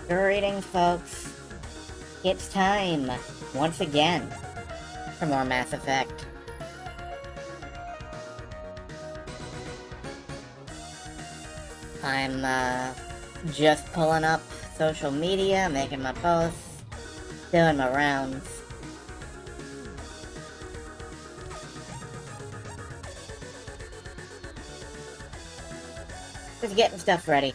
Greetings, folks. It's time, once again, for more Mass Effect. I'm, just pulling up social media, making my posts, doing my rounds. Just getting stuff ready.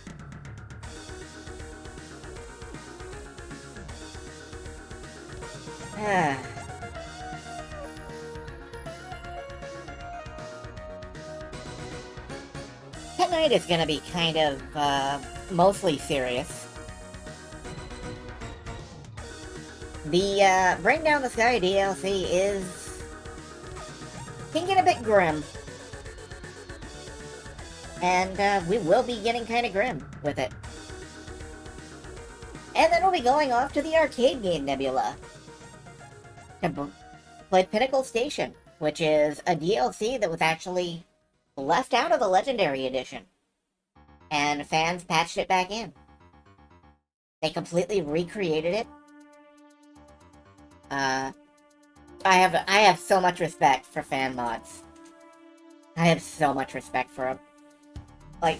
Tonight is gonna be kind of, mostly serious. The, Bring Down the Sky DLC can get a bit grim. And, we will be getting kinda grim with it. And then we'll be going off to the arcade game Nebula to play Pinnacle Station, which is a DLC that was actually left out of the Legendary Edition. And fans patched it back in. They completely recreated it. I have so much respect for fan mods. I have so much respect for them. Like,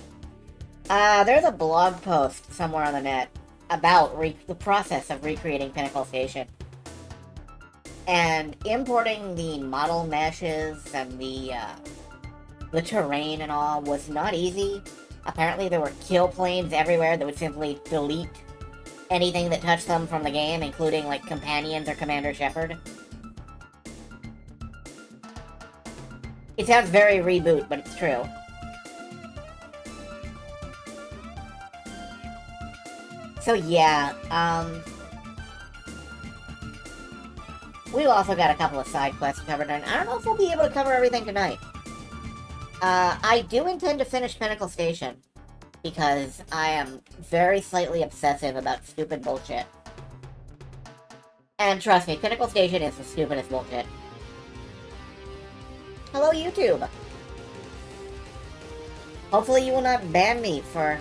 there's a blog post somewhere on the net about the process of recreating Pinnacle Station. And importing the model meshes and the terrain and all was not easy. Apparently there were kill planes everywhere that would simply delete anything that touched them from the game, including, like, companions or Commander Shepard. It sounds very Reboot, but it's true. So yeah, we've also got a couple of side quests covered, and I don't know if we'll be able to cover everything tonight. I do intend to finish Pinnacle Station, because I am very slightly obsessive about stupid bullshit. And trust me, Pinnacle Station is the stupidest bullshit. Hello, YouTube! Hopefully you will not ban me for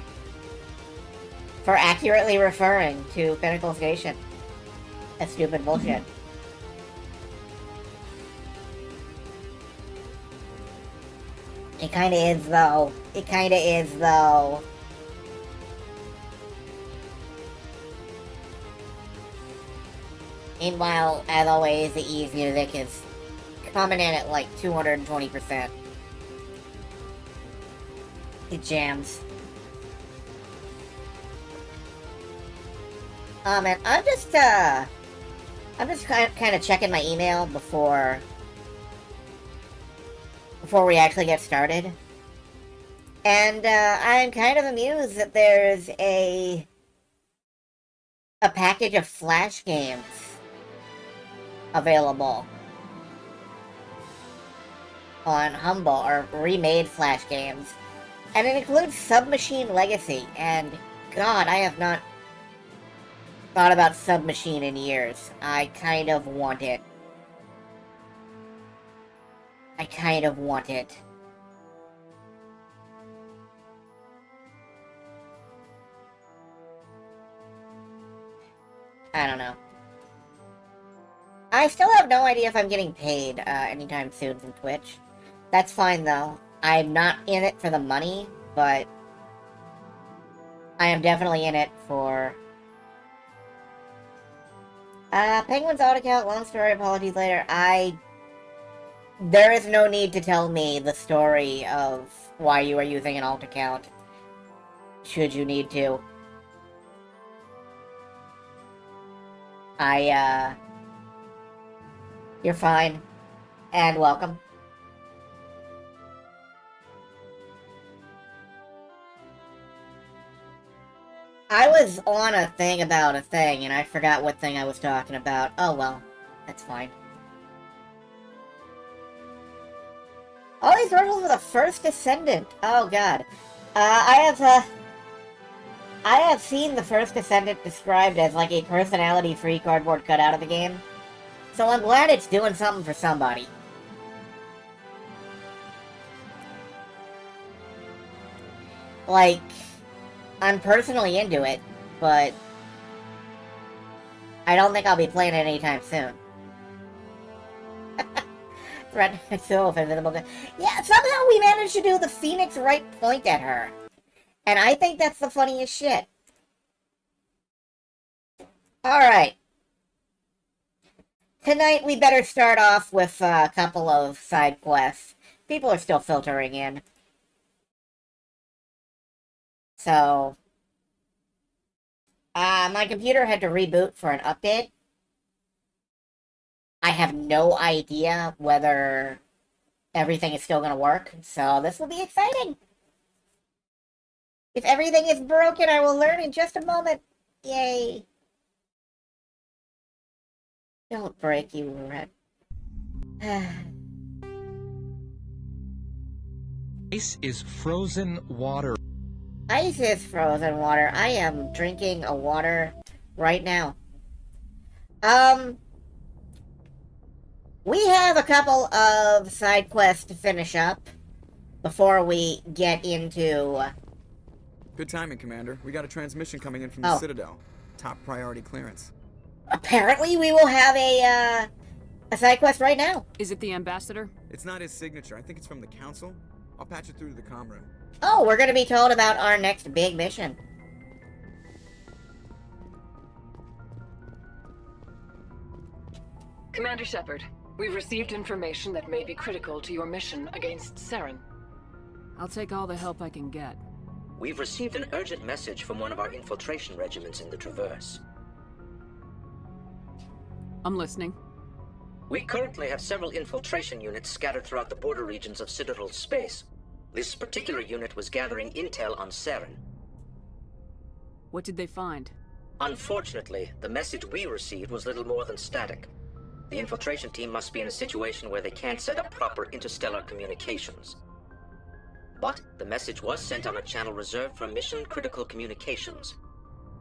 accurately referring to Pinnacle Station as stupid bullshit. It kinda is, though. It kinda is, though. Meanwhile, as always, the Eve music is coming in at like 220%. It jams. And I'm just kind of checking my email before we actually get started. And, I'm kind of amused that there's a package of Flash games available on Humble, or remade Flash games. And it includes Submachine Legacy, and God, I have not thought about Submachine in years. I kind of want it. I kind of want it. I don't know. I still have no idea if I'm getting paid anytime soon from Twitch. That's fine, though. I'm not in it for the money, but I am definitely in it for... Penguin's auto account, long story, apologies later. There is no need to tell me the story of why you are using an alt account, should you need to. You're fine. And welcome. I was on a thing about a thing, and I forgot what thing I was talking about. Oh well, that's fine. All these riddles are the first Descendant. Oh god. I have seen the first Descendant described as like a personality-free cardboard cutout of the game. So I'm glad it's doing something for somebody. Like, I'm personally into it, but I don't think I'll be playing it anytime soon. Threat itself, invisible. Yeah, somehow we managed to do the Phoenix right point at her. And I think that's the funniest shit. Alright. Tonight we better start off with a couple of side quests. People are still filtering in. So... my computer had to reboot for an update. I have no idea whether everything is still going to work, so this will be exciting. If everything is broken, I will learn in just a moment. Yay. Don't break, you rat. Ice is frozen water. Ice is frozen water. I am drinking a water right now. We have a couple of side quests to finish up before we get into... Good timing, Commander. We got a transmission coming in from the Citadel. Top priority clearance. Apparently we will have a side quest right now. Is it the Ambassador? It's not his signature. I think it's from the Council. I'll patch it through to the comm room. Oh, we're gonna be told about our next big mission. Commander Shepard, we've received information that may be critical to your mission against Saren. I'll take all the help I can get. We've received an urgent message from one of our infiltration regiments in the Traverse. I'm listening. We currently have several infiltration units scattered throughout the border regions of Citadel space. This particular unit was gathering intel on Saren. What did they find? Unfortunately, the message we received was little more than static. The infiltration team must be in a situation where they can't set up proper interstellar communications. But the message was sent on a channel reserved for mission-critical communications.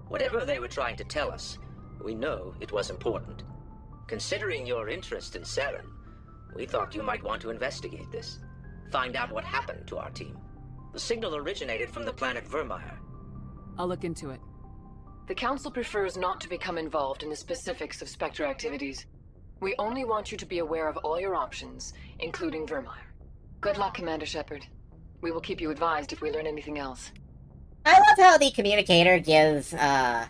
Whatever they were trying to tell us, we know it was important. Considering your interest in Saren, we thought you might want to investigate this. Find out what happened to our team. The signal originated from the planet Vermeer. I'll look into it. The Council prefers not to become involved in the specifics of Spectre activities. We only want you to be aware of all your options, including Vermeer. Good luck, Commander Shepard. We will keep you advised if we learn anything else. I love how the communicator gives the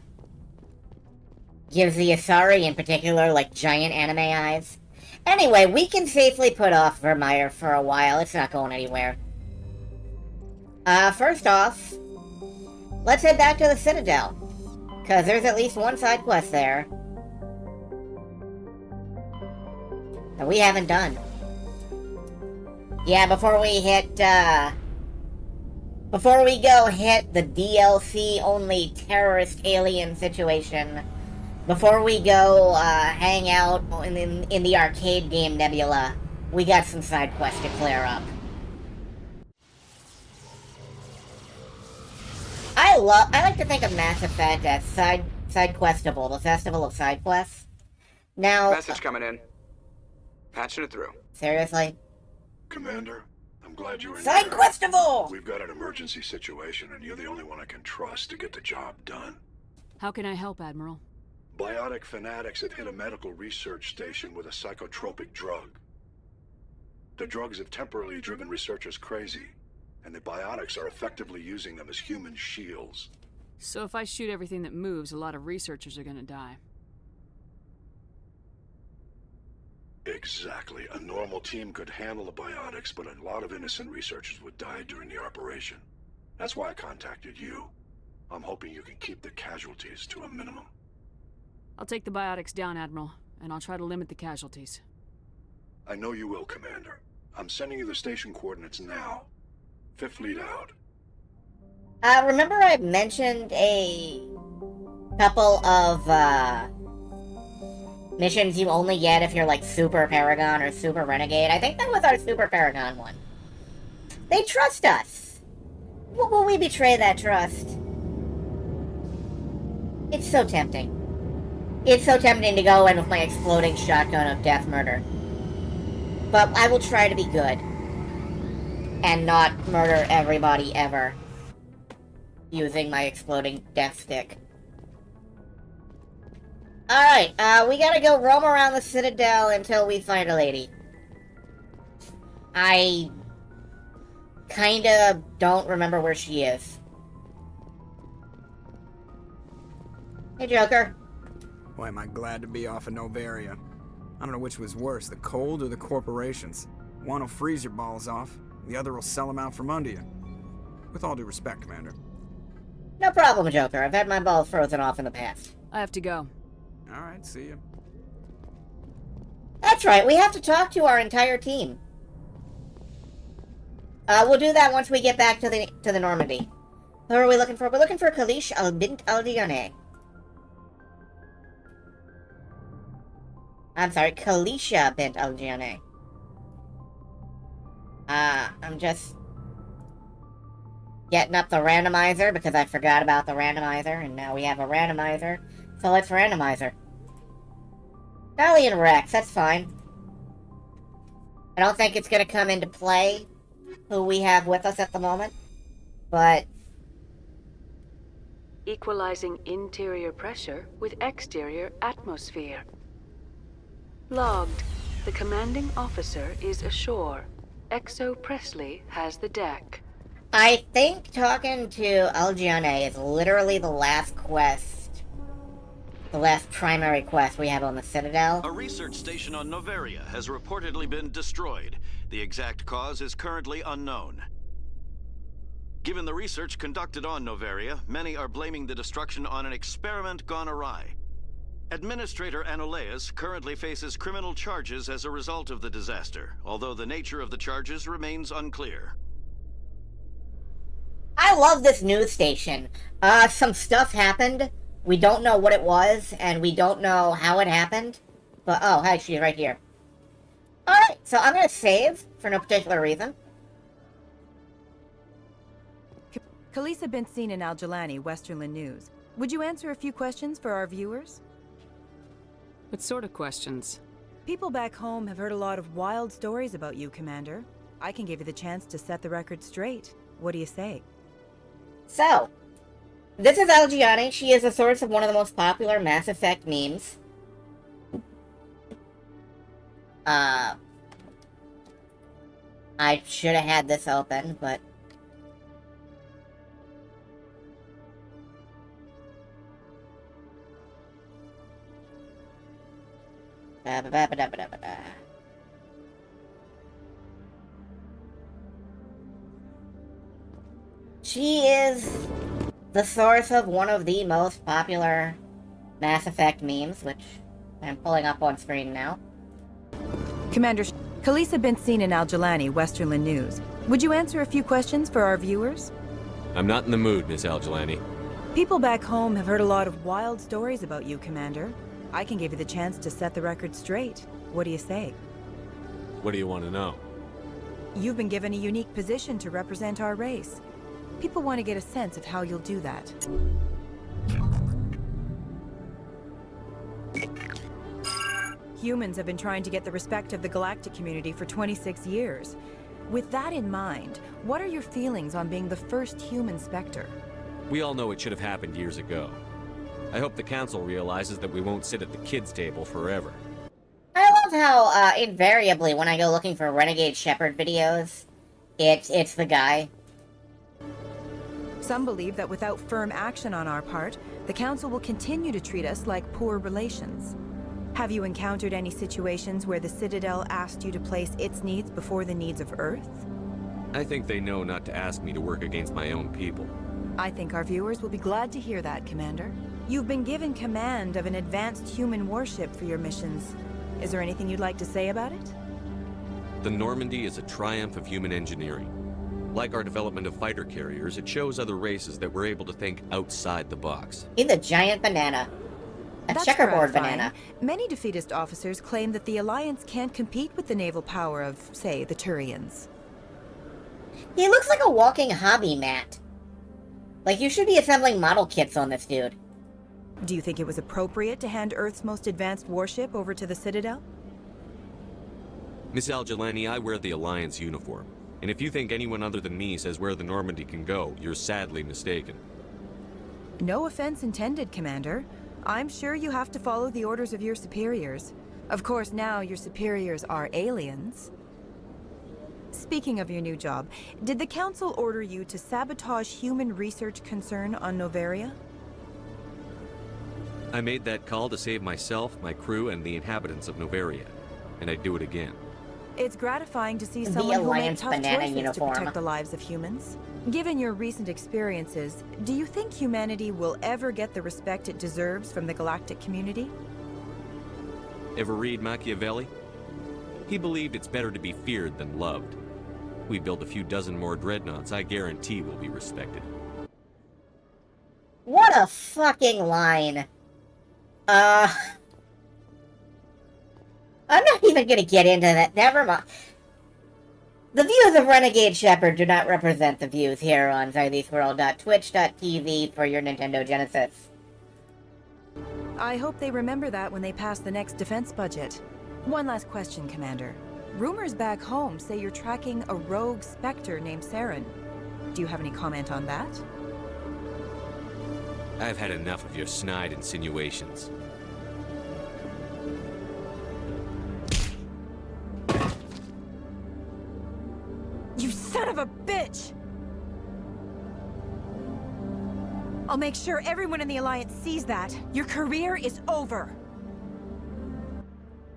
Asari in particular, like, giant anime eyes. Anyway, we can safely put off Vermeer for a while. It's not going anywhere. First off, let's head back to the Citadel. Because there's at least one side quest there that we haven't done. Yeah, before we go hit the DLC-only terrorist alien situation, before we go hang out in the arcade game Nebula, we got some side quests to clear up. I like to think of Mass Effect as side questable, the festival of side quests. Now, Message coming in. Patching it through. Seriously? Commander, I'm glad you're in Side there. questable! We've got an emergency situation, and you're the only one I can trust to get the job done. How can I help, Admiral? Biotic fanatics have hit a medical research station with a psychotropic drug. The drugs have temporarily driven researchers crazy, and the biotics are effectively using them as human shields. So if I shoot everything that moves, a lot of researchers are gonna die. Exactly. A normal team could handle the biotics, but a lot of innocent researchers would die during the operation. That's why I contacted you. I'm hoping you can keep the casualties to a minimum. I'll take the biotics down, Admiral, and I'll try to limit the casualties. I know you will, Commander. I'm sending you the station coordinates now. Fifth lead out. Remember I mentioned a couple of, missions you only get if you're, like, Super Paragon or Super Renegade? I think that was our Super Paragon one. They trust us! Will we betray that trust? It's so tempting. It's so tempting to go in with my exploding shotgun of death murder. But I will try to be good. And not murder everybody ever. Using my exploding death stick. Alright, we gotta go roam around the Citadel until we find a lady. I kinda don't remember where she is. Hey, Joker. Boy, am I glad to be off of Novaria. I don't know which was worse, the cold or the corporations. One will freeze your balls off, the other will sell them out from under you. With all due respect, Commander. No problem, Joker. I've had my balls frozen off in the past. I have to go. Alright, see ya. That's right, we have to talk to our entire team. We'll do that once we get back to the Normandy. Who are we looking for? We're looking for Kalish al-Bint al-Diane. I'm sorry, Kalisha bint al-Diane. I'm just getting up the randomizer because I forgot about the randomizer, and now we have a randomizer. So let's randomize her. Dolly and Rex, that's fine. I don't think it's gonna come into play who we have with us at the moment, but... Equalizing interior pressure with exterior atmosphere. Logged. The commanding officer is ashore. Exo Presley has the deck. I think talking to Algiane is literally the last quest. The last primary quest we have on the Citadel. A research station on Novaria has reportedly been destroyed. The exact cause is currently unknown. Given the research conducted on Novaria, many are blaming the destruction on an experiment gone awry. Administrator Anoleus currently faces criminal charges as a result of the disaster, although the nature of the charges remains unclear. I love this news station. Some stuff happened. We don't know what it was, and we don't know how it happened. But, oh, hi, she's right here. Alright, so I'm gonna save for no particular reason. Kalisa bint seen in Al-Jalani, Westerland News. Would you answer a few questions for our viewers? What sort of questions? People back home have heard a lot of wild stories about you, Commander. I can give you the chance to set the record straight. What do you say? So, this is Algiane. She is the source of one of the most popular Mass Effect memes. I should have had this open, but... She is the source of one of the most popular Mass Effect memes, which I'm pulling up on screen now. Commander, Kalisa bint seen in Al-Jalani, Westerland News. Would you answer a few questions for our viewers? I'm not in the mood, Miss Al-Jalani. People back home have heard a lot of wild stories about you, Commander. I can give you the chance to set the record straight. What do you say? What do you want to know? You've been given a unique position to represent our race. People want to get a sense of how you'll do that. Humans have been trying to get the respect of the galactic community for 26 years. With that in mind, what are your feelings on being the first human Spectre? We all know it should have happened years ago. I hope the Council realizes that we won't sit at the kids' table forever. I love how, invariably, when I go looking for Renegade Shepard videos, it's the guy. Some believe that without firm action on our part, the Council will continue to treat us like poor relations. Have you encountered any situations where the Citadel asked you to place its needs before the needs of Earth? I think they know not to ask me to work against my own people. I think our viewers will be glad to hear that, Commander. You've been given command of an advanced human warship for your missions. Is there anything you'd like to say about it? The Normandy is a triumph of human engineering. Like our development of fighter carriers, it shows other races that we're able to think outside the box. He's a giant banana. A That's checkerboard gratifying. banana. Many defeatist officers claim that the Alliance can't compete with the naval power of, say, the Turians. He looks like a walking hobby mat. Like, you should be assembling model kits on this dude. Do you think it was appropriate to hand Earth's most advanced warship over to the Citadel? Miss Al-Jalani, I wear the Alliance uniform. And if you think anyone other than me says where the Normandy can go, you're sadly mistaken. No offense intended, Commander. I'm sure you have to follow the orders of your superiors. Of course, now your superiors are aliens. Speaking of your new job, did the Council order you to sabotage human research concern on Noveria? I made that call to save myself, my crew, and the inhabitants of Noveria. And I'd do it again. It's gratifying to see The someone who made Alliance tough banana choices uniform. to protect the lives of humans. Given your recent experiences, do you think humanity will ever get the respect it deserves from the galactic community? Ever read Machiavelli? He believed it's better to be feared than loved. We build a few dozen more dreadnoughts, I guarantee we'll be respected. What a fucking line. I'm not even gonna get into that. Never mind. The views of Renegade Shepard do not represent the views here on ZythesWorld.twitch.tv for your Nintendo Genesis. I hope they remember that when they pass the next defense budget. One last question, Commander. Rumors back home say you're tracking a rogue Spectre named Saren. Do you have any comment on that? I've had enough of your snide insinuations. You son of a bitch! I'll make sure everyone in the Alliance sees that. Your career is over.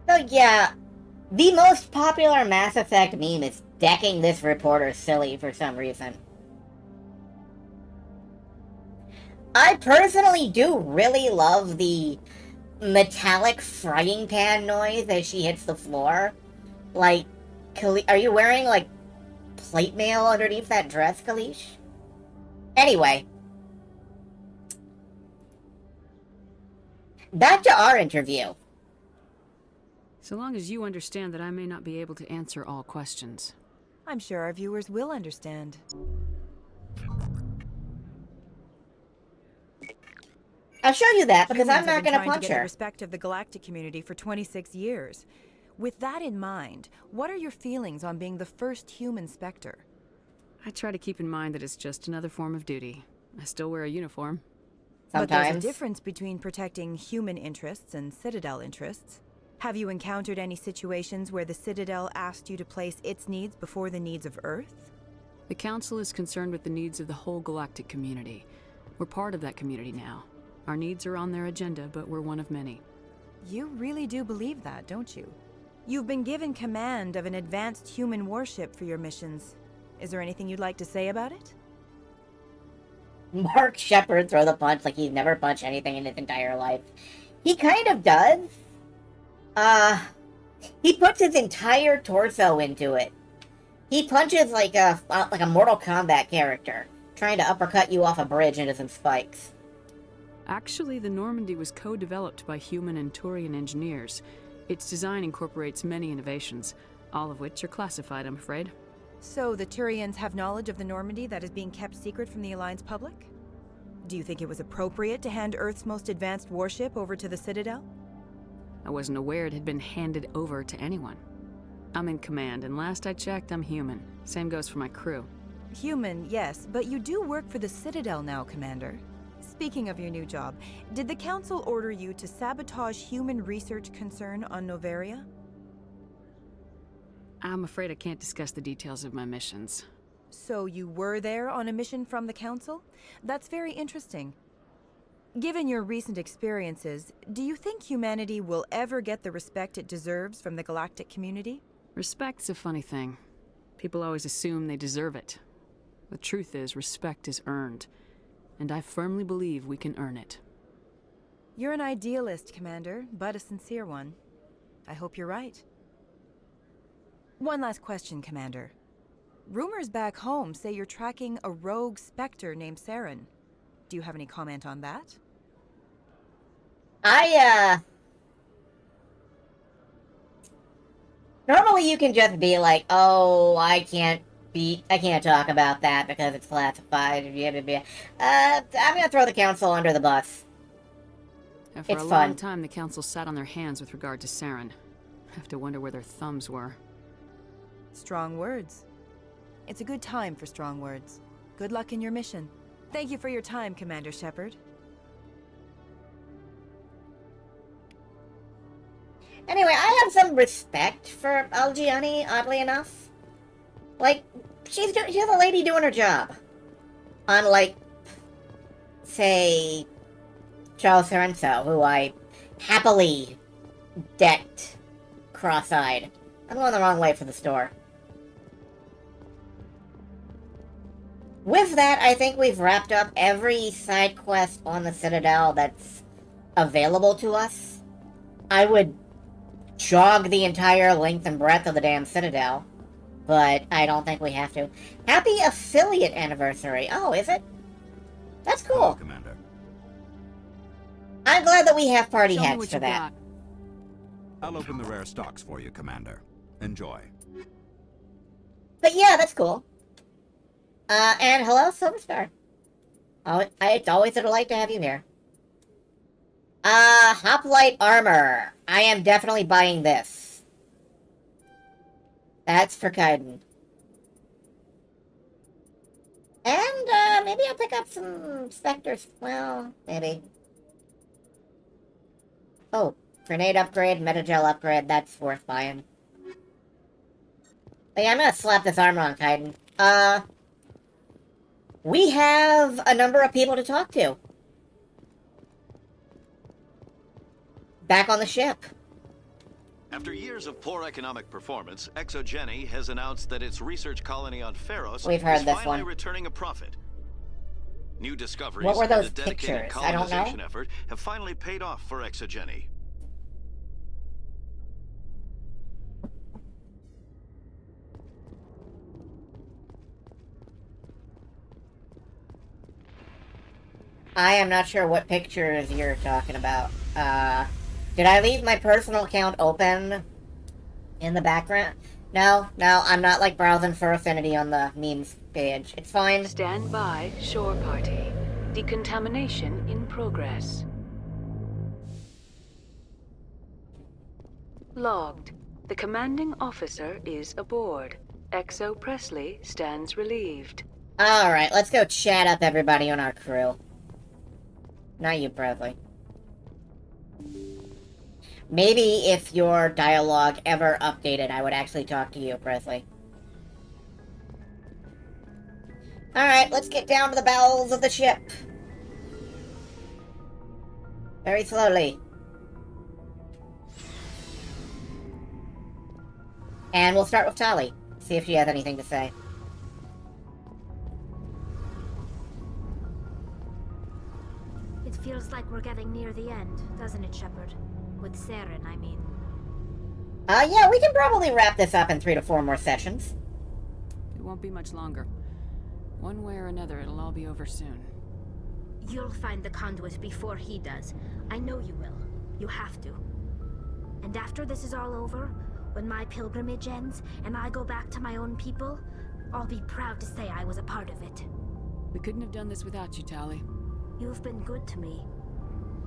So yeah, the most popular Mass Effect meme is decking this reporter silly for some reason. I personally do really love the metallic frying pan noise as she hits the floor. Like, are you wearing, like, plate mail underneath that dress, Kalish? Anyway. Back to our interview. So long as you understand that I may not be able to answer all questions. I'm sure our viewers will understand. I'll show you that because I'm Humans not have been going to trying punch get the her. respect of the galactic community for 26 years. With that in mind, what are your feelings on being the first human Spectre? I try to keep in mind that it's just another form of duty. I still wear a uniform. But there's a Sometimes. difference between protecting human interests and Citadel interests. Have you encountered any situations where the Citadel asked you to place its needs before the needs of Earth? The Council is concerned with the needs of the whole galactic community. We're part of that community now. Our needs are on their agenda, but we're one of many. You really do believe that, don't you? You've been given command of an advanced human warship for your missions. Is there anything you'd like to say about it? Mark Shepard throw the punch like he's never punched anything in his entire life. He kind of does. He puts his entire torso into it. He punches like a Mortal Kombat character, trying to uppercut you off a bridge into some spikes. Actually, the Normandy was co-developed by human and Turian engineers. Its design incorporates many innovations, all of which are classified, I'm afraid. So the Turians have knowledge of the Normandy that is being kept secret from the Alliance public? Do you think it was appropriate to hand Earth's most advanced warship over to the Citadel? I wasn't aware it had been handed over to anyone. I'm in command, and last I checked, I'm human. Same goes for my crew. Human, yes, but you do work for the Citadel now, Commander. Speaking of your new job, did the Council order you to sabotage human research concern on Noveria? I'm afraid I can't discuss the details of my missions. So you were there on a mission from the Council? That's very interesting. Given your recent experiences, do you think humanity will ever get the respect it deserves from the galactic community? Respect's a funny thing. People always assume they deserve it. The truth is, respect is earned. And I firmly believe we can earn it. You're an idealist, Commander, but a sincere one. I hope you're right. One last question, Commander. Rumors back home say you're tracking a rogue Spectre named Saren. Do you have any comment on that? Normally you can just be like, oh, I can't talk about that because it's classified. I'm gonna throw the Council under the bus. And for It's a fun. long time, the Council sat on their hands with regard to Saren. I have to wonder where their thumbs were. Strong words. It's a good time for strong words. Good luck in your mission. Thank you for your time, Commander Shepard. Anyway, I have some respect for Algiani, oddly enough. Like, she's a lady doing her job. Unlike, say, Charles Sorenso, who I happily decked cross-eyed. I'm going the wrong way for the store. With that, I think we've wrapped up every side quest on the Citadel that's available to us. I would jog the entire length and breadth of the damn Citadel, but I don't think we have to. Happy affiliate anniversary. Oh, is it? That's cool. Hello, Commander. I'm glad that we have party Show me hats what for you that. got. I'll open the rare stocks for you, Commander. Enjoy. But yeah, that's cool. And hello, Silverstar. Oh, it's always a delight to have you here. Hoplite armor. I am definitely buying this. That's for Kaiden. And, maybe I'll pick up some Spectres. Well, maybe. Oh, grenade upgrade, metagel upgrade, that's worth buying. But yeah, I'm gonna slap this armor on Kaiden. We have a number of people to talk to. Back on the ship. After years of poor economic performance, ExoGeni has announced that its research colony on Pharos We've heard is this finally one. returning a profit. New discoveries What were those and a dedicated pictures? I don't know. colonization effort have finally paid off for ExoGeni. I am not sure what pictures you're talking about. Did I leave my personal account open in the background? No, I'm not like browsing for affinity on the memes page. It's fine. Stand by, shore party. Decontamination in progress. Logged. The commanding officer is aboard. Exo Presley stands relieved. Alright, let's go chat up everybody on our crew. Not you, Bradley. Maybe if your dialogue ever updated, I would actually talk to you, Presley. Alright, let's get down to the bowels of the ship. Very slowly. And we'll start with Tali. See if she has anything to say. It feels like we're getting near the end, doesn't it, Shepard? With Saren, I mean. Yeah, we can probably wrap this up in 3 to 4 more sessions. It won't be much longer. One way or another, it'll all be over soon. You'll find the conduit before he does. I know you will. You have to. And after this is all over, when my pilgrimage ends, and I go back to my own people, I'll be proud to say I was a part of it. We couldn't have done this without you, Tali. You've been good to me.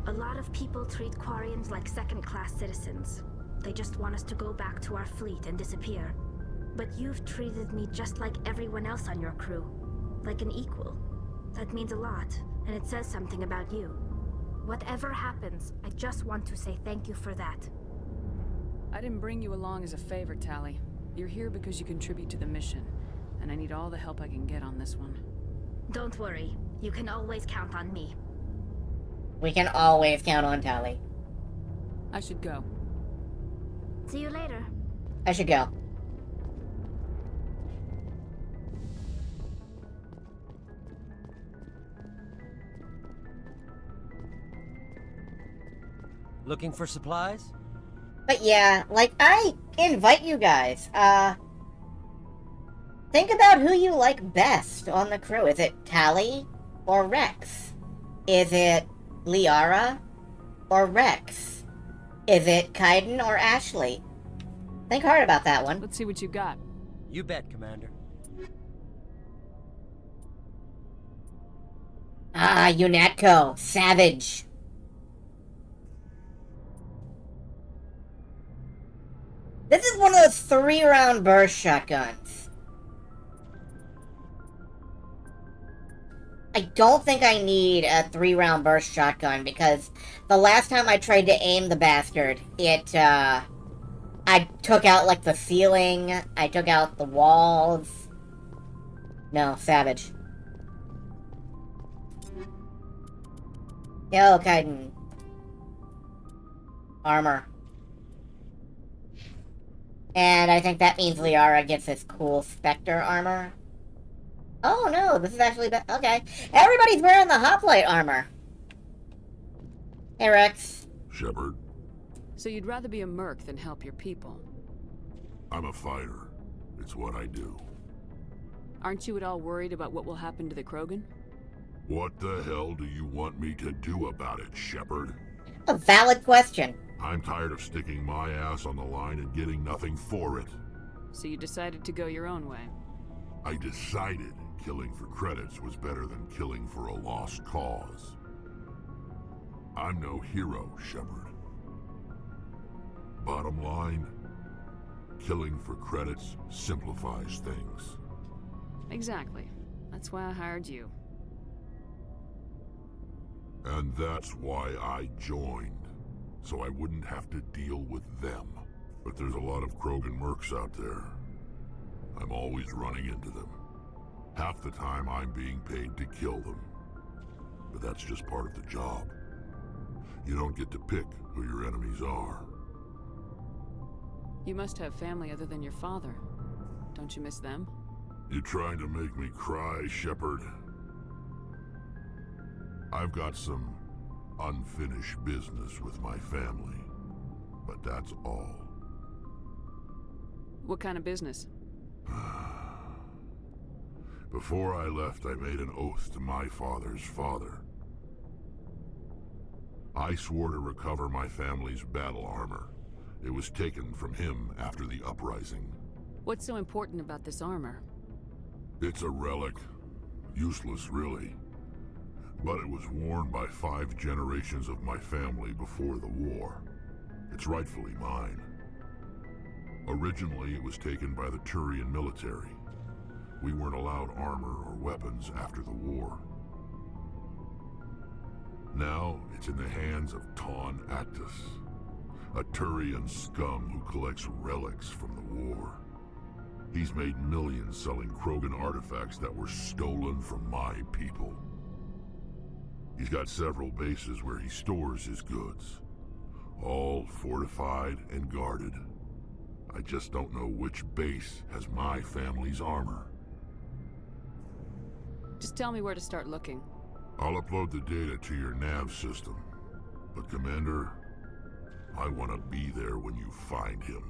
A lot of people treat Quarians like second-class citizens. They just want us to go back to our fleet and disappear. But you've treated me just like everyone else on your crew. Like an equal. That means a lot, and it says something about you. Whatever happens, I just want to say thank you for that. I didn't bring you along as a favor, Tali. You're here because you contribute to the mission, and I need all the help I can get on this one. Don't worry. You can always count on me. We can always count on Tali. I should go. See you later. I should go. Looking for supplies? But yeah, like, I invite you guys. Think about who you like best on the crew. Is it Tali or Rex? Is it Liara or Rex? Is it Kaiden or Ashley? Think hard about that one. Let's see what you got. You bet, Commander. Ah, UNATCO. Savage. This is one of those 3-round burst shotguns. I don't think I need a 3-round burst shotgun because the last time I tried to aim the bastard, it I took out, like, the ceiling. I took out the walls. No, savage. Yo, Kaiden. Armor. And I think that means Liara gets this cool Spectre armor. Oh no, this is actually okay. Everybody's wearing the hoplite armor. Hey Rex. Shepard, So you'd rather be a merc than help your people? I'm a fighter. It's what I do. Aren't you at all worried about what will happen to the Krogan? What the hell do you want me to do about it, Shepard? A valid question. I'm tired of sticking my ass on the line and getting nothing for it. So you decided to go your own way? I decided killing for credits was better than killing for a lost cause. I'm no hero, Shepard. Bottom line, killing for credits simplifies things. Exactly. That's why I hired you. And that's why I joined, so I wouldn't have to deal with them. But there's a lot of Krogan mercs out there. I'm always running into them. Half the time I'm being paid to kill them. But that's just part of the job. You don't get to pick who your enemies are. You must have family other than your father. Don't you miss them? You trying to make me cry, Shepard? I've got some unfinished business with my family, but that's all. What kind of business? Before I left, I made an oath to my father's father. I swore to recover my family's battle armor. It was taken from him after the uprising. What's so important about this armor? It's a relic. Useless, really. But it was worn by 5 generations of my family before the war. It's rightfully mine. Originally, it was taken by the Turian military. We weren't allowed armor or weapons after the war. Now, it's in the hands of Ton Actus, a Turian scum who collects relics from the war. He's made millions selling Krogan artifacts that were stolen from my people. He's got several bases where he stores his goods, all fortified and guarded. I just don't know which base has my family's armor. Just tell me where to start looking. I'll upload the data to your nav system. But Commander, I want to be there when you find him.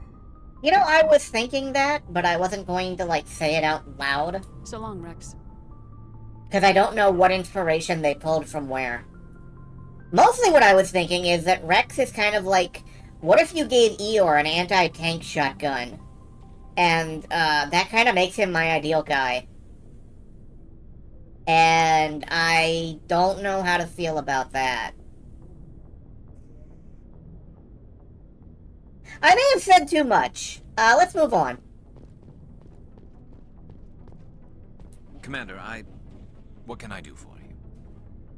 You know, I was thinking that, but I wasn't going to, like, say it out loud. So long, Rex. Because I don't know what inspiration they pulled from where. Mostly what I was thinking is that Rex is kind of like, what if you gave Eeyore an anti-tank shotgun? And, that kind of makes him my ideal guy. And I don't know how to feel about that. I may have said too much. Let's move on. Commander, what can I do for you?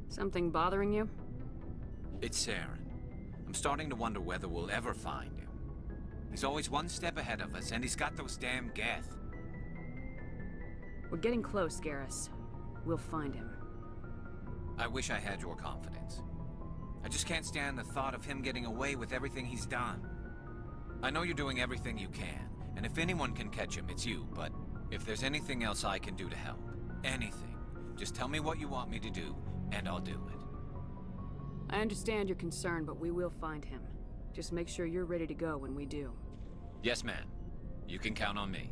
Something bothering you? It's Saren. I'm starting to wonder whether we'll ever find him. He's always one step ahead of us, and he's got those damn Geth. We're getting close, Garrus. We'll find him. I wish I had your confidence. I just can't stand the thought of him getting away with everything he's done. I know you're doing everything you can, and if anyone can catch him, it's you, but if there's anything else I can do to help, anything, just tell me what you want me to do, and I'll do it. I understand your concern, but we will find him. Just make sure you're ready to go when we do. Yes, ma'am. You can count on me.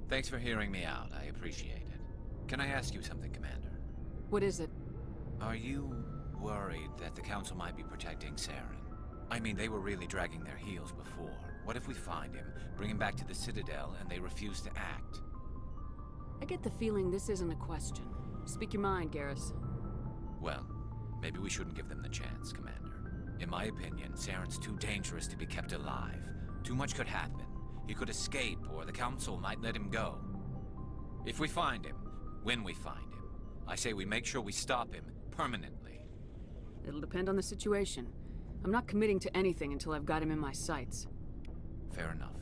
Thanks for hearing me out. I appreciate it. Can I ask you something, Commander? What is it? Are you worried that the Council might be protecting Saren? I mean, they were really dragging their heels before. What if we find him, bring him back to the Citadel, and they refuse to act? I get the feeling this isn't a question. Speak your mind, Garrus. Well, maybe we shouldn't give them the chance, Commander. In my opinion, Saren's too dangerous to be kept alive. Too much could happen. He could escape, or the Council might let him go. If we find him, when we find him, I say we make sure we stop him permanently. It'll depend on the situation. I'm not committing to anything until I've got him in my sights. Fair enough.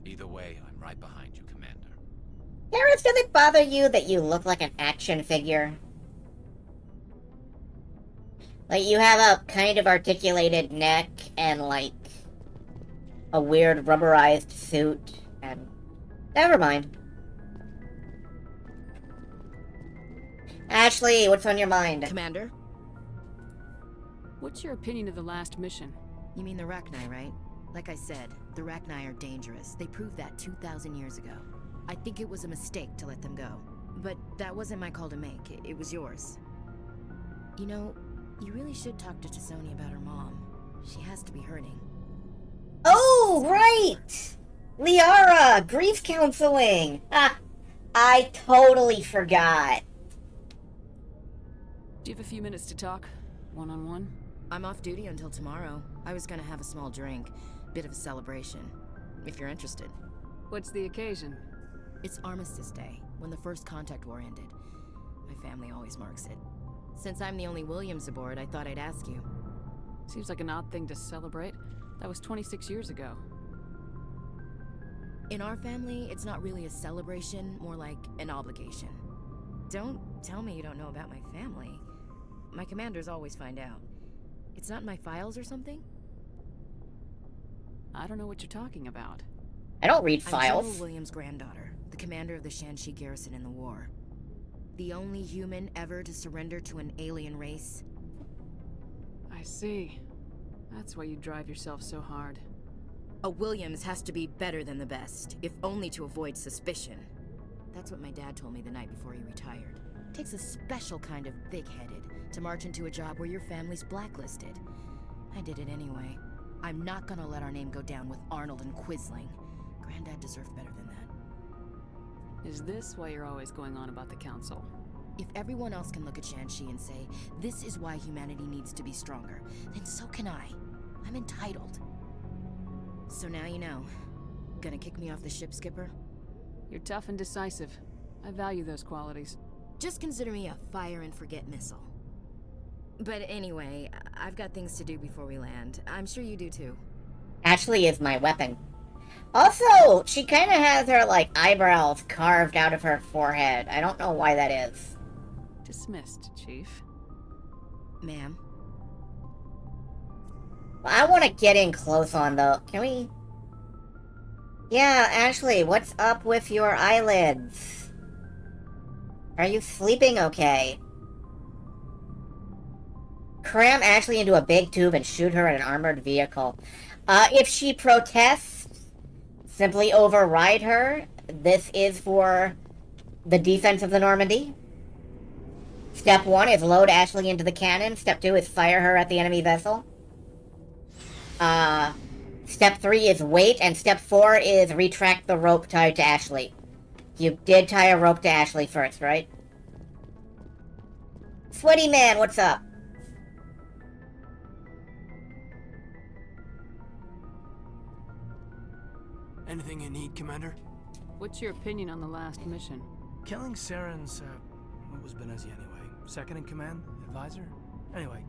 Either way, I'm right behind you, Commander. Garrus, does it bother you that you look like an action figure? Like, you have a kind of articulated neck and, like, a weird rubberized suit, and... Never mind. Ashley, what's on your mind? Commander? What's your opinion of the last mission? You mean the Rachni, right? Like I said, the Rachni are dangerous. They proved that 2,000 years ago. I think it was a mistake to let them go. But that wasn't my call to make. It was yours. You know, you really should talk to T'Soni about her mom. She has to be hurting. Oh, right! Liara! Grief counseling! Ah, I totally forgot. Do you have a few minutes to talk? One-on-one? I'm off duty until tomorrow. I was gonna have a small drink. Bit of a celebration. If you're interested. What's the occasion? It's Armistice Day, when the first contact war ended. My family always marks it. Since I'm the only Williams aboard, I thought I'd ask you. Seems like an odd thing to celebrate. That was 26 years ago. In our family, it's not really a celebration, more like an obligation. Don't tell me you don't know about my family. My commanders always find out. It's not in my files or something? I don't know what you're talking about. I don't read I'm files. General Williams' granddaughter, the commander of the Shanxi garrison in the war. The only human ever to surrender to an alien race. I see. That's why you drive yourself so hard. A Williams has to be better than the best, if only to avoid suspicion. That's what my dad told me the night before he retired. Takes a special kind of thick-headed to march into a job where your family's blacklisted. I did it anyway. I'm not gonna let our name go down with Arnold and Quisling. Granddad deserved better than that. Is this why you're always going on about the Council? If everyone else can look at Shanxi and say, this is why humanity needs to be stronger, then so can I. I'm entitled. So now you know. Gonna kick me off the ship, Skipper? You're tough and decisive. I value those qualities. Just consider me a fire-and-forget missile. But anyway, I've got things to do before we land. I'm sure you do too. Ashley is my weapon. Also, she kind of has her, like, eyebrows carved out of her forehead. I don't know why that is. Dismissed, Chief. Ma'am? I want to get in close on, though. Can we... Yeah, Ashley, what's up with your eyelids? Are you sleeping okay? Cram Ashley into a big tube and shoot her in an armored vehicle. If she protests, simply override her. This is for the defense of the Normandy. Step 1 is load Ashley into the cannon. Step 2 is fire her at the enemy vessel. Step 3 is wait, and step 4 is retract the rope tied to Ashley. You did tie a rope to Ashley first, right? Sweaty man, what's up? Anything you need, Commander? What's your opinion on the last mission? Killing Saren's, what was Benezi anyway? Second in command? Advisor? Anyway,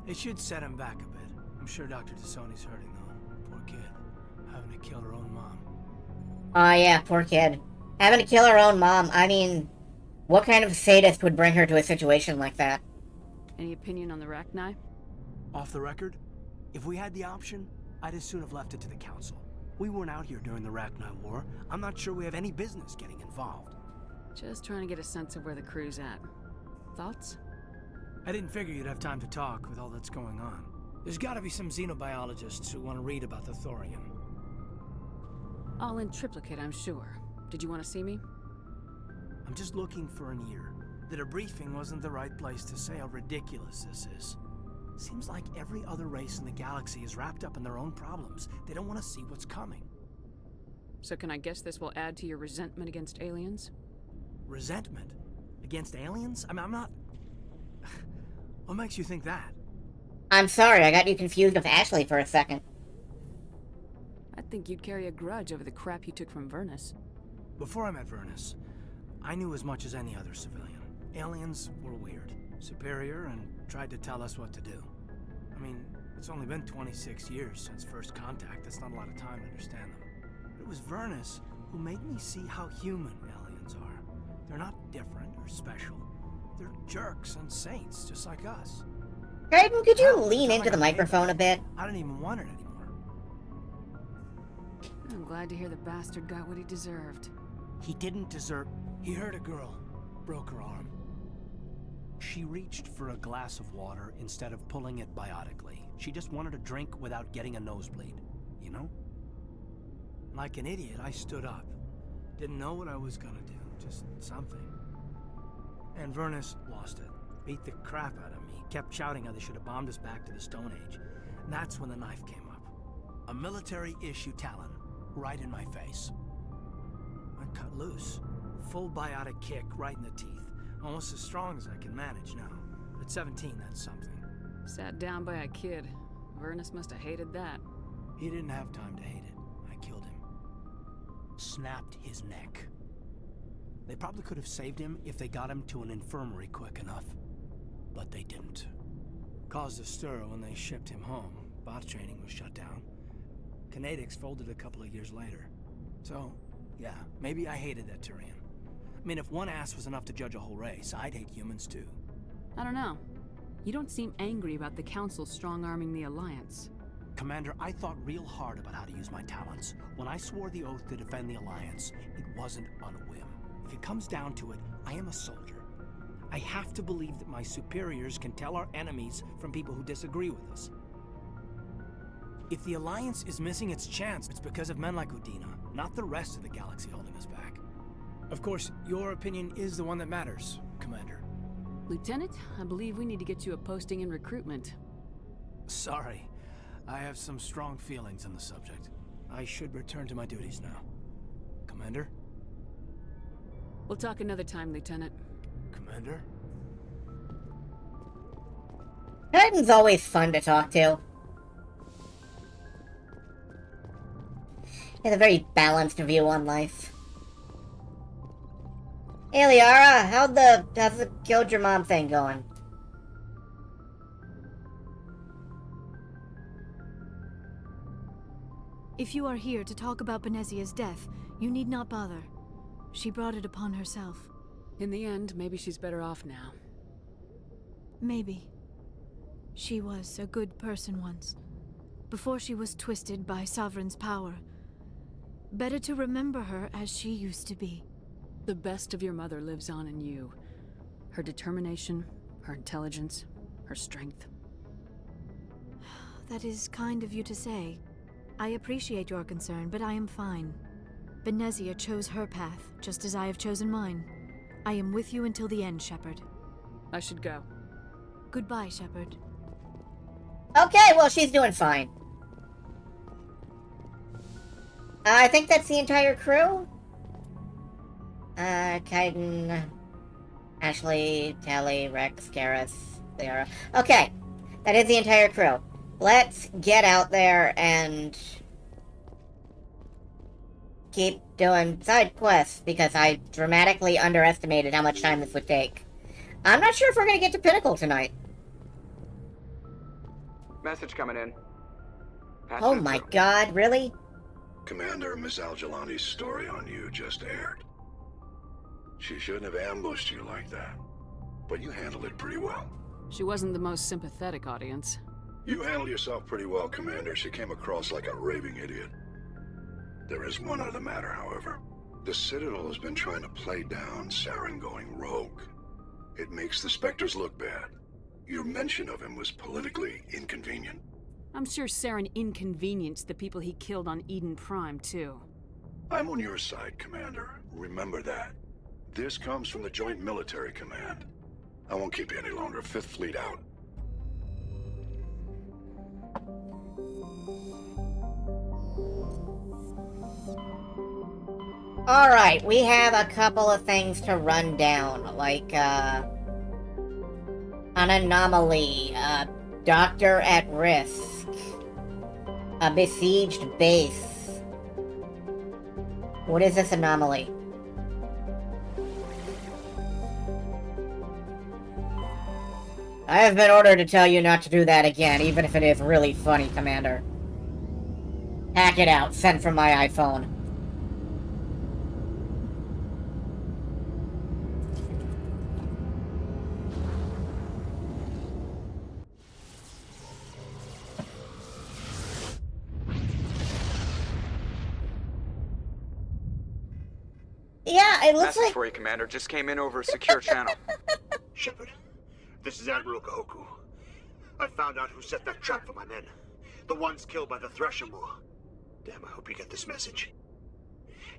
it should set him back a bit. I'm sure Dr. T'Soni's hurting, though. Poor kid. Having to kill her own mom. Oh yeah, poor kid. Having to kill her own mom. I mean, what kind of sadist would bring her to a situation like that? Any opinion on the Rachni? Off the record, if we had the option, I'd as soon have left it to the Council. We weren't out here during the Rachni War. I'm not sure we have any business getting involved. Just trying to get a sense of where the crew's at. Thoughts? I didn't figure you'd have time to talk with all that's going on. There's gotta be some xenobiologists who want to read about the Thorian. All in triplicate, I'm sure. Did you want to see me? I'm just looking for an ear. The debriefing wasn't the right place to say how ridiculous this is. Seems like every other race in the galaxy is wrapped up in their own problems. They don't want to see what's coming. So can I guess this will add to your resentment against aliens? Resentment? Against aliens? I'm not... What makes you think that? I'm sorry, I got you confused with Ashley for a second. I think you'd carry a grudge over the crap you took from Vernus. Before I met Vernus, I knew as much as any other civilian. Aliens were weird, superior, and tried to tell us what to do. I mean, it's only been 26 years since first contact. That's not a lot of time to understand them. it was Vernus who made me see how human aliens are. They're not different or special. They're jerks and saints, just like us. Hayden, could you lean into the microphone a bit? I don't even want it anymore. I'm glad to hear the bastard got what he deserved. He didn't deserve... He hurt a girl, broke her arm. She reached for a glass of water instead of pulling it biotically. She just wanted a drink without getting a nosebleed, you know? Like an idiot, I stood up. Didn't know what I was gonna do, just something. And Vernus lost it. Beat the crap out of me. Kept shouting how they should have bombed us back to the Stone Age. And that's when the knife came up. A military-issue Talon, right in my face. I cut loose. Full biotic kick right in the teeth. Almost as strong as I can manage now. At 17, that's something. Sat down by a kid. Vernus must have hated that. He didn't have time to hate it. I killed him. Snapped his neck. They probably could have saved him if they got him to an infirmary quick enough. But they didn't. Caused a stir when they shipped him home. Bot training was shut down. Kinetics folded a couple of years later. So, yeah, maybe I hated that Turian. I mean, if one ass was enough to judge a whole race, I'd hate humans too. I don't know. You don't seem angry about the Council strong-arming the Alliance. Commander, I thought real hard about how to use my talents. When I swore the oath to defend the Alliance, it wasn't on a whim. If it comes down to it, I am a soldier. I have to believe that my superiors can tell our enemies from people who disagree with us. If the Alliance is missing its chance, it's because of men like Udina, not the rest of the galaxy holding us back. Of course, your opinion is the one that matters, Commander. Lieutenant, I believe we need to get you a posting in recruitment. Sorry. I have some strong feelings on the subject. I should return to my duties now. Commander? We'll talk another time, Lieutenant. Commander? Titan's always fun to talk to. He has a very balanced view on life. Hey Liara, how's the killed your mom thing going? If you are here to talk about Benezia's death, you need not bother. She brought it upon herself. In the end, maybe she's better off now. Maybe. She was a good person once, before she was twisted by Sovereign's power. Better to remember her as she used to be. The best of your mother lives on in you. Her determination, her intelligence, her strength. That is kind of you to say. I appreciate your concern, but I am fine. Benezia chose her path, just as I have chosen mine. I am with you until the end, Shepard. I should go. Goodbye, Shepard. Okay, well, she's doing fine. I think that's the entire crew. Kaiden, Ashley, Tally, Rex, Gareth, Liara. Okay, that is the entire crew. Let's get out there and keep doing side quests, because I dramatically underestimated how much time this would take. I'm not sure if we're gonna get to Pinnacle tonight. Message coming in. Oh my god, really? Commander, Miss Al-Jalani's story on you just aired. She shouldn't have ambushed you like that, but you handled it pretty well. She wasn't the most sympathetic audience. You handled yourself pretty well, Commander. She came across like a raving idiot. There is one other matter, however. The Citadel has been trying to play down Saren going rogue. It makes the Spectres look bad. Your mention of him was politically inconvenient. I'm sure Saren inconvenienced the people he killed on Eden Prime, too. I'm on your side, Commander. Remember that. This comes from the Joint Military Command. I won't keep you any longer. Fifth Fleet out. Alright, we have a couple of things to run down, like, an anomaly, a doctor at risk, a besieged base. What is this anomaly? I have been ordered to tell you not to do that again, even if it is really funny, Commander. Hack it out, sent from my iPhone. It looks Message like... for you, Commander. Just came in over a secure channel. Shepard, this is Admiral Kahoku. I found out who set that trap for my men. The ones killed by the Thresher Maw. Damn, I hope you get this message.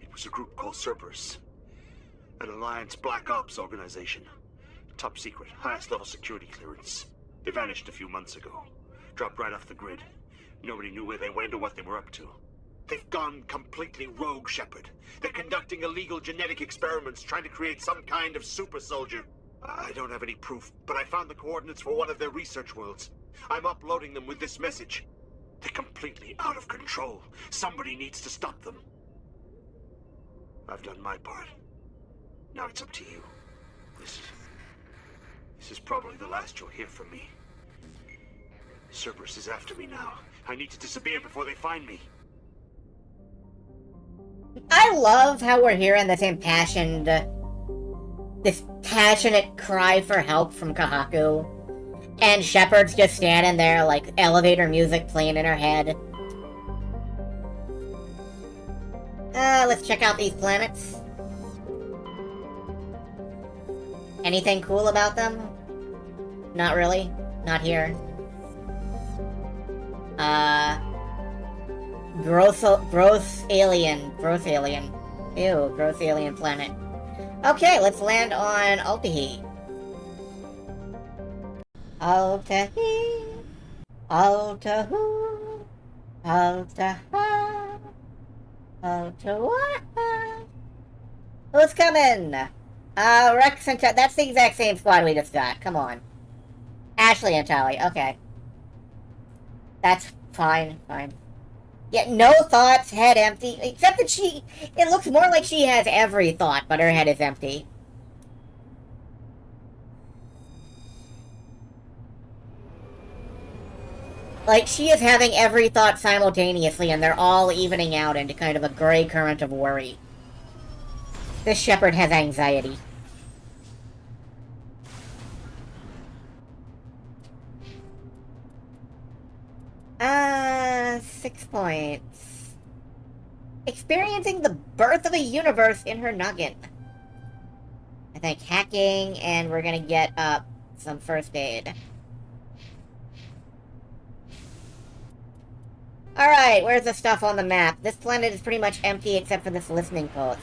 It was a group called Cerberus. An Alliance Black Ops organization. Top secret, highest level security clearance. They vanished a few months ago. Dropped right off the grid. Nobody knew where they went or what they were up to. They've gone completely rogue, Shepard. They're conducting illegal genetic experiments, trying to create some kind of super soldier. I don't have any proof, but I found the coordinates for one of their research worlds. I'm uploading them with this message. They're completely out of control. Somebody needs to stop them. I've done my part. Now it's up to you. This is probably the last you'll hear from me. Cerberus is after me now. I need to disappear before they find me. I love how we're hearing this passionate cry for help from Kahoku. And Shepard's just standing there, like, elevator music playing in her head. Let's check out these planets. Anything cool about them? Not really. Not here. Gross alien. Ew, gross alien planet. Okay, let's land on Altahi. Altahi. Altahu. Altaha. Altawaha. Who's coming? Rex and that's the exact same squad we just got. Come on. Ashley and Tali. Okay. That's fine. Yeah, no thoughts, head empty. Except that it looks more like she has every thought, but her head is empty. Like, she is having every thought simultaneously, and they're all evening out into kind of a gray current of worry. This Shepard has anxiety. Ah, 6 points. Experiencing the birth of a universe in her noggin. I think hacking, and we're gonna get some first aid. Alright, where's the stuff on the map? This planet is pretty much empty except for this listening post.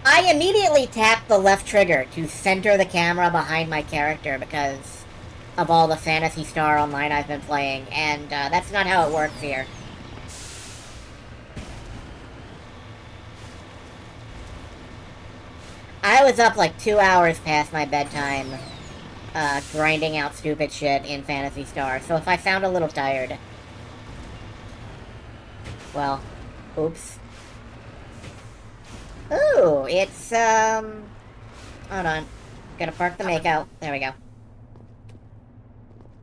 I immediately tapped the left trigger to center the camera behind my character because of all the Phantasy Star Online I've been playing, and that's not how it works here. I was up like 2 hours past my bedtime, grinding out stupid shit in Phantasy Star, so if I sound a little tired, well, oops. Ooh, it's, hold on. Gotta park the makeout. There we go.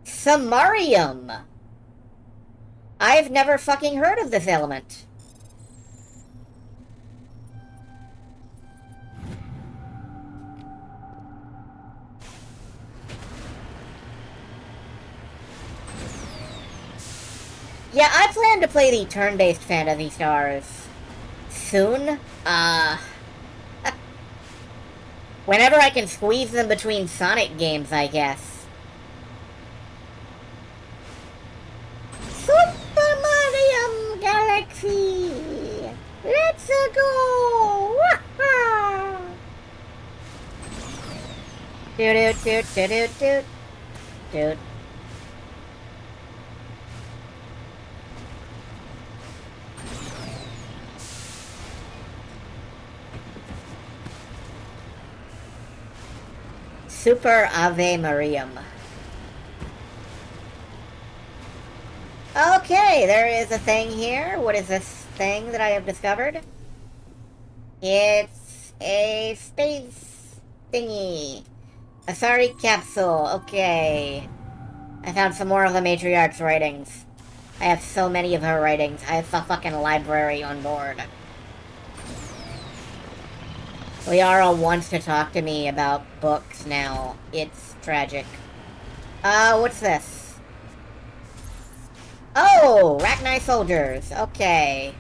Samarium! I've never fucking heard of this element. Yeah, I plan to play the turn-based Phantasy Stars soon. Whenever I can squeeze them between Sonic games, I guess. Super Mario Galaxy! Let's go! Doot. Super Ave Mariam. Okay, there is a thing here. What is this thing that I have discovered? It's a space thingy. Asari capsule. Okay. I found some more of the Matriarch's writings. I have so many of her writings. I have a fucking library on board. Liara wants to talk to me about books now. It's tragic. What's this? Oh, Rachni soldiers. Okay.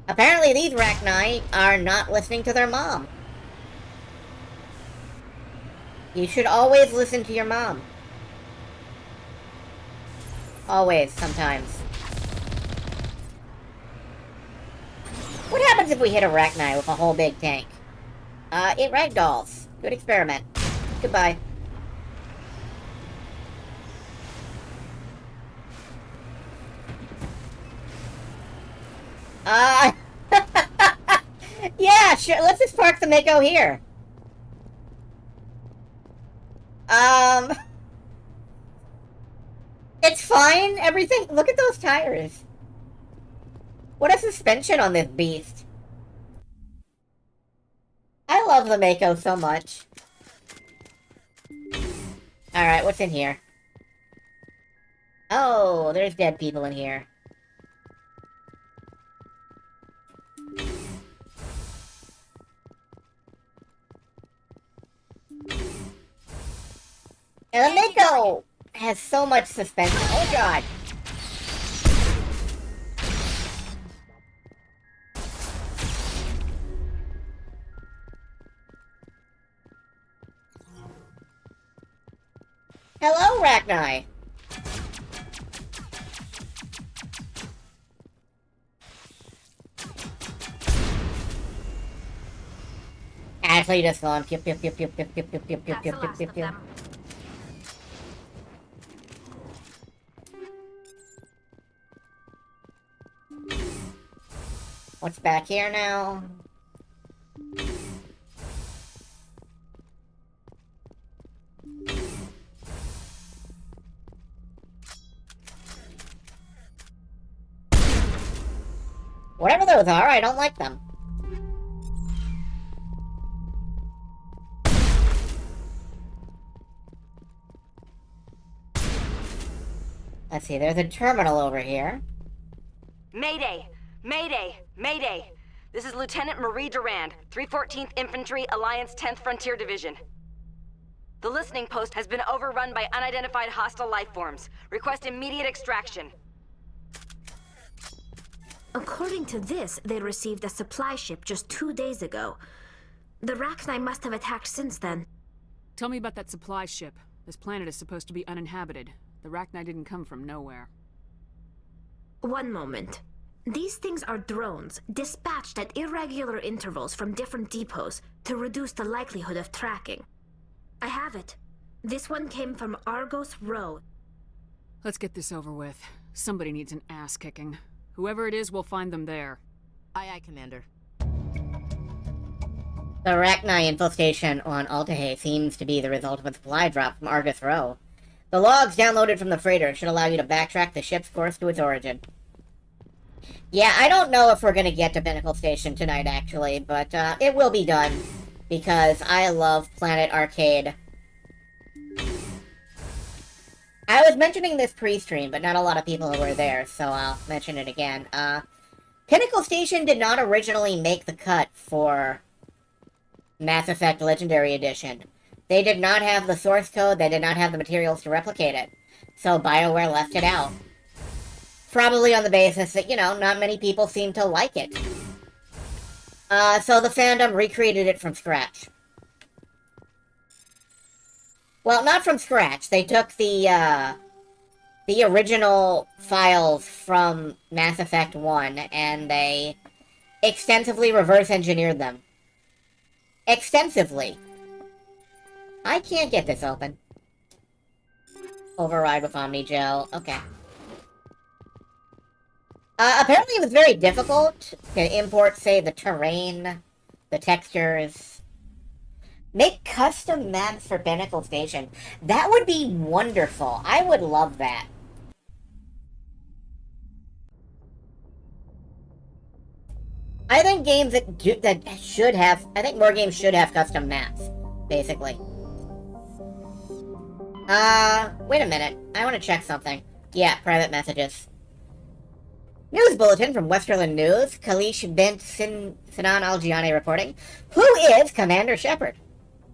Apparently these Rachni are not listening to their mom. You should always listen to your mom. Always, sometimes. What happens if we hit a Rachni with a whole big tank? It ragdolls. Good experiment. Goodbye. Yeah, sure. Let's just park the Mako here. It's fine. Everything. Look at those tires. What a suspension on this beast. I love the Mako so much. Alright, what's in here? Oh, there's dead people in here. And the Mako has so much suspension. Oh god. Hello, Rachni. Actually, just gone. Pew pew pew pew pew pew pew pew pew pew pew pew pew. What's back here now? Whatever those are, I don't like them. Let's see, there's a terminal over here. Mayday! Mayday! Mayday! This is Lieutenant Marie Durand, 314th Infantry, Alliance 10th Frontier Division. The listening post has been overrun by unidentified hostile life forms. Request immediate extraction. According to this, they received a supply ship just 2 days ago. The Rachni must have attacked since then. Tell me about that supply ship. This planet is supposed to be uninhabited. The Rachni didn't come from nowhere. One moment. These things are drones, dispatched at irregular intervals from different depots to reduce the likelihood of tracking. I have it. This one came from Argos Row. Let's get this over with. Somebody needs an ass kicking. Whoever it is, we'll find them there. Aye, aye, Commander. The Rachni infestation on Altahay seems to be the result of a supply drop from Argus Row. The logs downloaded from the freighter should allow you to backtrack the ship's course to its origin. Yeah, I don't know if we're gonna get to Pinnacle Station tonight, actually, but it will be done, because I love Planet Arcade. I was mentioning this pre-stream, but not a lot of people were there, so I'll mention it again. Pinnacle Station did not originally make the cut for Mass Effect Legendary Edition. They did not have the source code, they did not have the materials to replicate it, so BioWare left it out. Probably on the basis that, you know, not many people seem to like it. So the fandom recreated it from scratch. Well, not from scratch. They took the original files from Mass Effect 1, and they extensively reverse-engineered them. Extensively. I can't get this open. Override with Omnigel. Okay. Apparently it was very difficult to import, say, the terrain, the textures. Make custom maps for Pinnacle Station. That would be wonderful. I would love that. I think games that should have... I think more games should have custom maps, basically. Wait a minute. I want to check something. Yeah, private messages. News bulletin from Westerland News. Kalish bint Sinan Al-Giani reporting. Who is Commander Shepard?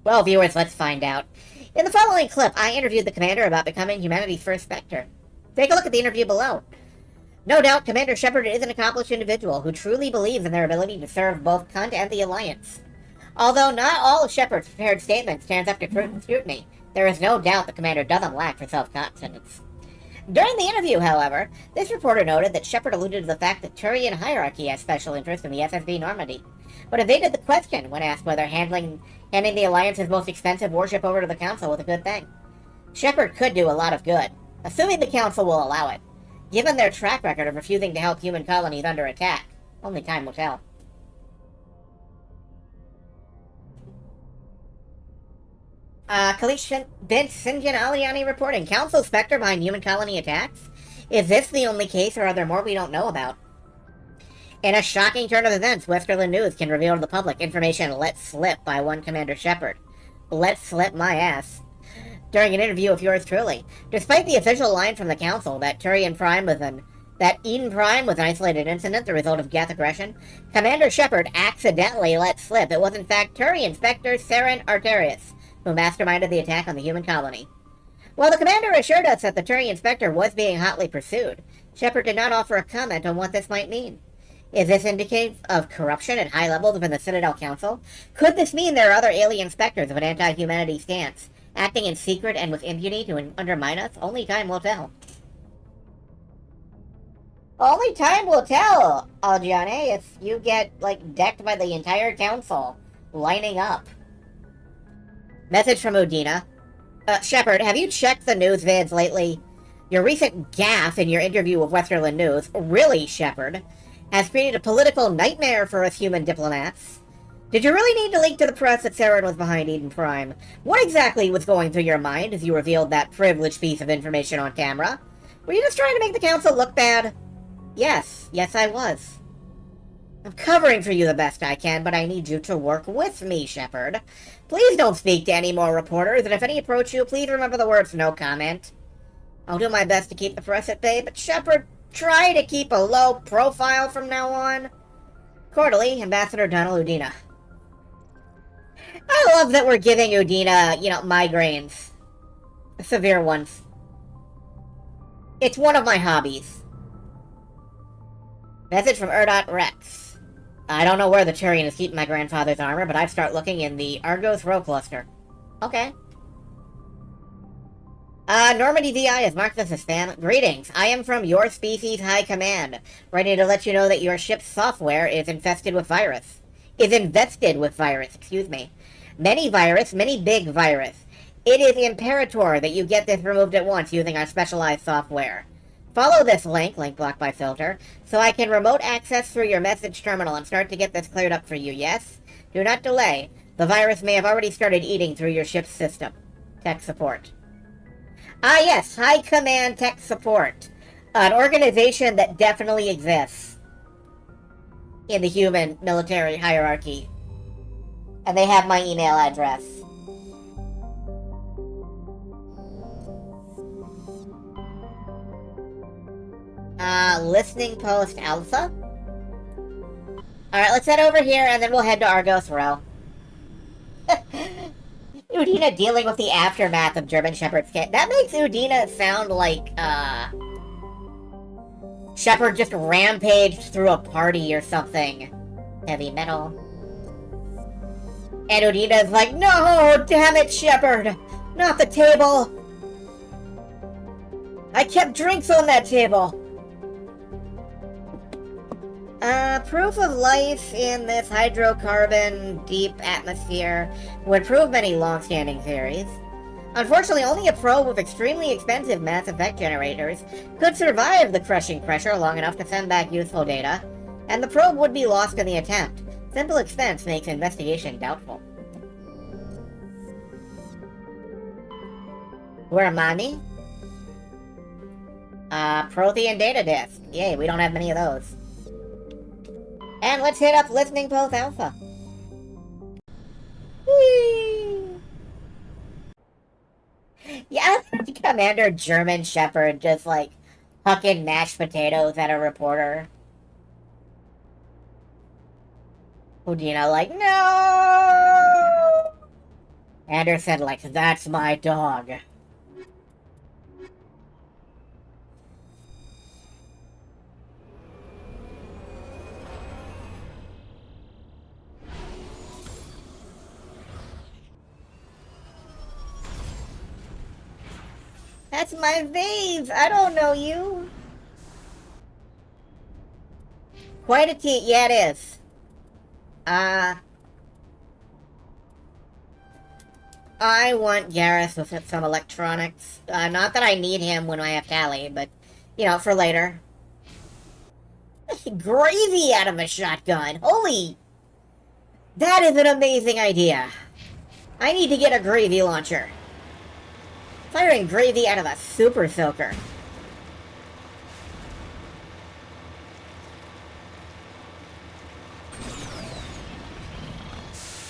Well, viewers, let's find out. In the following clip, I interviewed the commander about becoming humanity's first Spectre. Take a look at the interview below. No doubt, Commander Shepard is an accomplished individual who truly believes in their ability to serve both Kunt and the Alliance. Although not all of Shepard's prepared statements stands up to scrutiny, there is no doubt the commander doesn't lack for self-confidence. During the interview, however, this reporter noted that Shepard alluded to the fact that Turian hierarchy has special interest in the SSB Normandy, but evaded the question when asked whether handing the Alliance's most expensive warship over to the Council was a good thing. Shepard could do a lot of good, assuming the Council will allow it. Given their track record of refusing to help human colonies under attack, only time will tell. Kalish bint Sinjan Aliani reporting. Council Spectre behind human colony attacks? Is this the only case, or are there more we don't know about? In a shocking turn of events, Westerland News can reveal to the public information let slip by one Commander Shepard. Let slip my ass. During an interview with yours truly, despite the official line from the Council that Eden Prime was an isolated incident, the result of Geth aggression, Commander Shepard accidentally let slip it was in fact Turian Spectre Saren Arterius, who masterminded the attack on the human colony. While the commander assured us that the Turian Spectre was being hotly pursued, Shepard did not offer a comment on what this might mean. Is this indicative of corruption at high levels within the Citadel Council? Could this mean there are other alien specters of an anti-humanity stance, acting in secret and with impunity to undermine us? Only time will tell. Only time will tell, Algiane, if you get, decked by the entire Council, lining up. Message from Udina. Shepard, have you checked the news vids lately? Your recent gaffe in your interview with Westerland News, really, Shepard, has created a political nightmare for us human diplomats. Did you really need to leak to the press that Saren was behind Eden Prime? What exactly was going through your mind as you revealed that privileged piece of information on camera? Were you just trying to make the Council look bad? Yes, I was. I'm covering for you the best I can, but I need you to work with me, Shepard. Please don't speak to any more reporters, and if any approach you, please remember the words no comment. I'll do my best to keep the press at bay, but Shepard, try to keep a low profile from now on. Cordially, Ambassador Donald Udina. I love that we're giving Udina, migraines. Severe ones. It's one of my hobbies. Message from Erdot Rex. I don't know where the Turian is keeping my grandfather's armor, but I'd start looking in the Argos Row Cluster. Okay. Normandy VI has marked this as spam. Greetings, I am from your species High Command, ready to let you know that your ship's software is infested with virus. Many big virus. It is imperator that you get this removed at once using our specialized software. Follow this link blocked by filter, so I can remote access through your message terminal and start to get this cleared up for you, yes? Do not delay. The virus may have already started eating through your ship's system. Tech support. Ah yes, High Command Tech Support. An organization that definitely exists in the human military hierarchy. And they have my email address. Listening Post Alpha? Alright, let's head over here and then we'll head to Argos Row. Udina dealing with the aftermath of German Shepard's case. That makes Udina sound like, Shepard just rampaged through a party or something. Heavy metal. And Udina's like, no, damn it, Shepard! Not the table! I kept drinks on that table! Proof of life in this hydrocarbon deep atmosphere would prove many long-standing theories. Unfortunately, only a probe with extremely expensive mass effect generators could survive the crushing pressure long enough to send back useful data, and the probe would be lost in the attempt. Simple expense makes investigation doubtful. Where am I? Prothean data disk. Yay, we don't have many of those. And let's hit up Listening Post Alpha. Whee! Yeah, Commander German Shepard just hucking mashed potatoes at a reporter. Udina like, no! Anderson like, that's my dog. That's my vase. I don't know you. Quite a team. Yeah, it is. I want Garrus with some electronics. Not that I need him when I have Tally, but, you know, for later. Gravy out of a shotgun. Holy! That is an amazing idea. I need to get a gravy launcher. Firing gravy out of a super soaker.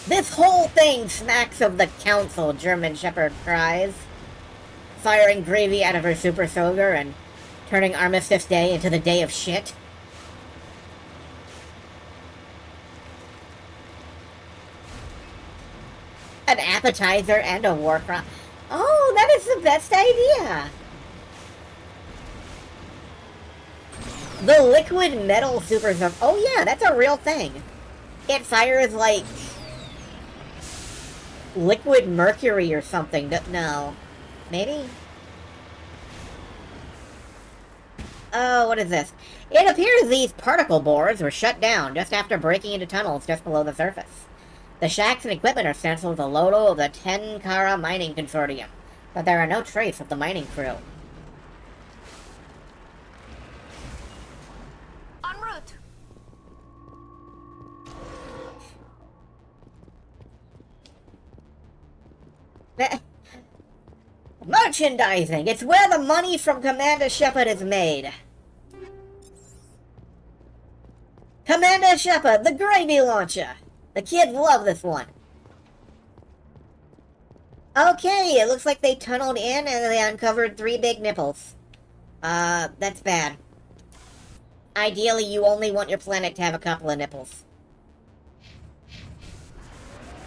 This whole thing smacks of the council, German Shepherd cries. Firing gravy out of her super soaker and turning Armistice Day into the day of shit. An appetizer and a war crime. Oh, that is the best idea! The liquid metal super soaker. Oh yeah, that's a real thing. It fires like liquid mercury or something. No. Maybe? Oh, what is this? It appears these particle bores were shut down just after breaking into tunnels just below the surface. The shacks and equipment are stenciled with the logo of the Tenkara Mining Consortium, but there are no trace of the mining crew. En route. Merchandising! It's where the money from Commander Shepard is made. Commander Shepard, the gravy launcher! The kids love this one. Okay, it looks like they tunneled in and they uncovered 3 big nipples. That's bad. Ideally, you only want your planet to have a couple of nipples.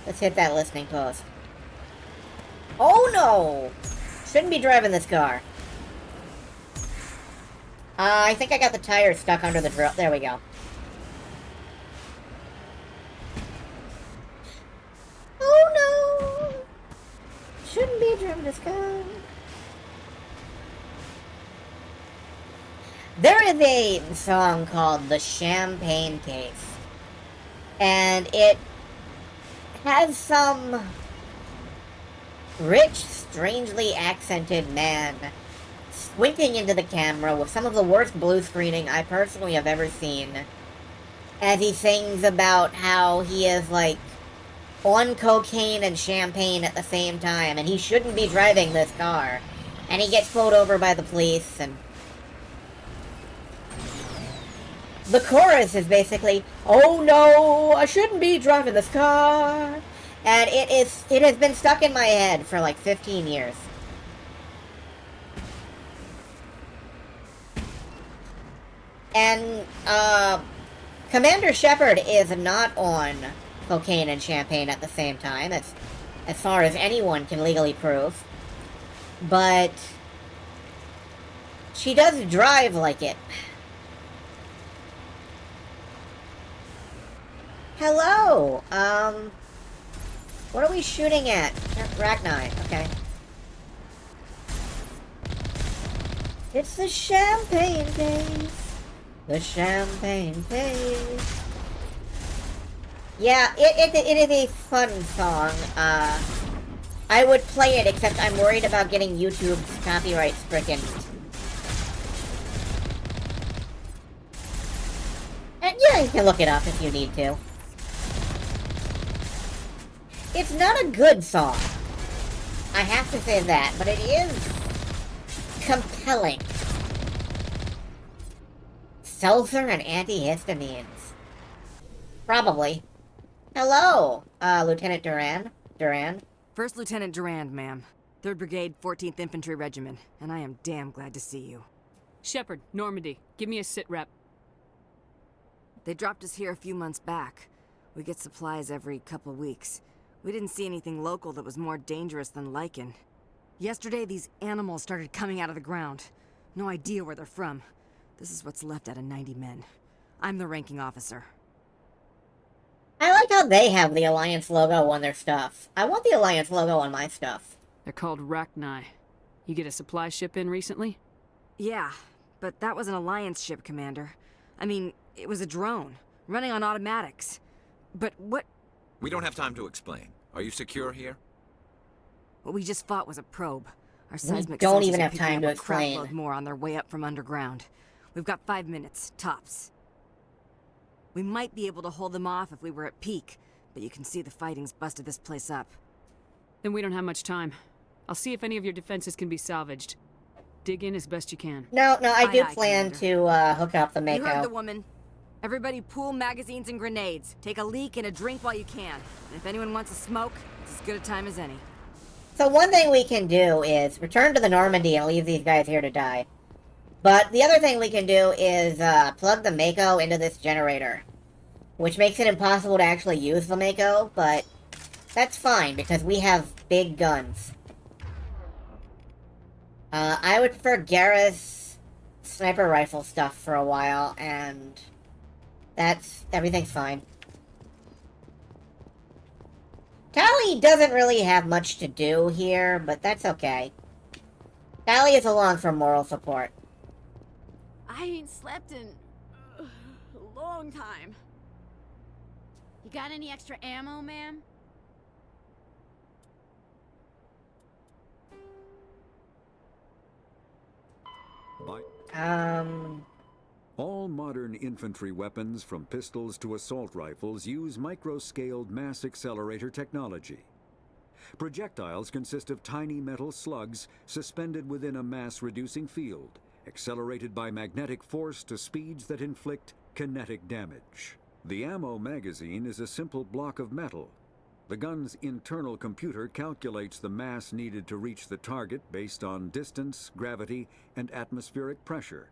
Let's hit that listening post. Oh no! Shouldn't be driving this car. I think I got the tire stuck under the drill. There we go. Oh no! Shouldn't be driving this car. There is a song called The Champagne Case. And it has some rich, strangely accented man squinting into the camera with some of the worst blue screening I personally have ever seen. As he sings about how he is, like, on cocaine and champagne at the same time, and he shouldn't be driving this car. And he gets pulled over by the police, and the chorus is basically, oh no, I shouldn't be driving this car. And it has been stuck in my head for like 15 years. And, Commander Shepard is not on cocaine and champagne at the same time, as far as anyone can legally prove. But she does drive like it. Hello! What are we shooting at? Rachni, okay. It's the champagne case. The champagne case. Yeah, it is a fun song. I would play it, except I'm worried about getting YouTube's copyright stricken. And yeah, you can look it up if you need to. It's not a good song. I have to say that, but it is compelling. Seltzer and antihistamines. Probably. Hello, Lieutenant Durand. Durand? First Lieutenant Durand, ma'am. 3rd Brigade, 14th Infantry Regiment, and I am damn glad to see you. Shepard, Normandy, give me a sit rep. They dropped us here a few months back. We get supplies every couple weeks. We didn't see anything local that was more dangerous than lichen. Yesterday, these animals started coming out of the ground. No idea where they're from. This is what's left out of 90 men. I'm the ranking officer. I like how they have the Alliance logo on their stuff. I want the Alliance logo on my stuff. They're called Rachni. You get a supply ship in recently? Yeah, but that was an Alliance ship, Commander. I mean, it was a drone, running on automatics. But what... We don't have time to explain. Are you secure here? What we just fought was a probe. Our We seismic don't sensors even are have picking time up to a crap explain. load more on their way up from underground. We've got 5 minutes, tops. We might be able to hold them off if we were at peak, but you can see the fighting's busted this place up. Then we don't have much time. I'll see if any of your defenses can be salvaged. Dig in as best you can. No, I do Aye, aye, plan Commander. to hook up the You heard the Mako. woman. Everybody pool magazines and grenades. Take a leak and a drink while you can. And if anyone wants a smoke, it's as good a time as any. So one thing we can do is return to the Normandy and leave these guys here to die. But the other thing we can do is plug the Mako into this generator. Which makes it impossible to actually use the Mako, but that's fine because we have big guns. I would prefer Garrus sniper rifle stuff for a while, and everything's fine. Tally doesn't really have much to do here, but that's okay. Tally is along for moral support. I ain't slept in a long time. You got any extra ammo, ma'am? All modern infantry weapons, from pistols to assault rifles, use micro-scaled mass accelerator technology. Projectiles consist of tiny metal slugs suspended within a mass-reducing field, accelerated by magnetic force to speeds that inflict kinetic damage. The ammo magazine is a simple block of metal. The gun's internal computer calculates the mass needed to reach the target based on distance, gravity, and atmospheric pressure,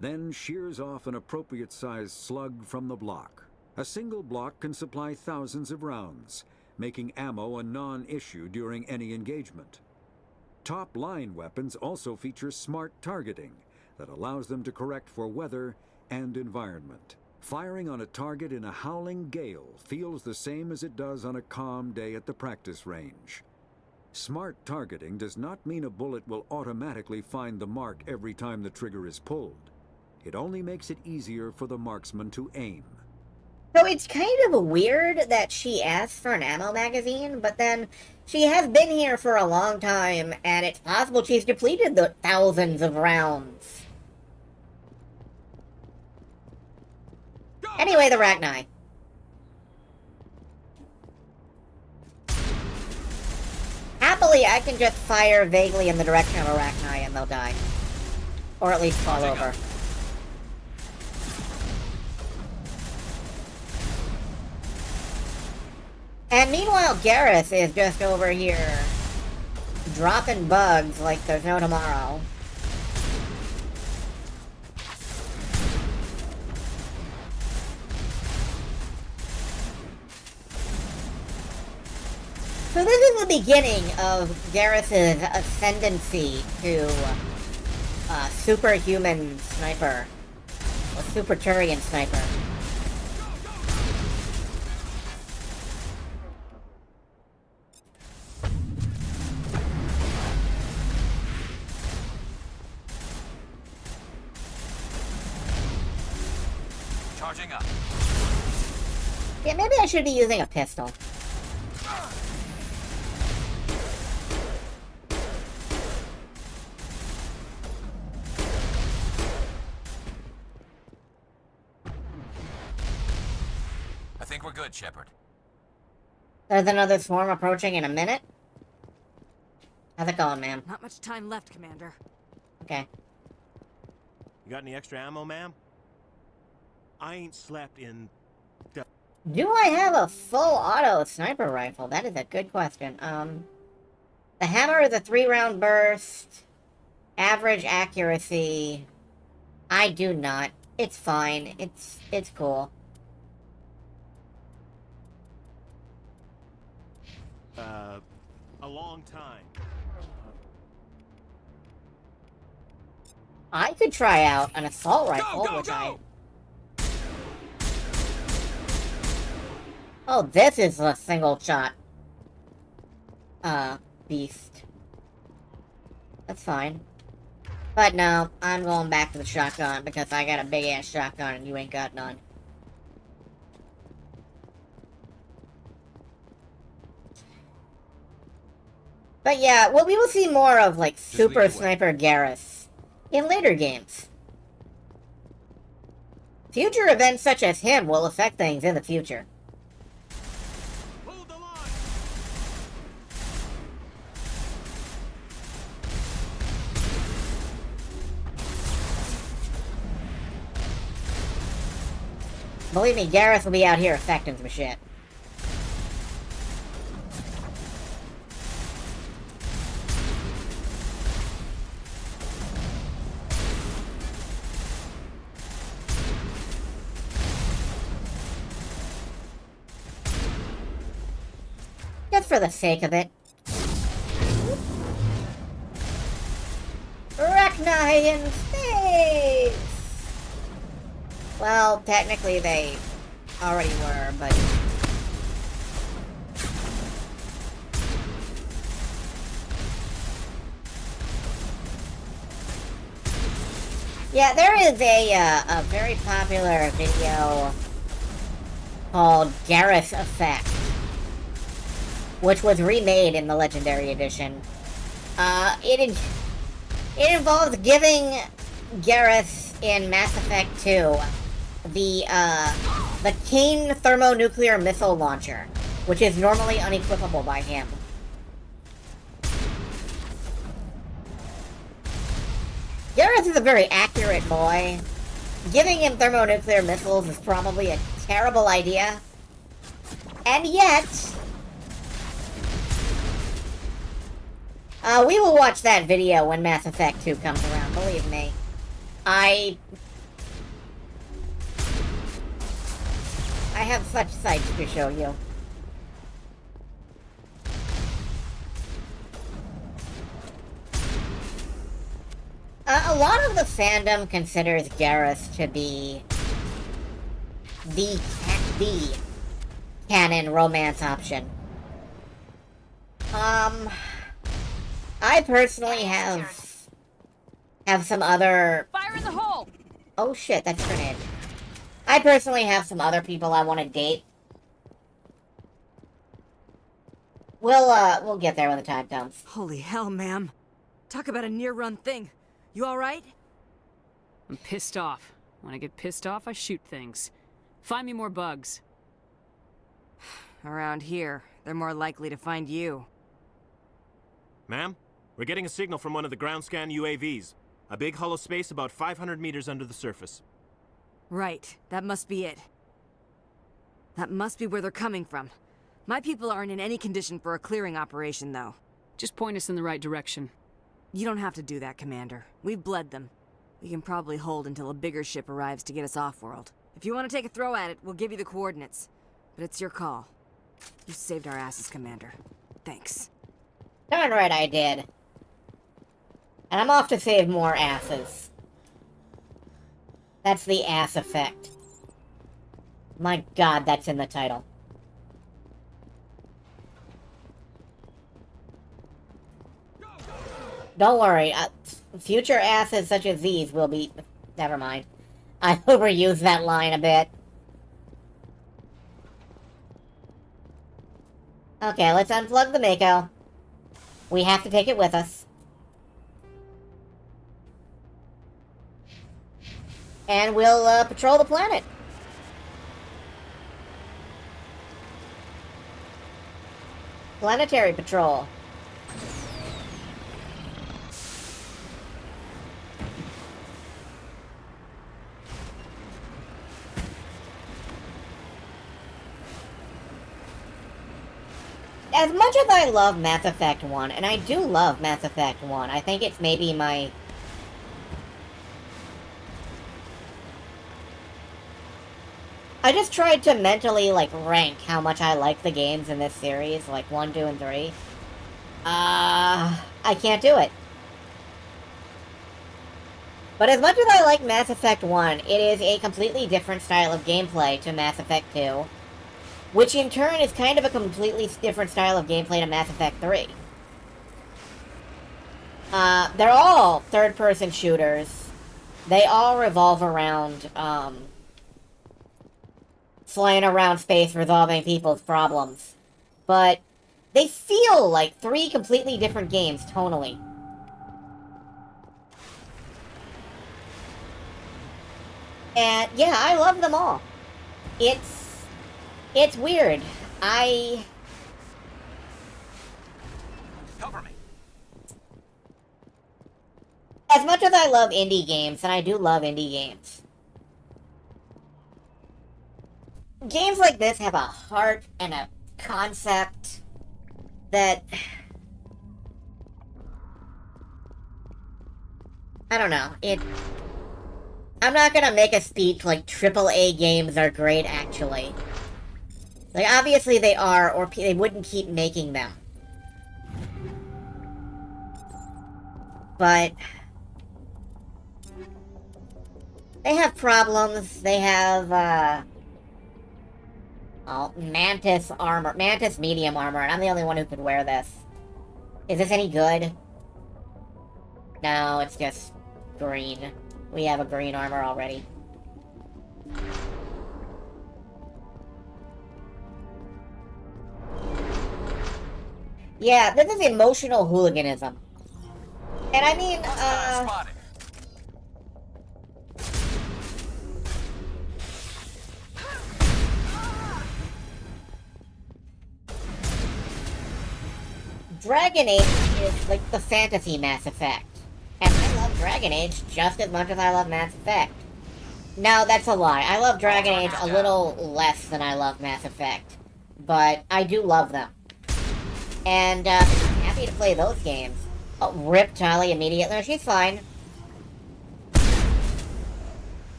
then shears off an appropriate-sized slug from the block. A single block can supply thousands of rounds, making ammo a non-issue during any engagement. Top-line weapons also feature smart targeting that allows them to correct for weather and environment. Firing on a target in a howling gale feels the same as it does on a calm day at the practice range. Smart targeting does not mean a bullet will automatically find the mark every time the trigger is pulled. It only makes it easier for the marksman to aim. So it's kind of weird that she asked for an ammo magazine, but then she has been here for a long time, and it's possible she's depleted the thousands of rounds. Anyway, the Rachni. Happily, I can just fire vaguely in the direction of a Rachni and they'll die. Or at least fall over. And meanwhile, Garrus is just over here dropping bugs like there's no tomorrow. So this is the beginning of Garrus's ascendancy to superhuman sniper. Or super Turian sniper. Charging up. Yeah, maybe I should be using a pistol. I think we're good, Shepard. There's another swarm approaching in a minute. How's it going, ma'am? Not much time left, Commander. Okay. You got any extra ammo, ma'am? I ain't slept in... Do I have a full auto sniper rifle? That is a good question. The hammer is a 3-round burst. Average accuracy. I do not. It's fine. It's cool. A long time. I could try out an assault rifle, which I... Oh, this is a single shot. Beast. That's fine. But no, I'm going back to the shotgun because I got a big ass shotgun and you ain't got none. But yeah, well, we will see more of, like, Super Sniper Garrus in later games. Future events such as him will affect things in the future. Believe me, Garrus will be out here affecting some shit. Just for the sake of it. Rachni in space! Well, technically they already were, but... Yeah, there is a very popular video called Garrus Effect, which was remade in the Legendary Edition. It involves giving Garrus in Mass Effect 2 the Kane thermonuclear missile launcher, which is normally unequipable by him. Garrus is a very accurate boy. Giving him thermonuclear missiles is probably a terrible idea. And yet... we will watch that video when Mass Effect 2 comes around, believe me. I have such sights to show you. A lot of the fandom considers Garrus to be the canon romance option. I personally have some other... Fire in the hole! Oh shit, that's a grenade. I personally have some other people I want to date. We'll get there when the time comes. Holy hell, ma'am. Talk about a near-run thing. You alright? I'm pissed off. When I get pissed off, I shoot things. Find me more bugs. Around here, they're more likely to find you. Ma'am, we're getting a signal from one of the ground scan UAVs. A big hollow space about 500 meters under the surface. Right, that must be it. That must be where they're coming from. My people aren't in any condition for a clearing operation, though. Just point us in the right direction. You don't have to do that, Commander. We've bled them. We can probably hold until a bigger ship arrives to get us off-world. If you want to take a throw at it, we'll give you the coordinates. But it's your call. You saved our asses, Commander. Thanks. Darn right I did. And I'm off to save more asses. That's the ass effect. My god, that's in the title. Don't worry, future asses such as these will be... Never mind. I overused that line a bit. Okay, let's unplug the Mako. We have to take it with us. And we'll patrol the planet. Planetary patrol. As much as I love Mass Effect 1, and I do love Mass Effect 1, I think it's maybe my I just tried to mentally, like, rank how much I like the games in this series, like 1, 2, and 3. I can't do it. But as much as I like Mass Effect 1, it is a completely different style of gameplay to Mass Effect 2, which in turn is kind of a completely different style of gameplay to Mass Effect 3. They're all third-person shooters. They all revolve around, flying around space resolving people's problems. But they feel like 3 completely different games tonally. And yeah, I love them all. It's weird. Cover me. As much as I love indie games, and I do love indie games, games like this have a heart and a concept that... I don't know, I'm not gonna make a speech like AAA games are great, actually. Like, obviously they are, or they wouldn't keep making them. But... they have problems. They have, oh, Mantis armor. Mantis medium armor, and I'm the only one who could wear this. Is this any good? No, it's just green. We have a green armor already. Yeah, this is emotional hooliganism. And I mean, Dragon Age is like the fantasy Mass Effect. And I love Dragon Age just as much as I love Mass Effect. No, that's a lie. I love Dragon Age a little less than I love Mass Effect. But I do love them. And, I'm happy to play those games. Oh, rip Tali immediately. No, she's fine.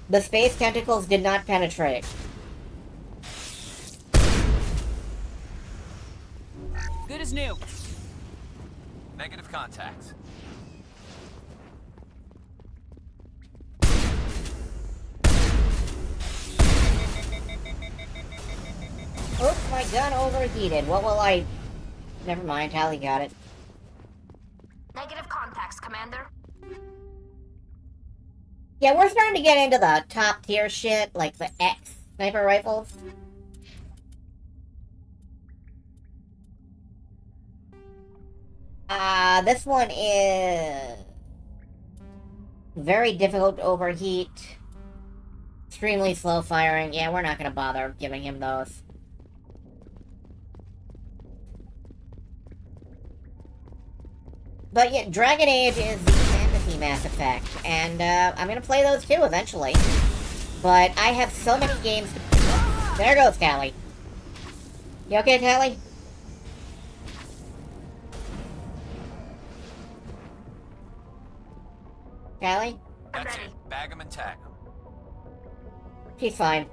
The space tentacles did not penetrate. Good as new. Negative contacts. Oops, my gun overheated. What will I... Never mind, Tali got it. Negative contacts, Commander. Yeah, we're starting to get into the top tier shit, like the X sniper rifles. This one is... very difficult to overheat. Extremely slow firing. Yeah, we're not gonna bother giving him those. But yeah, Dragon Age is the fantasy Mass Effect, and I'm gonna play those too eventually. But I have so many games to... There goes Tali. You okay, Tali? Tali? That's it. Bag 'em and tag 'em. She's fine.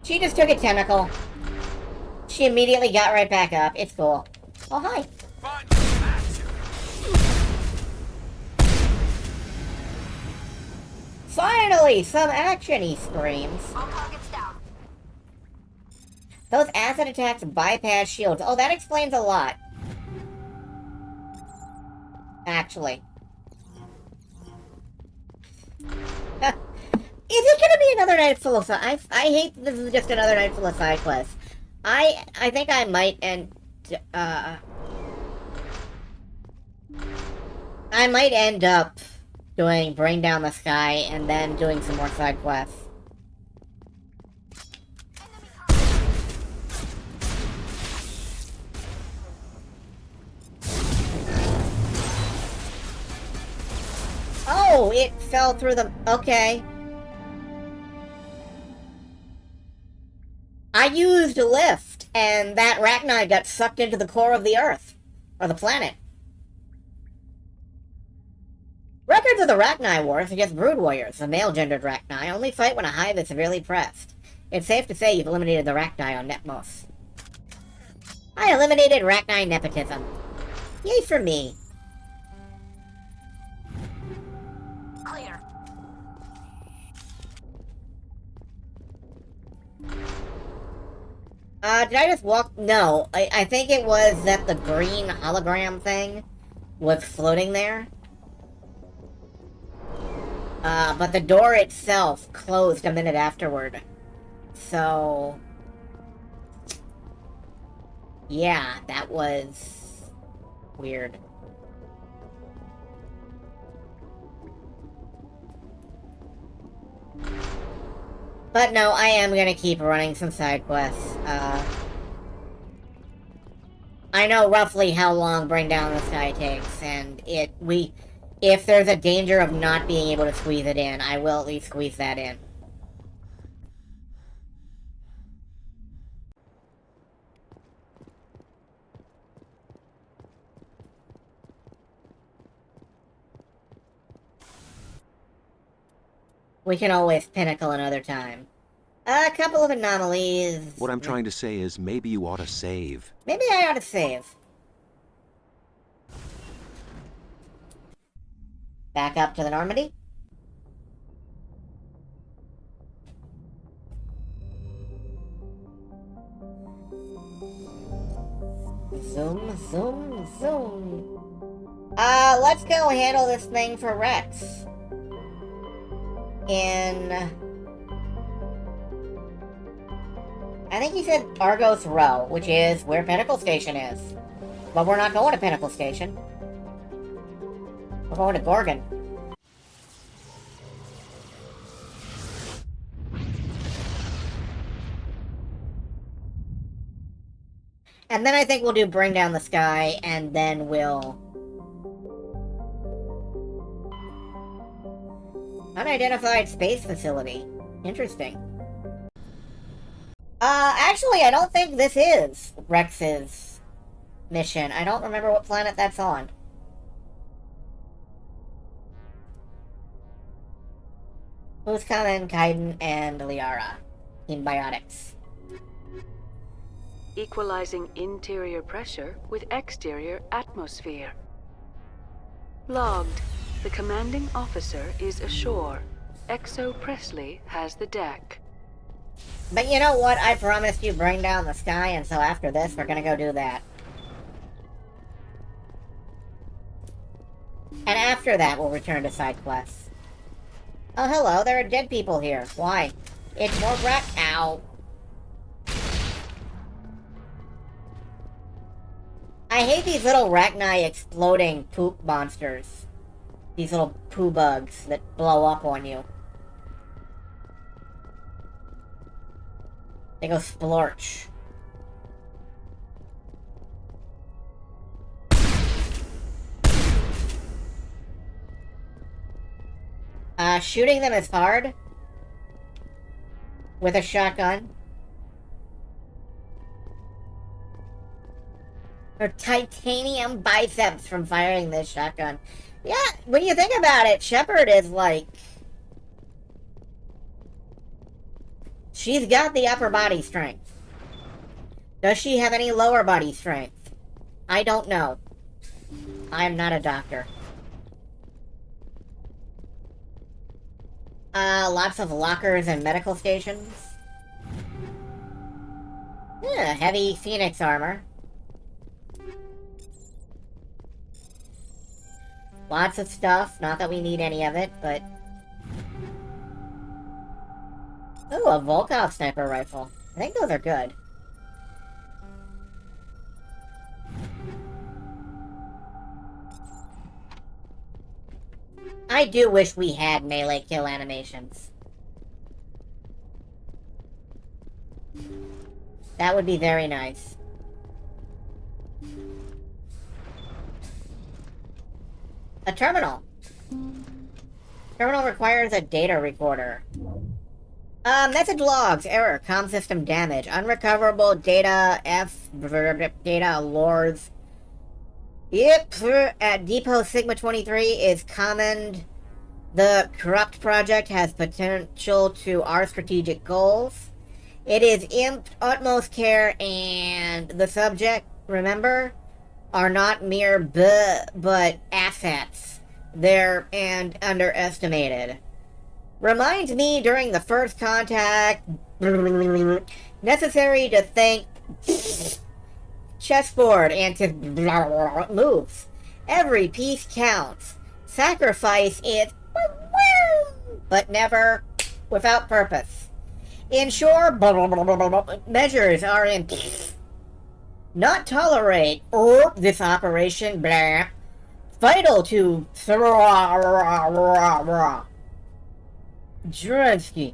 She just took a tentacle. She immediately got right back up. It's cool. Oh, hi. Finally, some action, he screams. All targets down. Those acid attacks bypass shields. Oh, that explains a lot. Actually. Is it gonna be another night full of side? I hate that this is just another night full of side quests. I think I might end up doing Bring Down the Sky and then doing some more side quests. Oh, it fell through the... Okay. I used lift. and that Rachni got sucked into the core of the Earth. Or the planet. Records of the Rachni War suggest brood warriors, the male-gendered Rachni, only fight when a hive is severely pressed. It's safe to say you've eliminated the Rachni on Netmos. I eliminated Rachni nepotism. Yay for me. Clear. Did I just walk? No, I think it was that the green hologram thing was floating there. But the door itself closed a minute afterward. So... yeah, that was... weird. But no, I am gonna keep running some side quests. I know roughly how long Bring Down the Sky takes, and if there's a danger of not being able to squeeze it in, I will at least squeeze that in. We can always pinnacle another time. A couple of anomalies. What I'm trying to say is maybe you ought to save. Maybe I ought to save. Back up to the Normandy. Zoom, zoom, zoom. Let's go handle this thing for Rex. I think he said Argos Row, which is where Pinnacle Station is. But we're not going to Pinnacle Station. We're going to Gorgon. And then I think we'll do Bring Down the Sky, and then we'll... Unidentified space facility. Interesting. Actually, I don't think this is Rex's mission. I don't remember what planet that's on. Who's coming? Kaiden and Liara. Team Biotics. Equalizing interior pressure with exterior atmosphere. Logged. The commanding officer is ashore. Exo Presley has the deck. But you know what? I promised you Bring Down the Sky, and so after this, we're gonna go do that. And after that, we'll return to side quests. Oh, hello, there are dead people here. Why? It's more Ow. I hate these little Rachni exploding poop monsters. These little poo bugs that blow up on you. They go splorch. Shooting them is hard. With a shotgun. Or titanium biceps from firing this shotgun. Yeah, when you think about it, Shepard is like... she's got the upper body strength. Does she have any lower body strength? I don't know. I am not a doctor. Lots of lockers and medical stations. Yeah, heavy Phoenix armor. Lots of stuff. Not that we need any of it, but... ooh, a Volkov sniper rifle. I think those are good. I do wish we had melee kill animations. That would be very nice. A terminal. Terminal requires a data recorder. Message logs, error, comm system damage, unrecoverable data, data lords. Yep, at Depot Sigma 23 is common. The corrupt project has potential to our strategic goals. It is in utmost care, and the subject, remember, are not mere but assets. They're and underestimated. Reminds me during the first contact, necessary to think chessboard and to moves. Every piece counts. Sacrifice it, but never without purpose. Ensure measures are in not tolerate this operation vital to Drugsky.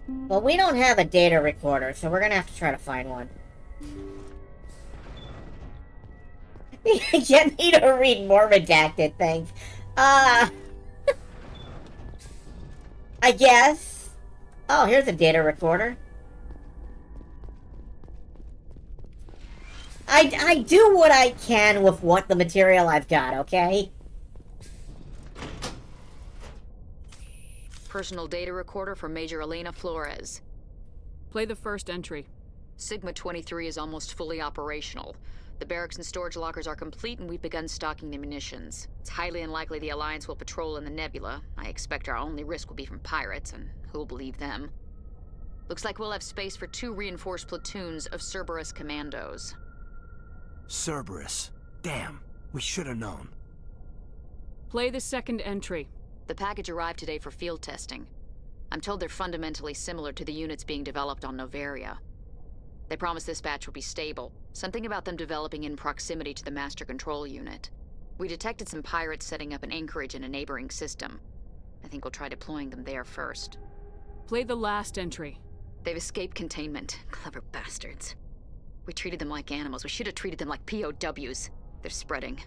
Well, we don't have a data recorder, so we're gonna have to try to find one. Get me to read more redacted things. I guess. Oh, here's a data recorder. I do what I can with what the material I've got, okay? Personal data recorder for Major Elena Flores. Play the first entry. Sigma 23 is almost fully operational. The barracks and storage lockers are complete, and we've begun stocking the munitions. It's highly unlikely the Alliance will patrol in the nebula. I expect our only risk will be from pirates, and who'll believe them? Looks like we'll have space for 2 reinforced platoons of Cerberus commandos. Cerberus. Damn, we should have known. Play the second entry. The package arrived today for field testing. I'm told they're fundamentally similar to the units being developed on Noveria. They promise this batch will be stable. Something about them developing in proximity to the master control unit. We detected some pirates setting up an anchorage in a neighboring system. I think we'll try deploying them there first. Play the last entry. They've escaped containment. Clever bastards. We treated them like animals. We should have treated them like POWs. They're spreading.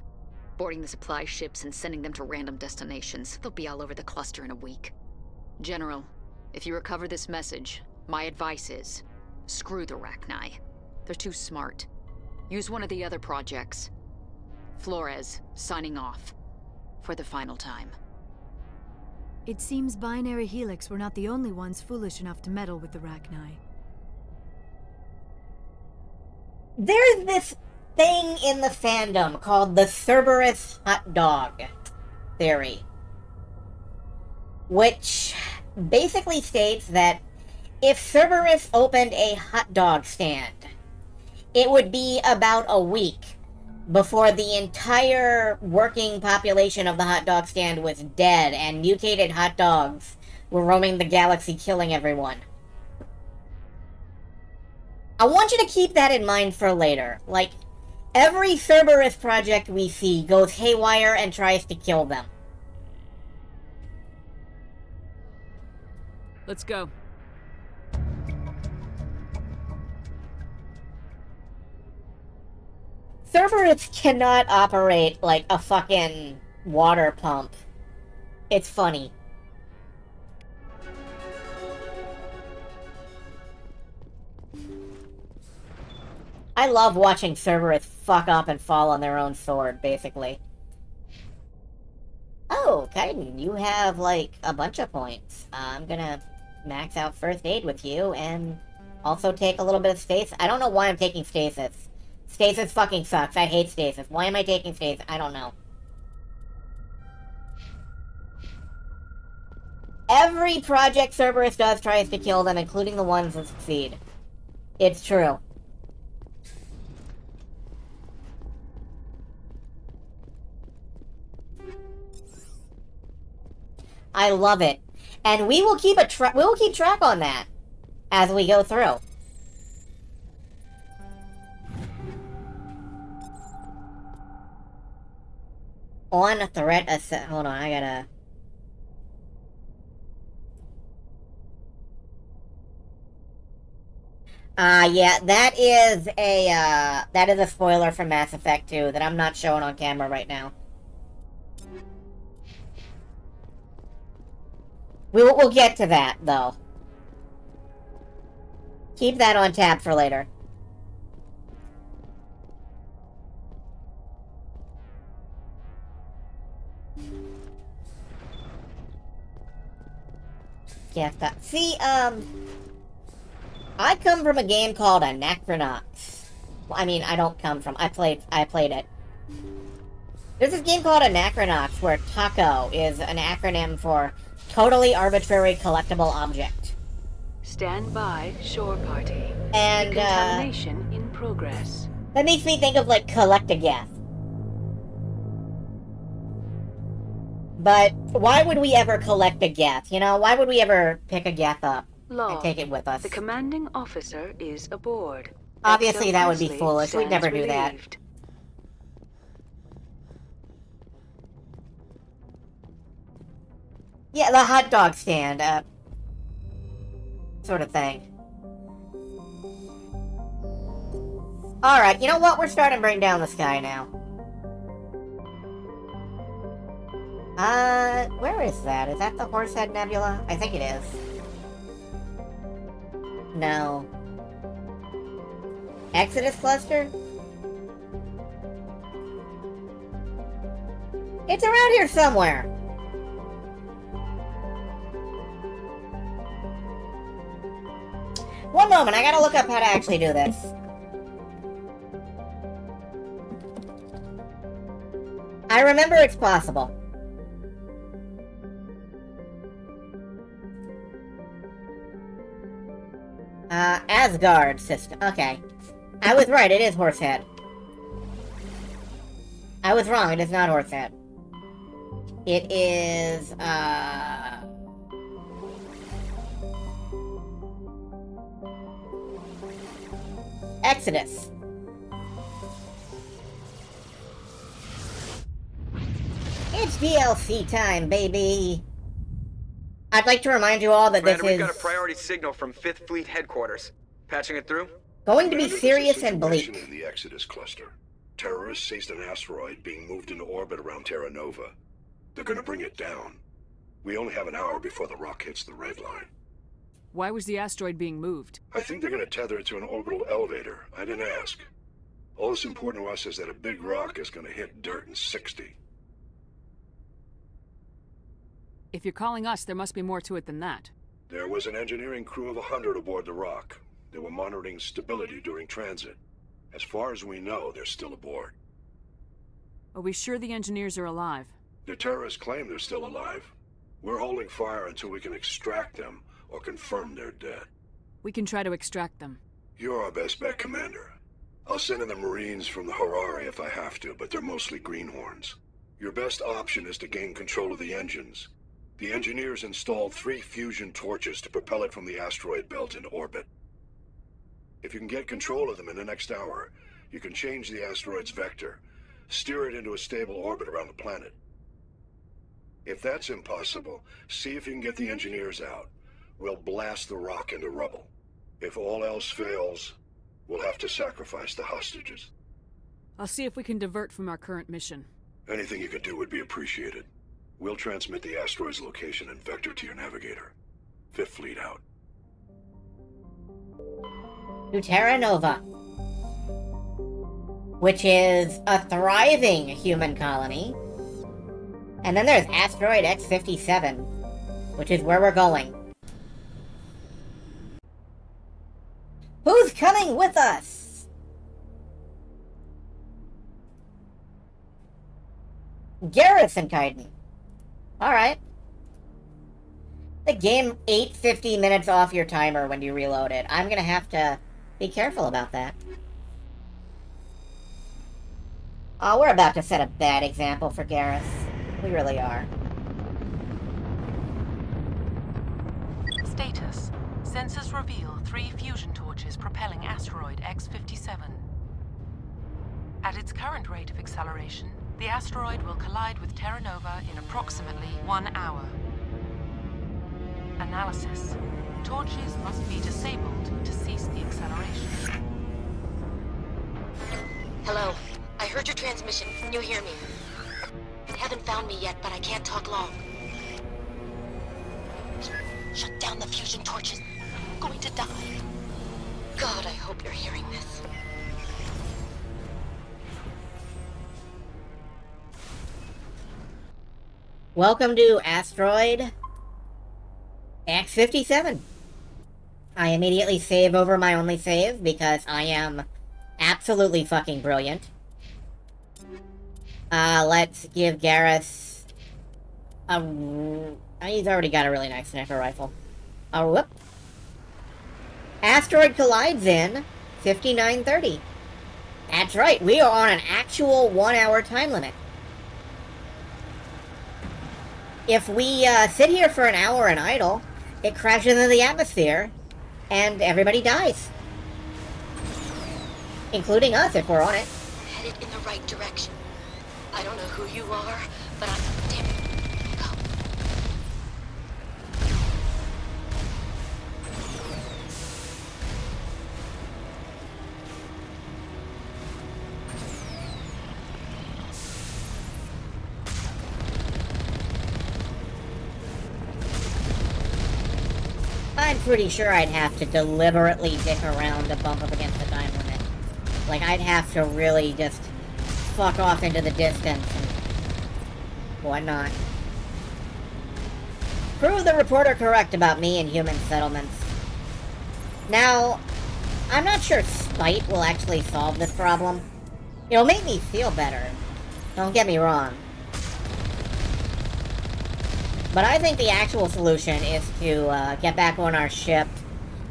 Boarding the supply ships and sending them to random destinations. They'll be all over the cluster in a week. General, if you recover this message, my advice is, screw the Rachni. They're too smart. Use one of the other projects. Flores, signing off. For the final time. It seems Binary Helix were not the only ones foolish enough to meddle with the Rachni. There's this thing in the fandom called the Cerberus hot dog theory, which basically states that if Cerberus opened a hot dog stand, it would be about a week before the entire working population of the hot dog stand was dead and mutated hot dogs were roaming the galaxy killing everyone. I want you to keep that in mind for later. Like, every Cerberus project we see goes haywire and tries to kill them. Let's go. Cerberus cannot operate like a fucking water pump. It's funny. I love watching Cerberus fuck up and fall on their own sword, basically. Oh, Kaiden, you have, like, a bunch of points. I'm gonna max out first aid with you, and also take a little bit of stasis. I don't know why I'm taking stasis. Stasis fucking sucks. I hate stasis. Why am I taking stasis? I don't know. Every project Cerberus does tries to kill them, including the ones that succeed. It's true. I love it. And we will keep track on that as we go through. On threat assess. Hold on, I gotta. Yeah, that is a spoiler from Mass Effect 2 that I'm not showing on camera right now. We'll get to that, though. Keep that on tap for later. Yeah, see, I come from a game called Anachronauts. Well, I mean, I don't come from. I played it. There's this game called Anachronauts where TACO is an acronym for Totally Arbitrary Collectible Object. Stand by, shore party. And, Decontamination in progress. That makes me think of, like, Collect-A-Geth. But why would we ever collect a Geth? You know, why would we ever pick a Geth up and take it with us? The commanding officer is aboard. Obviously, that would be foolish. We'd never do that. Yeah, the hot dog stand, sort of thing. Alright, you know what? We're starting to bring down the sky now. Where is that? Is that the Horsehead Nebula? I think it is. No. Exodus Cluster? It's around here somewhere. One moment, I gotta look up how to actually do this. I remember it's possible. Asgard system. Okay. I was right, it is Horsehead. I was wrong, it is not Horsehead. It is, Exodus. It's DLC time, baby! I'd like to remind you all that Commander, this is... we've got a priority signal from 5th Fleet headquarters. Patching it through? Going to be serious and bleak. In the Exodus cluster. Terrorists seized an asteroid being moved into orbit around Terra Nova. They're gonna bring it down. We only have an hour before the rock hits the red line. Why was the asteroid being moved? I think they're gonna tether it to an orbital elevator. I didn't ask. All that's important to us is that a big rock is gonna hit dirt in 60. If you're calling us, there must be more to it than that. There was an engineering crew of 100 aboard the rock. They were monitoring stability during transit. As far as we know, they're still aboard. Are we sure the engineers are alive? The terrorists claim they're still alive. We're holding fire until we can extract them or confirm they're dead. We can try to extract them. You're our best bet, Commander. I'll send in the Marines from the Harari if I have to, but they're mostly greenhorns. Your best option is to gain control of the engines. The engineers installed 3 fusion torches to propel it from the asteroid belt into orbit. If you can get control of them in the next hour, you can change the asteroid's vector, steer it into a stable orbit around the planet. If that's impossible, see if you can get the engineers out. We'll blast the rock into rubble. If all else fails, we'll have to sacrifice the hostages. I'll see if we can divert from our current mission. Anything you could do would be appreciated. We'll transmit the asteroid's location and vector to your navigator. 5th Fleet out. To Terra Nova, which is a thriving human colony. And then there's Asteroid X-57, which is where we're going. Who's coming with us? Garrus and Kaiden. Alright. The game ate 50 minutes off your timer when you reload it. I'm gonna have to be careful about that. Oh, we're about to set a bad example for Garrus. We really are. Status. Sensors reveal 3 fusion torches propelling asteroid X-57. At its current rate of acceleration, the asteroid will collide with Terra Nova in approximately 1 hour. Analysis. Torches must be disabled to cease the acceleration. Hello. I heard your transmission. Can you hear me? haven't found me yet, but I can't talk long. Shut down the fusion torches. I'm going to die. God, I hope you're hearing this. Welcome to Asteroid X57. I immediately save over my only save because I am absolutely fucking brilliant. Let's give Garrus a... He's already got a really nice sniper rifle. Oh, whoop. Asteroid collides in 5930. That's right, we are on an actual 1 hour time limit. If we sit here for an hour and idle, it crashes into the atmosphere, and everybody dies. Including us, if we're on it. Headed in the right direction. I don't know who you are, but I'm... Damn it. Go. I'm pretty sure I'd have to deliberately dick around to bump up against the time limit. Like, I'd have to really just fuck off into the distance and whatnot. Prove the reporter correct about me and human settlements. Now, I'm not sure spite will actually solve this problem. It'll make me feel better. Don't get me wrong. But I think the actual solution is to get back on our ship,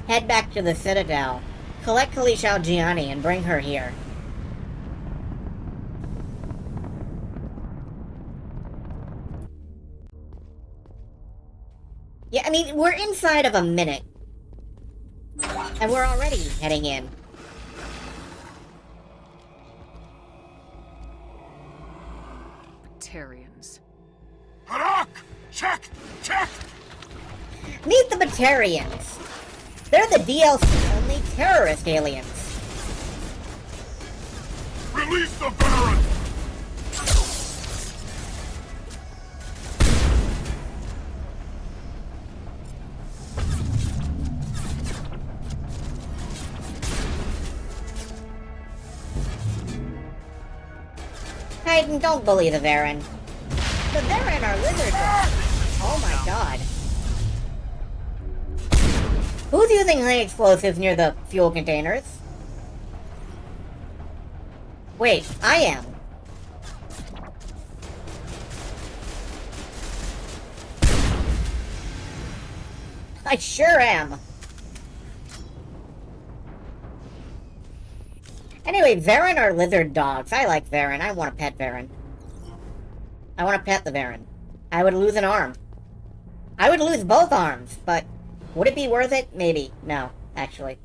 head back to the Citadel, collect Kalish Al-Giani, and bring her here. Yeah, I mean, we're inside of a minute. And we're already heading in. Batarians. Harak! Check! Check! Meet the Batarians. They're the DLC-only terrorist aliens. Release the Baron! Titan, don't bully the Varen. The Varen are lizard dogs. Oh my god. Who's using high explosives near the fuel containers? Wait, I am. I sure am. Anyway, Varen are lizard dogs. I like Varen. I want to pet Varen. I want to pet the Varen. I would lose an arm. I would lose both arms, but would it be worth it? Maybe. No, actually.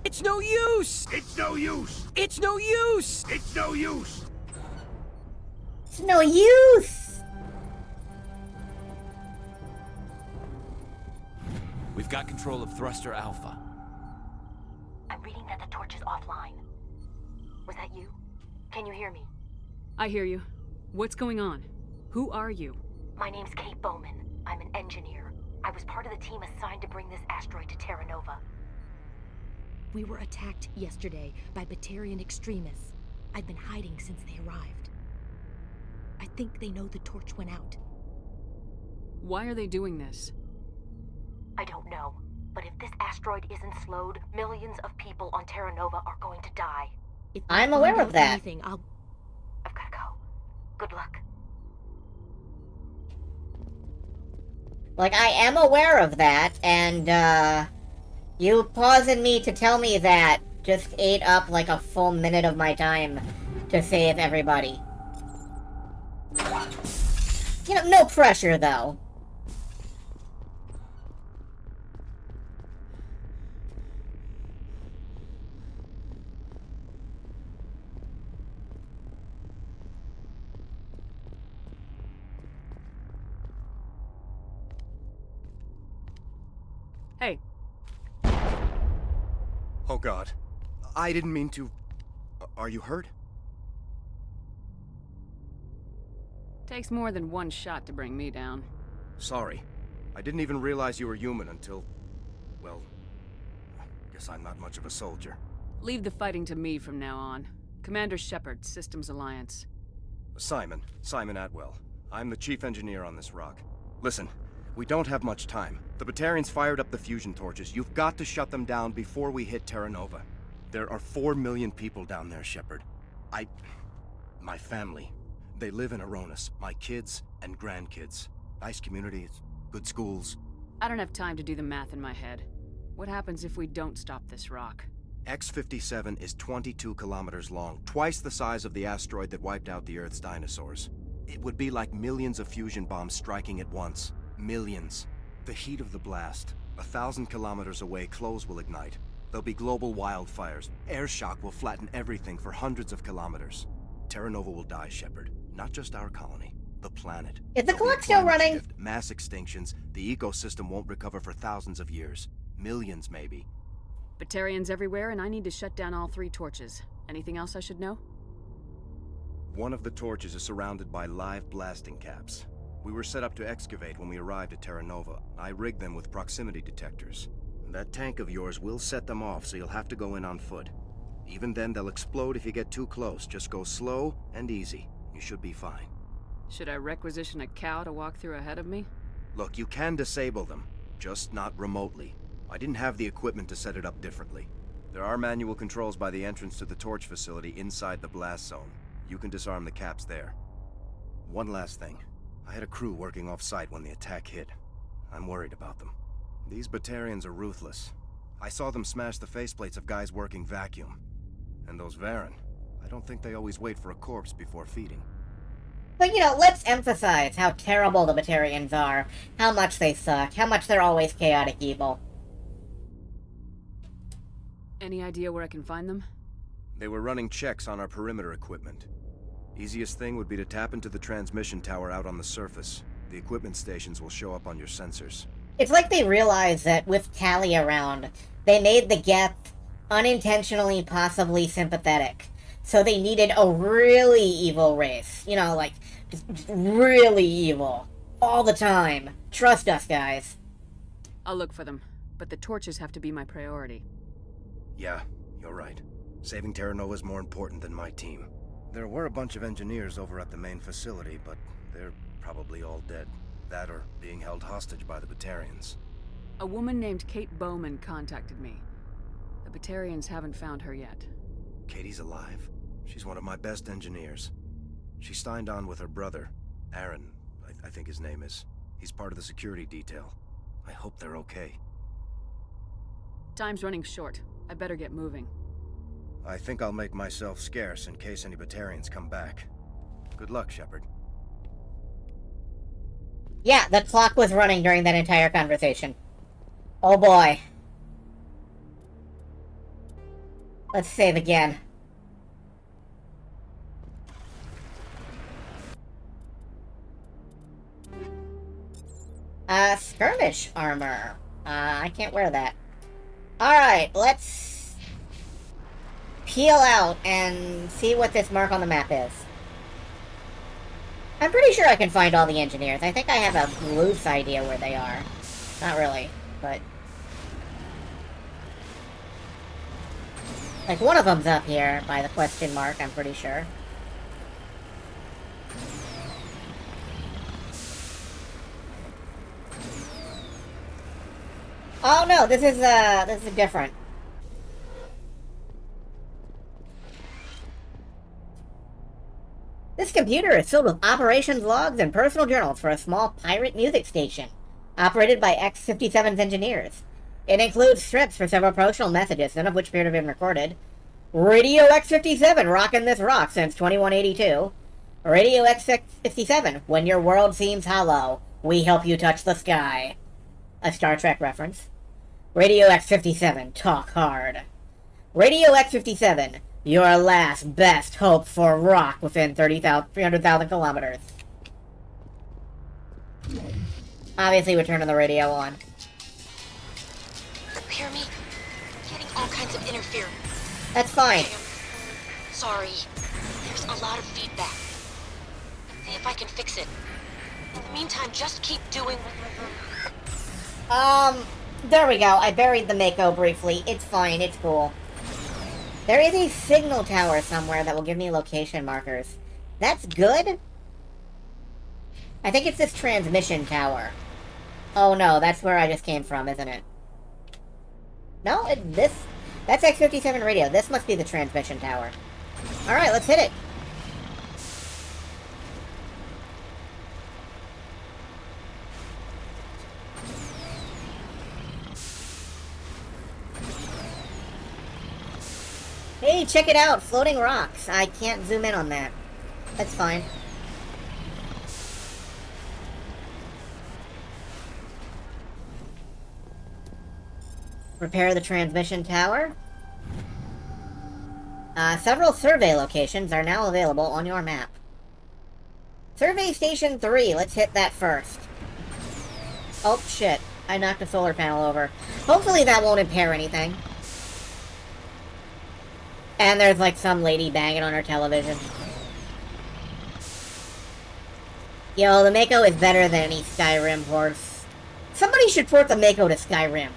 It's no use! It's no use! It's no use! It's no use! It's no use! We've got control of Thruster Alpha. I'm reading that the torch is offline. Was that you? Can you hear me? I hear you. What's going on? Who are you? My name's Kate Bowman. I'm an engineer. I was part of the team assigned to bring this asteroid to Terra Nova. We were attacked yesterday by Batarian extremists. I've been hiding since they arrived. I think they know the torch went out. Why are they doing this? I don't know. But if this asteroid isn't slowed, millions of people on Terra Nova are going to die. If I'm aware of that. Anything, I've gotta go. Good luck. Like, I am aware of that, and, you pausing me to tell me that just ate up, like, a full minute of my time to save everybody. You know, no pressure, though. Hey. Oh god. I didn't mean to... Are you hurt? Takes more than one shot to bring me down. Sorry. I didn't even realize you were human until... well... guess I'm not much of a soldier. Leave the fighting to me from now on. Commander Shepard, Systems Alliance. Simon Atwell. I'm the chief engineer on this rock. Listen, we don't have much time. The Batarians fired up the fusion torches. You've got to shut them down before we hit Terra Nova. There are 4 million people down there, Shepard. My family. They live in Aronis. My kids and grandkids. Nice communities, good schools. I don't have time to do the math in my head. What happens if we don't stop this rock? X-57 is 22 kilometers long, twice the size of the asteroid that wiped out the Earth's dinosaurs. It would be like millions of fusion bombs striking at once. Millions. The heat of the blast. 1,000 kilometers away, clothes will ignite. There'll be global wildfires. Air shock will flatten everything for hundreds of kilometers. Terra Nova will die, Shepard. Not just our colony. The planet. Is the clock still running? Shift, mass extinctions. The ecosystem won't recover for thousands of years. Millions, maybe. Batarians everywhere, and I need to shut down all 3 torches. Anything else I should know? One of the torches is surrounded by live blasting caps. We were set up to excavate when we arrived at Terra Nova. I rigged them with proximity detectors. That tank of yours will set them off, so you'll have to go in on foot. Even then, they'll explode if you get too close. Just go slow and easy. You should be fine. Should I requisition a cow to walk through ahead of me? Look, you can disable them, just not remotely. I didn't have the equipment to set it up differently. There are manual controls by the entrance to the torch facility inside the blast zone. You can disarm the caps there. One last thing. I had a crew working off-site when the attack hit. I'm worried about them. These Batarians are ruthless. I saw them smash the faceplates of guys working vacuum. And those Varen, I don't think they always wait for a corpse before feeding. But, you know, let's emphasize how terrible the Batarians are, how much they suck, how much they're always chaotic evil. Any idea where I can find them? They were running checks on our perimeter equipment. Easiest thing would be to tap into the transmission tower out on the surface. The equipment stations will show up on your sensors. It's like they realized that with Tali around, they made the Geth unintentionally possibly sympathetic. So they needed a really evil race. You know, like, just really evil. All the time. Trust us, guys. I'll look for them, but the torches have to be my priority. Yeah, you're right. Saving Terra Nova is more important than my team. There were a bunch of engineers over at the main facility, but they're probably all dead. That or being held hostage by the Batarians. A woman named Kate Bowman contacted me. The Batarians haven't found her yet. Katie's alive. She's one of my best engineers. She signed on with her brother, Aaron, I think his name is. He's part of the security detail. I hope they're okay. Time's running short. I better get moving. I think I'll make myself scarce in case any Batarians come back. Good luck, Shepard. Yeah, the clock was running during that entire conversation. Oh boy. Let's save again. Skirmish armor. I can't wear that. Alright, let's peel out and see what this mark on the map is. I'm pretty sure I can find all the engineers. I think I have a loose idea where they are. Not really, but... like, one of them's up here by the question mark, I'm pretty sure. Oh no, this is different. This computer is filled with operations logs and personal journals for a small pirate music station, operated by X-57's engineers. It includes strips for several promotional messages, none of which appear to have been recorded. Radio X-57, rockin' this rock since 2182. Radio X-57, when your world seems hollow, we help you touch the sky. A Star Trek reference. Radio X-57, talk hard. Radio X-57, your last best hope for rock within 300,000 kilometers. Obviously, we're turning the radio on. Hear me? Getting all kinds of interference. That's fine. Okay, Sorry. There's a lot of feedback. See if I can fix it. In the meantime, just keep doing... There we go. I buried the Mako briefly. It's fine. It's cool. There is a signal tower somewhere that will give me location markers. That's good? I think it's this transmission tower. Oh no, that's where I just came from, isn't it? No, that's X-57 radio. This must be the transmission tower. Alright, let's hit it. Hey, check it out! Floating rocks. I can't zoom in on that. That's fine. Repair the transmission tower. Several survey locations are now available on your map. Survey Station 3, let's hit that first. Oh, shit. I knocked a solar panel over. Hopefully that won't impair anything. And there's, like, some lady banging on her television. Yo, the Mako is better than any Skyrim ports. Somebody should port the Mako to Skyrim.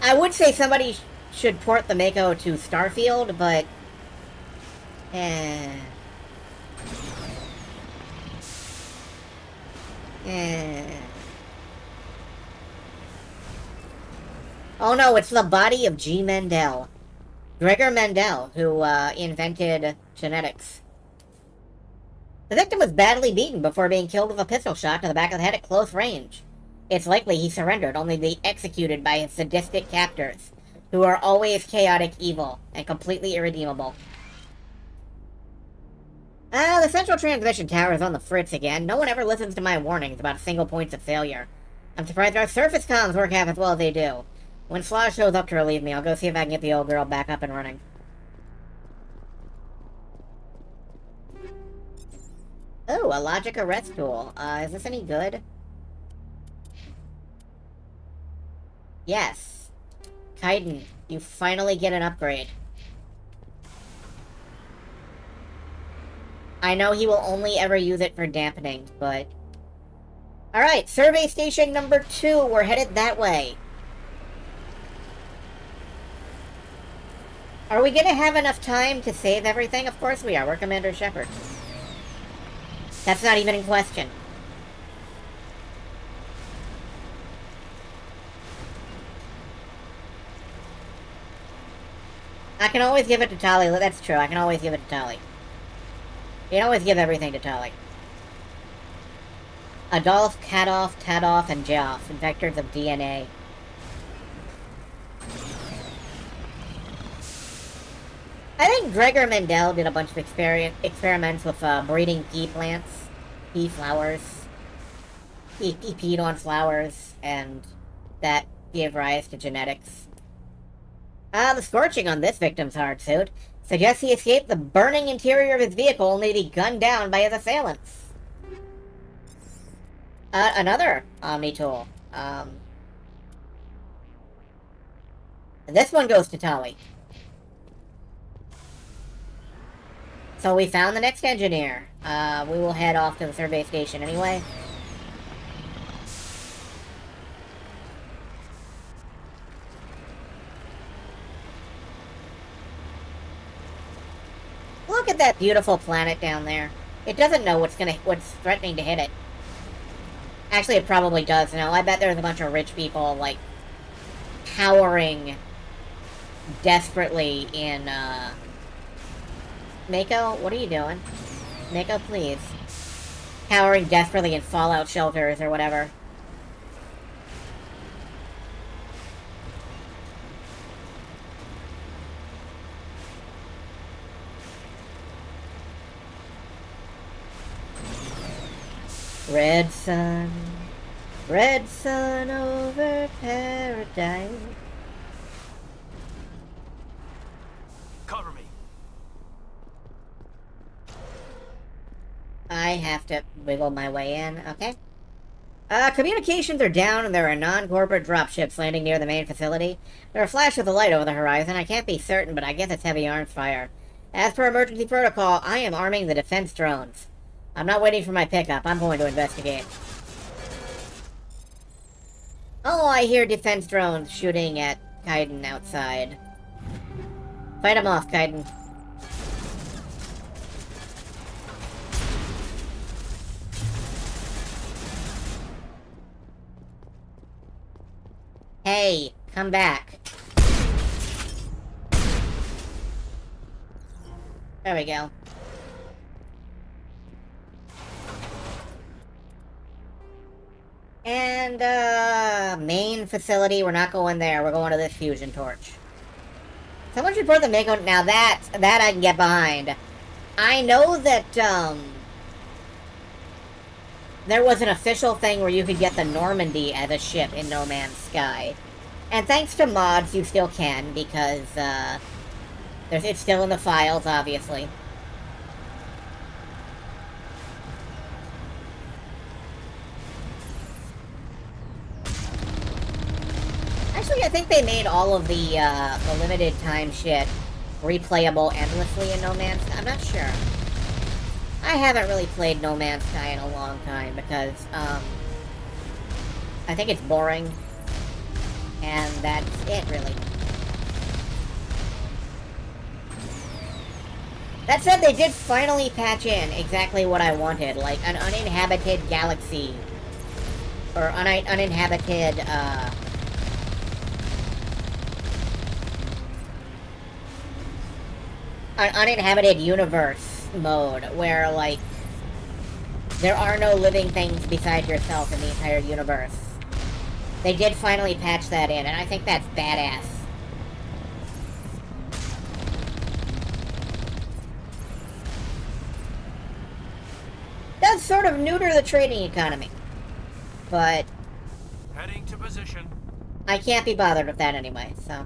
I would say somebody should port the Mako to Starfield, but... Oh no, it's the body of G. Mendel. Gregor Mendel, who invented genetics. The victim was badly beaten before being killed with a pistol shot to the back of the head at close range. It's likely he surrendered only to be executed by his sadistic captors, who are always chaotic evil and completely irredeemable. The central transmission tower is on the fritz again. No one ever listens to my warnings about single points of failure. I'm surprised our surface comms work half as well as they do. When Slaw shows up to relieve me, I'll go see if I can get the old girl back up and running. Oh, a logic arrest tool. Is this any good? Yes. Kaiden, you finally get an upgrade. I know he will only ever use it for dampening, but... Alright, survey station number 2. We're headed that way. Are we gonna have enough time to save everything? Of course we are. We're Commander Shepard. That's not even in question. I can always give it to Tali. That's true. I can always give it to Tali. You can always give everything to Tali. Adolf, Kadoff, Tadoff, and Joff, vectors of DNA. I think Gregor Mendel did a bunch of experiments with breeding pea plants, pea flowers. He peed on flowers, and that gave rise to genetics. The scorching on this victim's hard suit suggests he escaped the burning interior of his vehicle only to be gunned down by his assailants. Another Omni tool. This one goes to Tali. So we found the next engineer. We will head off to the survey station anyway. Look at that beautiful planet down there. It doesn't know what's threatening to hit it. Actually, it probably does know. I bet there's a bunch of rich people, like, cowering desperately in, Mako, what are you doing? Mako, please. Cowering desperately in fallout shelters or whatever. Red sun over paradise. Cover me. I have to wiggle my way in, okay? Communications are down and there are non-corporate dropships landing near the main facility. There are flashes of the light over the horizon. I can't be certain, but I guess it's heavy arms fire. As per emergency protocol, I am arming the defense drones. I'm not waiting for my pickup. I'm going to investigate. Oh, I hear defense drones shooting at Kaiden outside. Fight him off, Kaiden. Hey, come back. There we go. And, main facility, we're not going there. We're going to this fusion torch. Someone should report the Mako. Now that I can get behind. I know that, there was an official thing where you could get the Normandy as a ship in No Man's Sky. And thanks to mods, you still can, because, it's still in the files, obviously. Actually, I think they made all of the limited time shit replayable endlessly in No Man's Sky. I'm not sure. I haven't really played No Man's Sky in a long time because, I think it's boring. And that's it, really. That said, they did finally patch in exactly what I wanted, like an uninhabited galaxy. Or uninhabited, an uninhabited universe mode, where, like, there are no living things besides yourself in the entire universe. They did finally patch that in, and I think that's badass. Does sort of neuter the trading economy, but Heading to position. I can't be bothered with that anyway, so.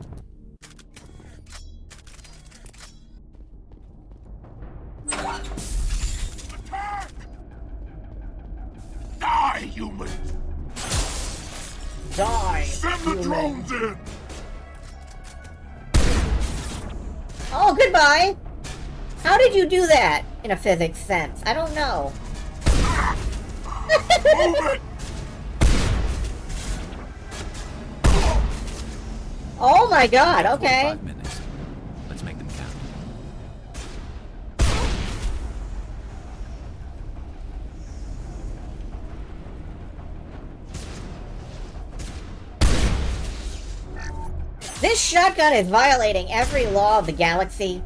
Die, human! Die! Send the drones in! Oh, goodbye! How did you do that, in a physics sense? I don't know. Move it! Oh my god, okay. 5 minutes. Let's make them count. This shotgun is violating every law of the galaxy.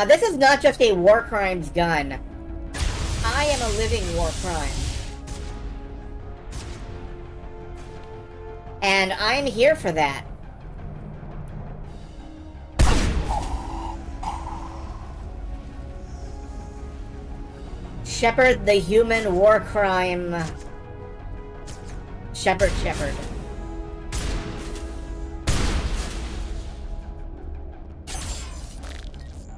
This is not just a war crimes gun. I am a living war crime. And I'm here for that. Shepard the human war crime. Shepard.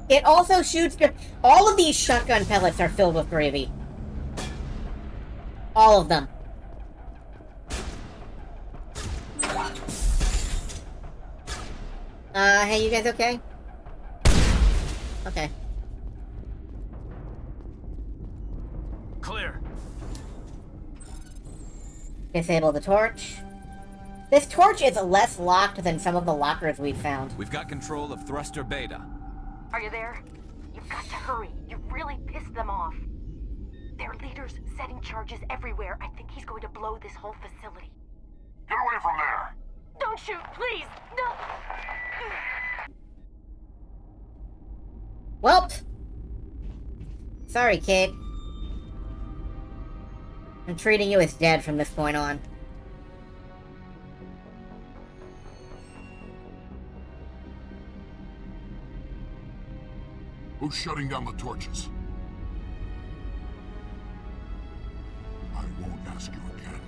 It also shoots... All of these shotgun pellets are filled with gravy. All of them. Hey, you guys okay? Okay. Clear. Disable the torch. This torch is less locked than some of the lockers we've found. We've got control of Thruster Beta. Are you there? You've got to hurry. You really pissed them off. Their leader's setting charges everywhere. I think he's going to blow this whole facility. Get away from there! Don't shoot, please! No! Welp. Sorry, kid. I'm treating you as dead from this point on. Who's shutting down the torches? I won't ask you again.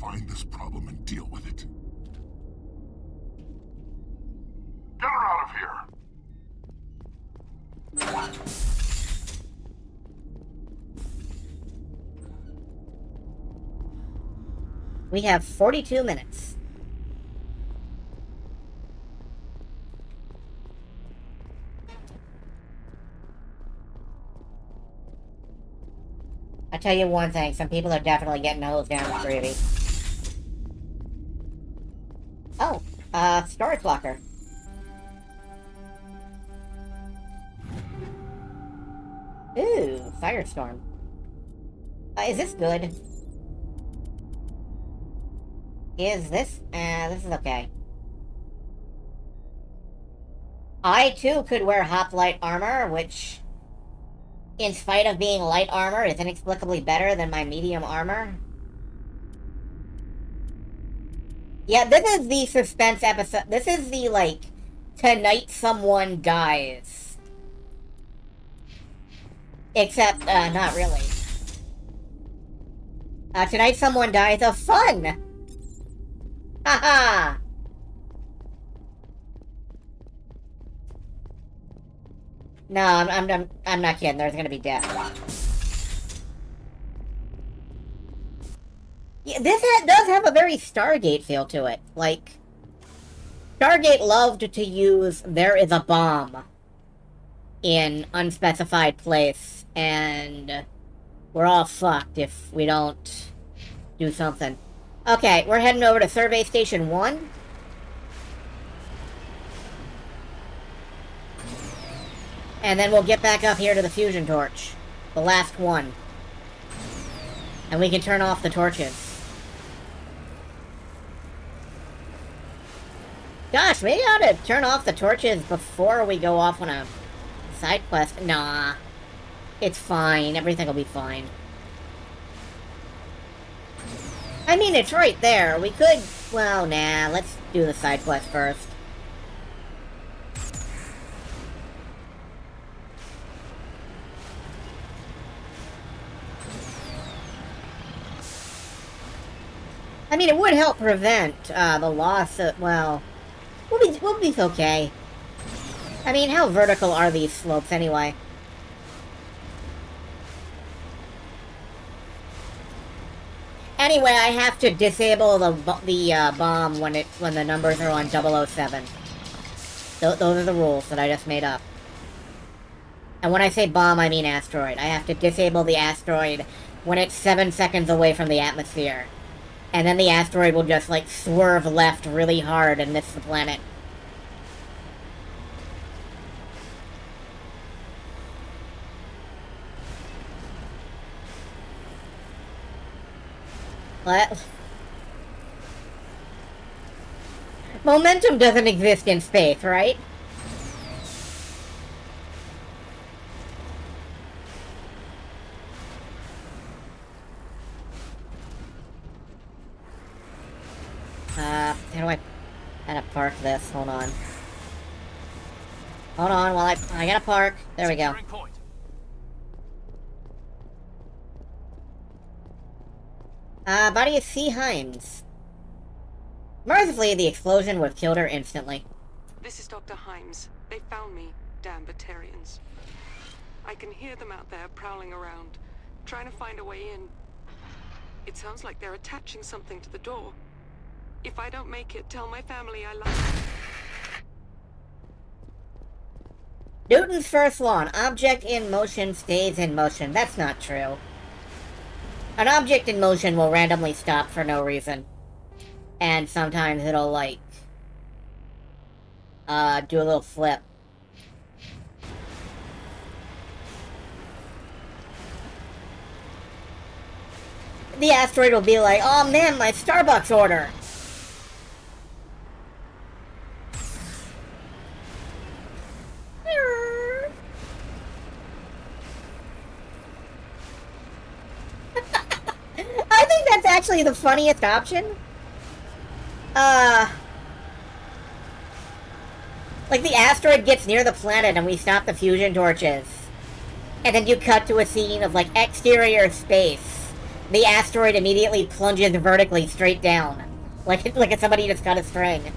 Find this problem and deal with it. We have 42 minutes. I tell you one thing, some people are definitely getting hosed down with gravy. Oh, storage locker. Ooh, firestorm. Is this good? Is this? This is okay. I, too, could wear hoplite armor, which, in spite of being light armor, is inexplicably better than my medium armor. Yeah, this is the suspense episode. This is the, like, tonight someone dies. Except, not really. Tonight someone dies of fun! Haha! No, I'm not kidding. There's gonna be death. Yeah, this does have a very Stargate feel to it. Like, Stargate loved to use "there is a bomb" in unspecified place, and we're all fucked if we don't do something. Okay, we're heading over to Survey Station 1. And then we'll get back up here to the fusion torch. The last one. And we can turn off the torches. Gosh, maybe I ought to turn off the torches before we go off on a side quest. Nah. It's fine. Everything will be fine. I mean, it's right there. We could... Well, nah. Let's do the side quest first. I mean, it would help prevent the loss of... Well, we'll be okay. I mean, how vertical are these slopes anyway? Anyway, I have to disable the bomb when the numbers are on 007. Those are the rules that I just made up. And when I say bomb, I mean asteroid. I have to disable the asteroid when it's 7 seconds away from the atmosphere. And then the asteroid will just, like, swerve left really hard and miss the planet. What? Momentum doesn't exist in space, right? How do I park this? Hold on. Hold on while I gotta park. There we go. Body of C. Himes. Mercifully, the explosion would have killed her instantly. This is Dr. Himes. They found me, damn Batarians. I can hear them out there prowling around, trying to find a way in. It sounds like they're attaching something to the door. If I don't make it, tell my family I love them. Newton's first law, an object in motion stays in motion. That's not true. An object in motion will randomly stop for no reason. And sometimes it'll, like, do a little flip. The asteroid will be like, oh man, my Starbucks order! I think that's actually the funniest option. Like the asteroid gets near the planet and we stop the fusion torches. And then you cut to a scene of, like, exterior space. The asteroid immediately plunges vertically straight down. Like if somebody just cut a string.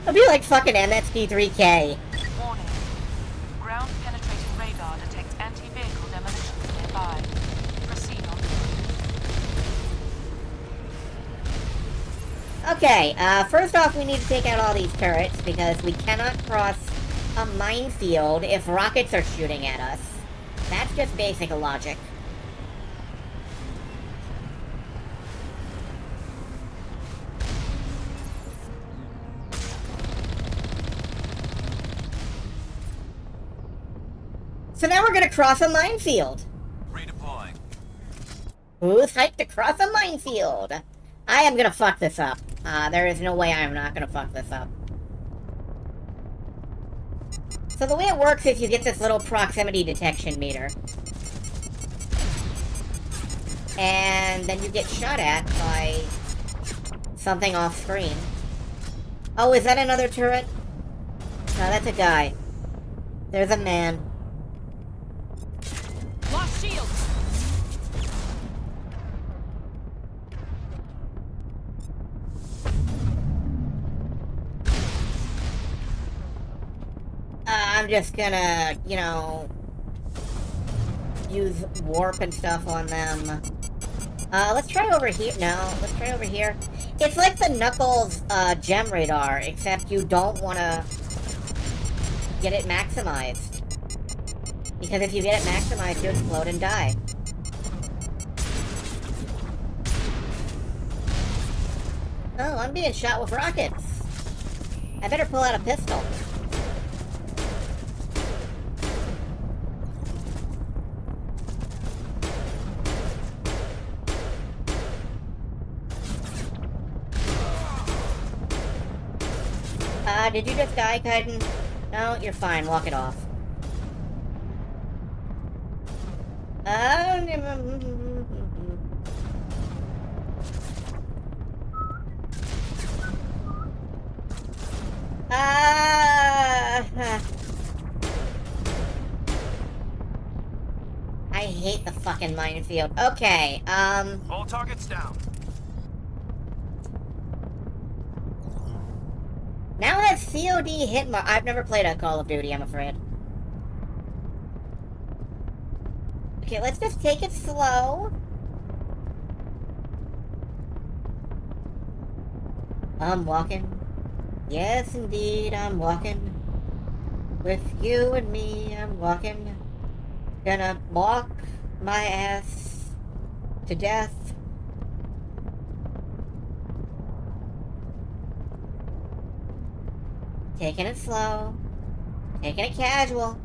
It'll be like fucking MST3K. Warning. Okay, first off, we need to take out all these turrets because we cannot cross a minefield if rockets are shooting at us. That's just basic logic. So now we're gonna cross a minefield. Redeploying. Who's hyped to cross a minefield? I am gonna fuck this up. There is no way I am not gonna fuck this up. So the way it works is you get this little proximity detection meter. And then you get shot at by something off screen. Oh, is that another turret? No, that's a guy. There's a man. Lost shield! I'm just gonna, you know, use warp and stuff on them. Let's try over here. No, let's try over here. It's like the Knuckles, gem radar, except you don't want to get it maximized. Because if you get it maximized, you explode and die. Oh, I'm being shot with rockets. I better pull out a pistol. Did you just die, Kaiden? No, you're fine. Walk it off. I hate the fucking minefield. Okay, All targets down. now that COD hit my... I've never played a Call of Duty, I'm afraid. Okay, let's just take it slow. I'm walking. Yes, indeed, I'm walking. With you and me, I'm walking. Gonna walk my ass to death. Taking it slow. Taking it casual.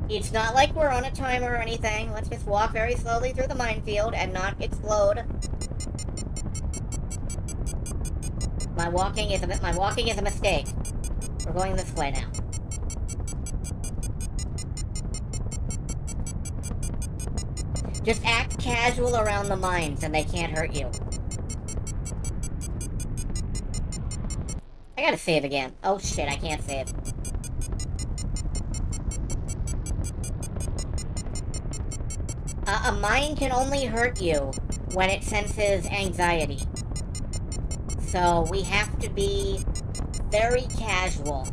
It's not like we're on a timer or anything. Let's just walk very slowly through the minefield and not explode. My walking is a mistake. We're going this way now. Just act casual around the mines and they can't hurt you. I gotta save again. Oh shit, I can't save. A mine can only hurt you when it senses anxiety. So we have to be very casual.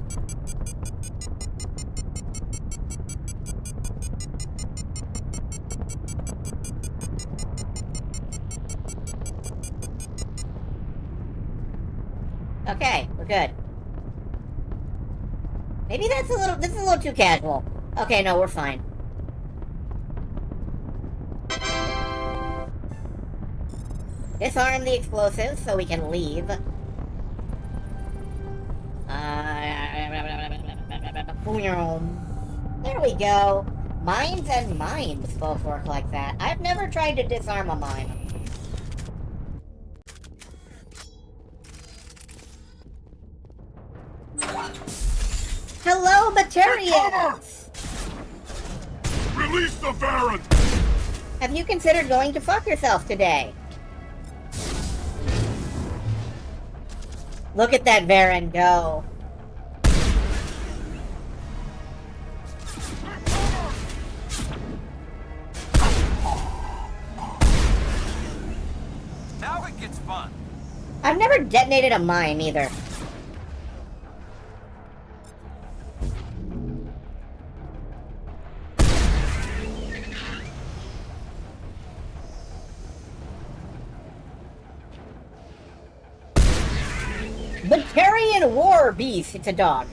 Okay, we're good. Maybe this is a little too casual. Okay, no, we're fine. Disarm the explosives so we can leave. There we go. Mines and mines both work like that. I've never tried to disarm a mine. Hello, Batarians! Release the Baron! Have you considered going to fuck yourself today? Look at that Varen go. Now it gets fun. I've never detonated a mine either. Batarian War Beast. It's a dog.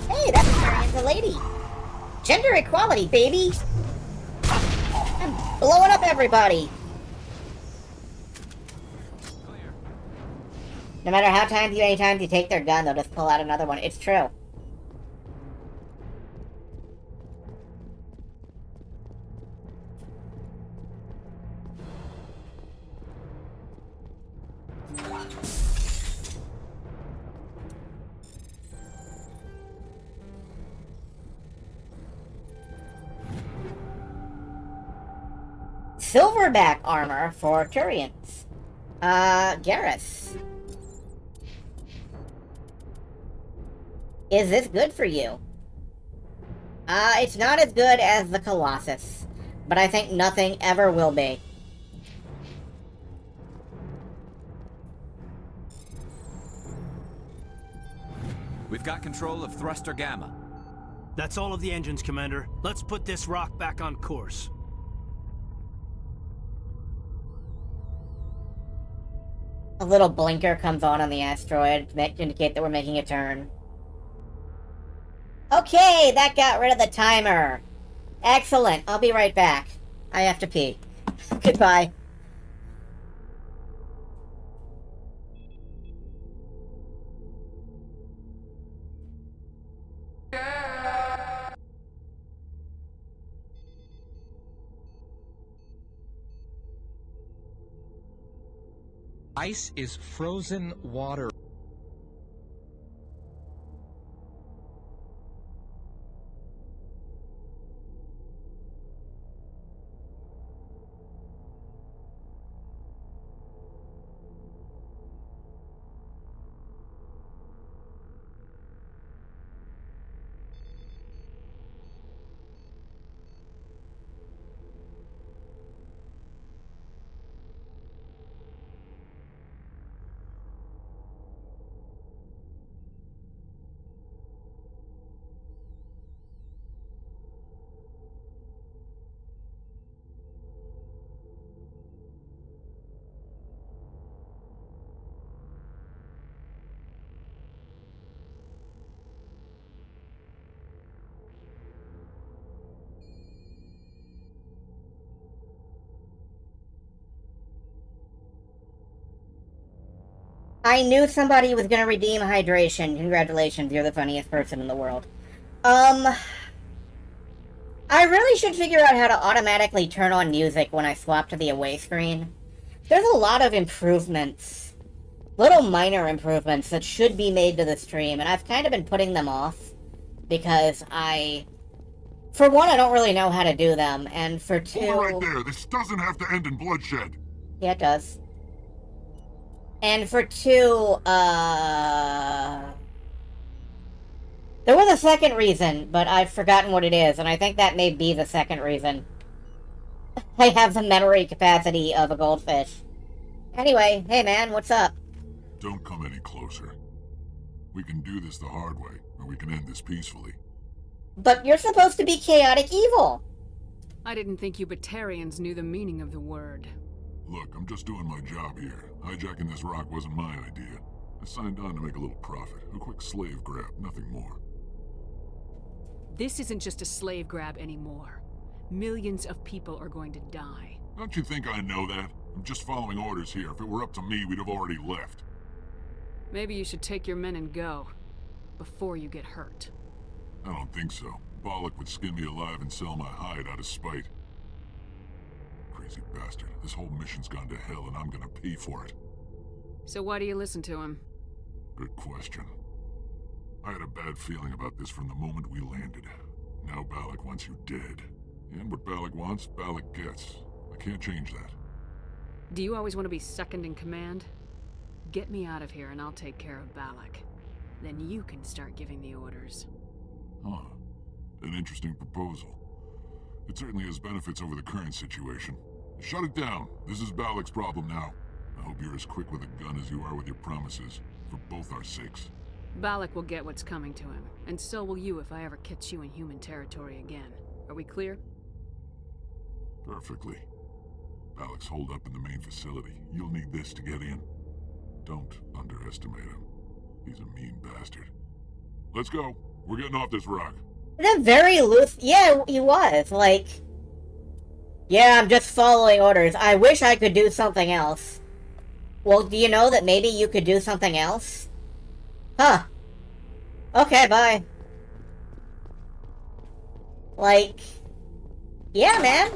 Hey, that Batarian's a lady. Gender equality, baby. I'm blowing up everybody. No matter how many times you take their gun, they'll just pull out another one. It's true. Silverback armor for Turians. Garrus. Is this good for you? It's not as good as the Colossus, but I think nothing ever will be. We've got control of Thruster Gamma. That's all of the engines, Commander. Let's put this rock back on course. A little blinker comes on the asteroid to indicate that we're making a turn. Okay, that got rid of the timer. Excellent. I'll be right back. I have to pee. Goodbye. Ice is frozen water. I knew somebody was gonna redeem hydration. Congratulations, you're the funniest person in the world. I really should figure out how to automatically turn on music when I swap to the away screen. There's a lot of improvements. Little minor improvements that should be made to the stream, and I've kind of been putting them off. Because for one, I don't really know how to do them, and for two... Hold right there, this doesn't have to end in bloodshed. Yeah, it does. And for two, there was a second reason, but I've forgotten what it is, and I think that may be the second reason. I have the memory capacity of a goldfish. Anyway, hey man, what's up? Don't come any closer. We can do this the hard way, or we can end this peacefully. But you're supposed to be chaotic evil! I didn't think you Batarians knew the meaning of the word. Look, I'm just doing my job here. Hijacking this rock wasn't my idea. I signed on to make a little profit. A quick slave grab, nothing more. This isn't just a slave grab anymore. Millions of people are going to die. Don't you think I know that? I'm just following orders here. If it were up to me, we'd have already left. Maybe you should take your men and go. Before you get hurt. I don't think so. Bollock would skin me alive and sell my hide out of spite. Crazy bastard. This whole mission's gone to hell and I'm gonna pay for it. So why do you listen to him? Good question. I had a bad feeling about this from the moment we landed. Now Balak wants you dead. And what Balak wants, Balak gets. I can't change that. Do you always want to be second in command? Get me out of here and I'll take care of Balak. Then you can start giving the orders. Huh. An interesting proposal. It certainly has benefits over the current situation. Shut it down. This is Balak's problem now. I hope you're as quick with a gun as you are with your promises, for both our sakes. Balak will get what's coming to him, and so will you if I ever catch you in human territory again. Are we clear? Perfectly. Balak's holed up in the main facility. You'll need this to get in. Don't underestimate him. He's a mean bastard. Let's go. We're getting off this rock. That's very loose. Yeah, he was. Like, yeah, I'm just following orders. I wish I could do something else. Well, do you know that maybe you could do something else? Huh. Okay, bye. Like, yeah, man.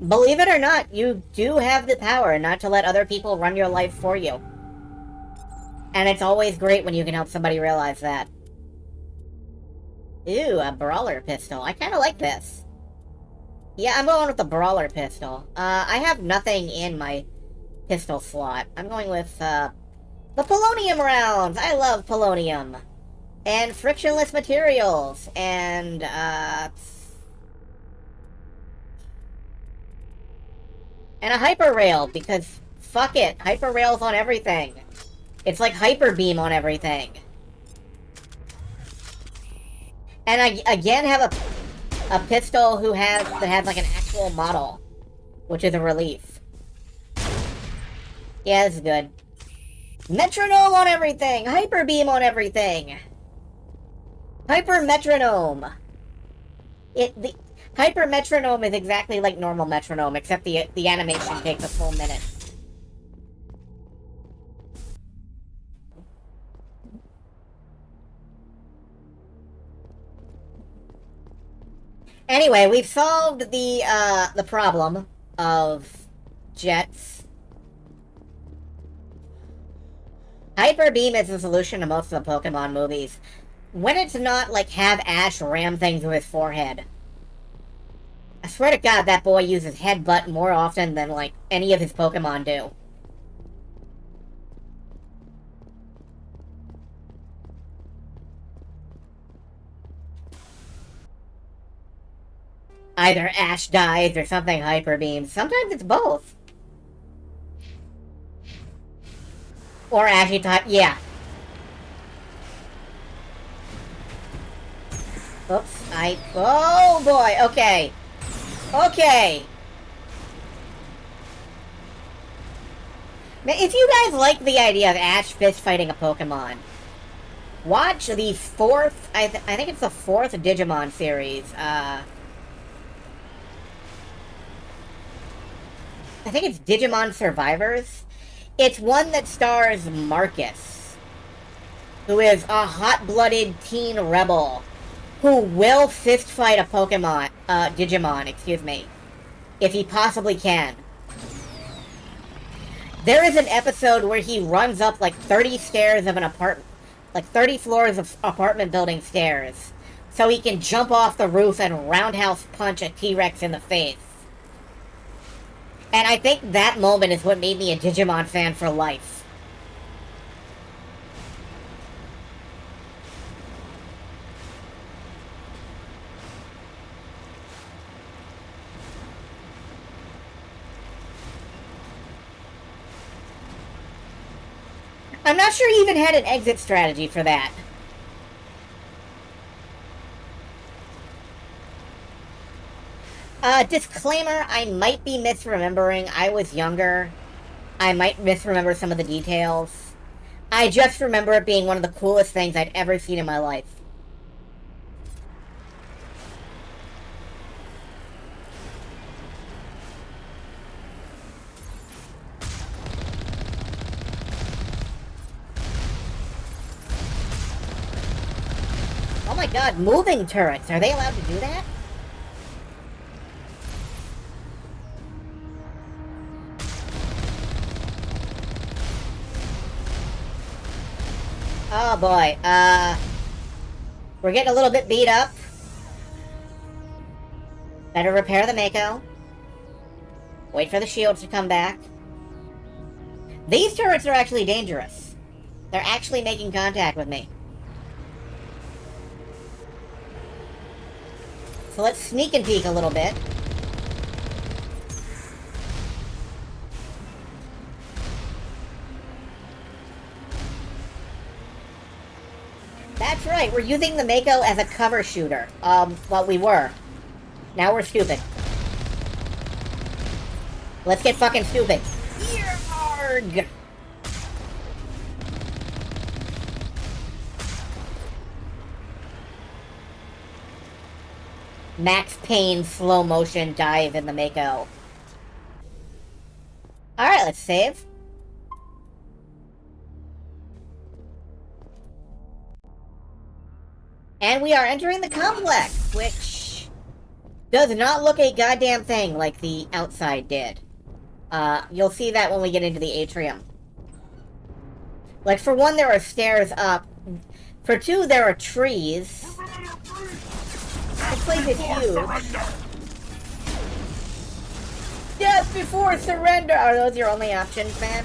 Believe it or not, you do have the power not to let other people run your life for you. And it's always great when you can help somebody realize that. Ooh, a brawler pistol. I kind of like this. Yeah, I'm going with the brawler pistol. I have nothing in my pistol slot. I'm going with, the polonium rounds! I love polonium! And frictionless materials, and, and a hyper rail, because fuck it, hyper rail's on everything. It's like hyper beam on everything. And I again have a pistol that has like an actual model, which is a relief. Yeah, this is good. Metronome on everything, hyper beam on everything. Hyper metronome. The hyper metronome is exactly like normal metronome, except the animation takes a full minute. Anyway, we've solved the problem of jets. Hyper beam is the solution to most of the Pokemon movies. When it's not, like, have Ash ram things with his forehead. I swear to God, that boy uses headbutt more often than, like, any of his Pokemon do. Either Ash dies or something hyper beams. Sometimes it's both. Or Ashy type, yeah. Oops, oh boy, okay. Okay. Now, if you guys like the idea of Ash fist fighting a Pokemon, watch the fourth, I think it's the fourth Digimon series, I think it's Digimon Survivors. It's one that stars Marcus, who is a hot-blooded teen rebel who will fist fight a Digimon, excuse me, if he possibly can. There is an episode where he runs up like 30 stairs of an apartment, like 30 floors of apartment building stairs, so he can jump off the roof and roundhouse punch a T-Rex in the face. And I think that moment is what made me a Digimon fan for life. I'm not sure he even had an exit strategy for that. Disclaimer, I might be misremembering. I was younger. I might misremember some of the details. I just remember it being one of the coolest things I'd ever seen in my life. Oh my god, moving turrets! Are they allowed to do that? Oh boy, we're getting a little bit beat up. Better repair the Mako. Wait for the shields to come back. These turrets are actually dangerous. They're actually making contact with me. So let's sneak and peek a little bit. That's right, we're using the Mako as a cover shooter. Well, we were. Now we're stupid. Let's get fucking stupid. Yarg! Max Payne slow motion dive in the Mako. Alright, let's save. And we are entering the complex, which does not look a goddamn thing like the outside did. You'll see that when we get into the atrium. Like, for one, there are stairs up. For two, there are trees. This place is huge. Death before surrender! Are those your only options, man?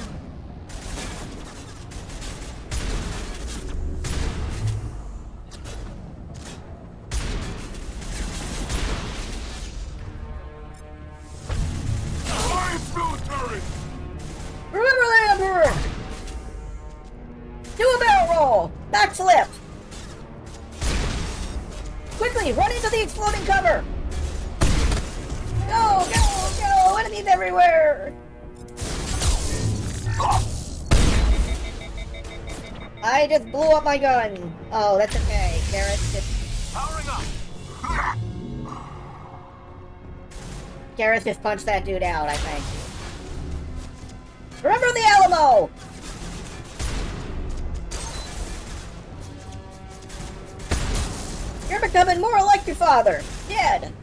Remember the Emperor! Do a barrel roll! Backslip! Quickly, run into the exploding cover! Go, go, go! Enemies everywhere! I just blew up my gun. Oh, that's okay. Garrus just... Powering up! Garrus just punched that dude out, I think. Remember the Alamo! You're becoming more like your father. Dead.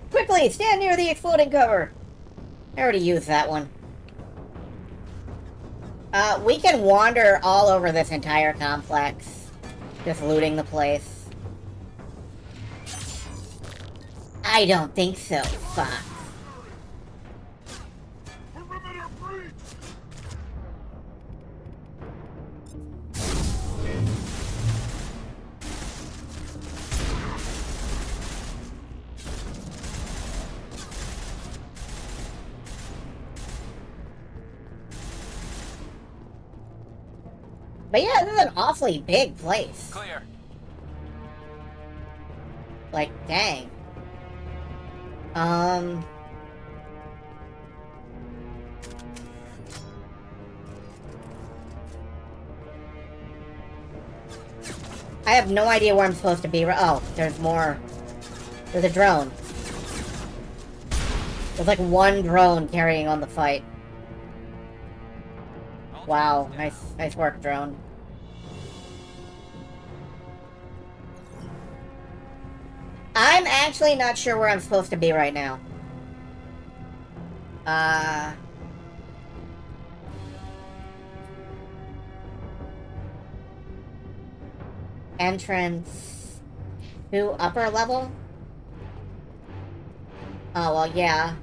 Quickly, stand near the exploding cover. I already used that one. We can wander all over this entire complex, just looting the place. I don't think so, Fox. But yeah, this is an awfully big place. Clear. Like, dang. I have no idea where I'm supposed to be. Oh, there's more. There's a drone. There's like one drone carrying on the fight. Wow, nice work, drone. I'm actually not sure where I'm supposed to be right now. Entrance to upper level? Oh, well, yeah.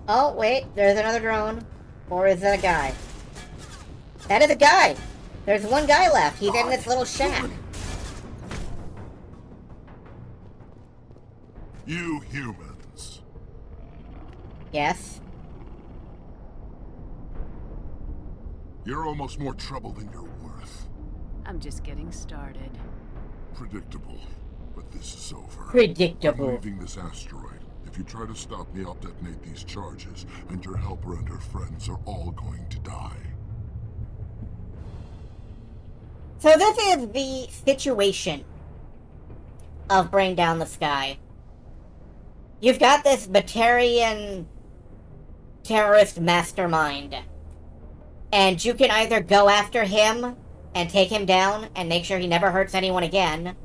Oh, wait, there's another drone. Or is that a guy? That is a guy! There's one guy left. He's in this little shack. You humans. Yes? You're almost more trouble than you're worth. I'm just getting started. Predictable, but this is over. Predictable. I'm leaving this asteroid. If you try to stop me, I'll detonate these charges, and your helper and her friends are all going to die. So this is the situation of Bring Down the Sky. You've got this Batarian terrorist mastermind, and you can either go after him and take him down and make sure he never hurts anyone again,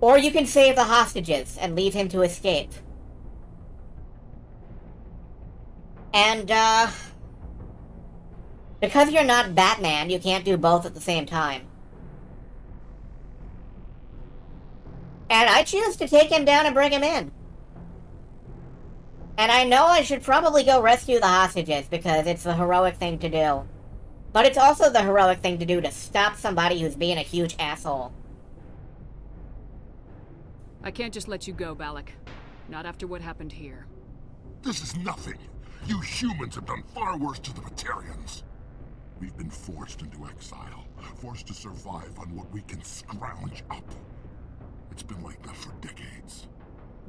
or you can save the hostages and leave him to escape. And, because you're not Batman, you can't do both at the same time. And I choose to take him down and bring him in. And I know I should probably go rescue the hostages, because it's the heroic thing to do. But it's also the heroic thing to do to stop somebody who's being a huge asshole. I can't just let you go, Balak. Not after what happened here. This is nothing. You humans have done far worse to the Batarians. We've been forced into exile, forced to survive on what we can scrounge up. It's been like that for decades.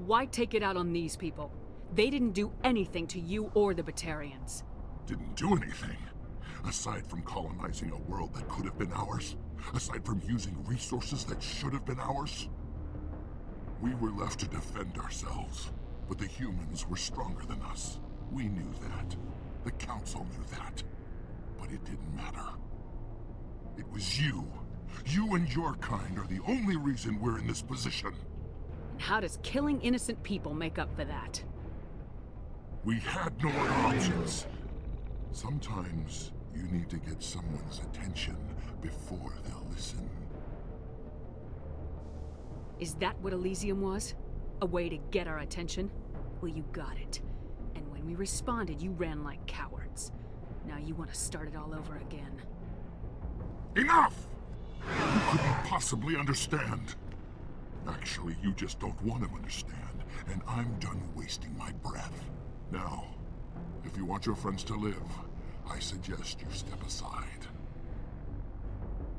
Why take it out on these people? They didn't do anything to you or the Batarians. Didn't do anything. Aside from colonizing a world that could have been ours. Aside from using resources that should have been ours. We were left to defend ourselves. But the humans were stronger than us. We knew that. The Council knew that. But it didn't matter. It was you. You and your kind are the only reason we're in this position. And how does killing innocent people make up for that? We had no other options. Sometimes you need to get someone's attention before they'll listen. Is that what Elysium was? A way to get our attention? Well, you got it. And when we responded, you ran like cowards. Now you want to start it all over again. Enough! You couldn't possibly understand. Actually, you just don't want to understand, and I'm done wasting my breath. Now, if you want your friends to live, I suggest you step aside.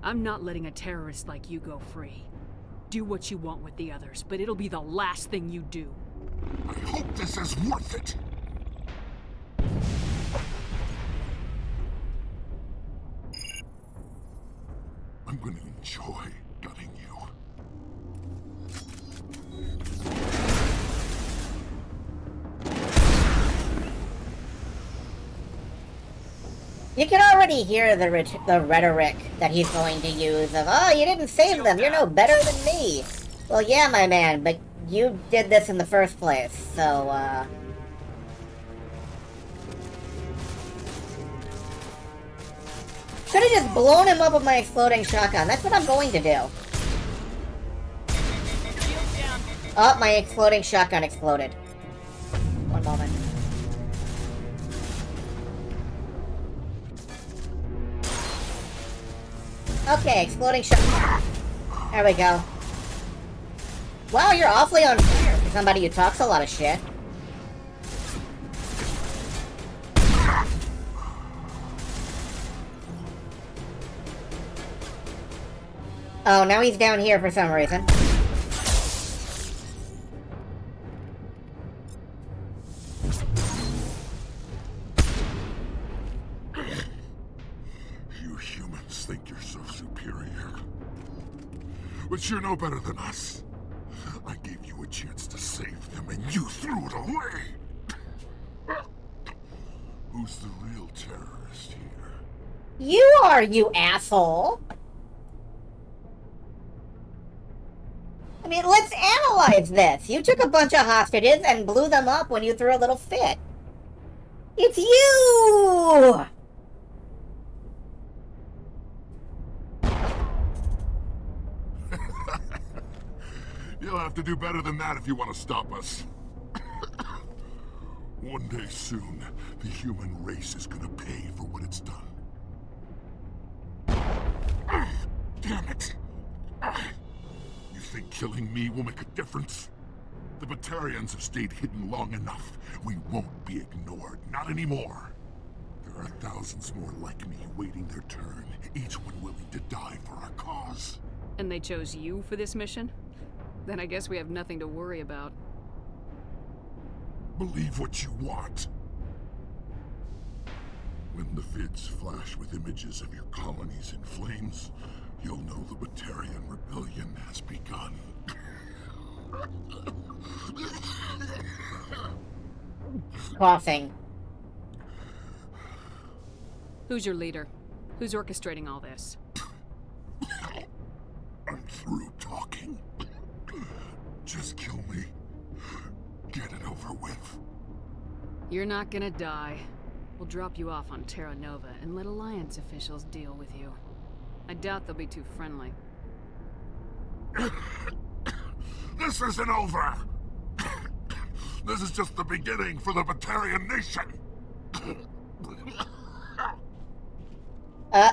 I'm not letting a terrorist like you go free. Do what you want with the others, but it'll be the last thing you do. I hope this is worth it! I'm gonna enjoy gutting you. You can already hear the rhetoric that he's going to use of, oh, you didn't save them, you're no better than me. Well, yeah, my man, but you did this in the first place, so, Should've just blown him up with my exploding shotgun. That's what I'm going to do. Oh, my exploding shotgun exploded. One moment. Okay, exploding shotgun. There we go. Wow, you're awfully on fire for somebody who talks a lot of shit. Oh, now he's down here for some reason. You humans think you're so superior. But you're no better than us. I gave you a chance to save them, and you threw it away! Who's the real terrorist here? You are, you asshole! I mean, let's analyze this. You took a bunch of hostages and blew them up when you threw a little fit. It's you! You'll have to do better than that if you want to stop us. One day soon, the human race is gonna pay for what it's done. Damn it! You think killing me will make a difference? The Batarians have stayed hidden long enough. We won't be ignored. Not anymore. There are thousands more like me waiting their turn, each one willing to die for our cause. And they chose you for this mission? Then I guess we have nothing to worry about. Believe what you want. When the vids flash with images of your colonies in flames, you'll know the Batarian rebellion has begun. Coughing. Who's your leader? Who's orchestrating all this? I'm through talking. Just kill me. Get it over with. You're not gonna die. We'll drop you off on Terra Nova and let Alliance officials deal with you. I doubt they'll be too friendly. This isn't over! This is just the beginning for the Batarian nation!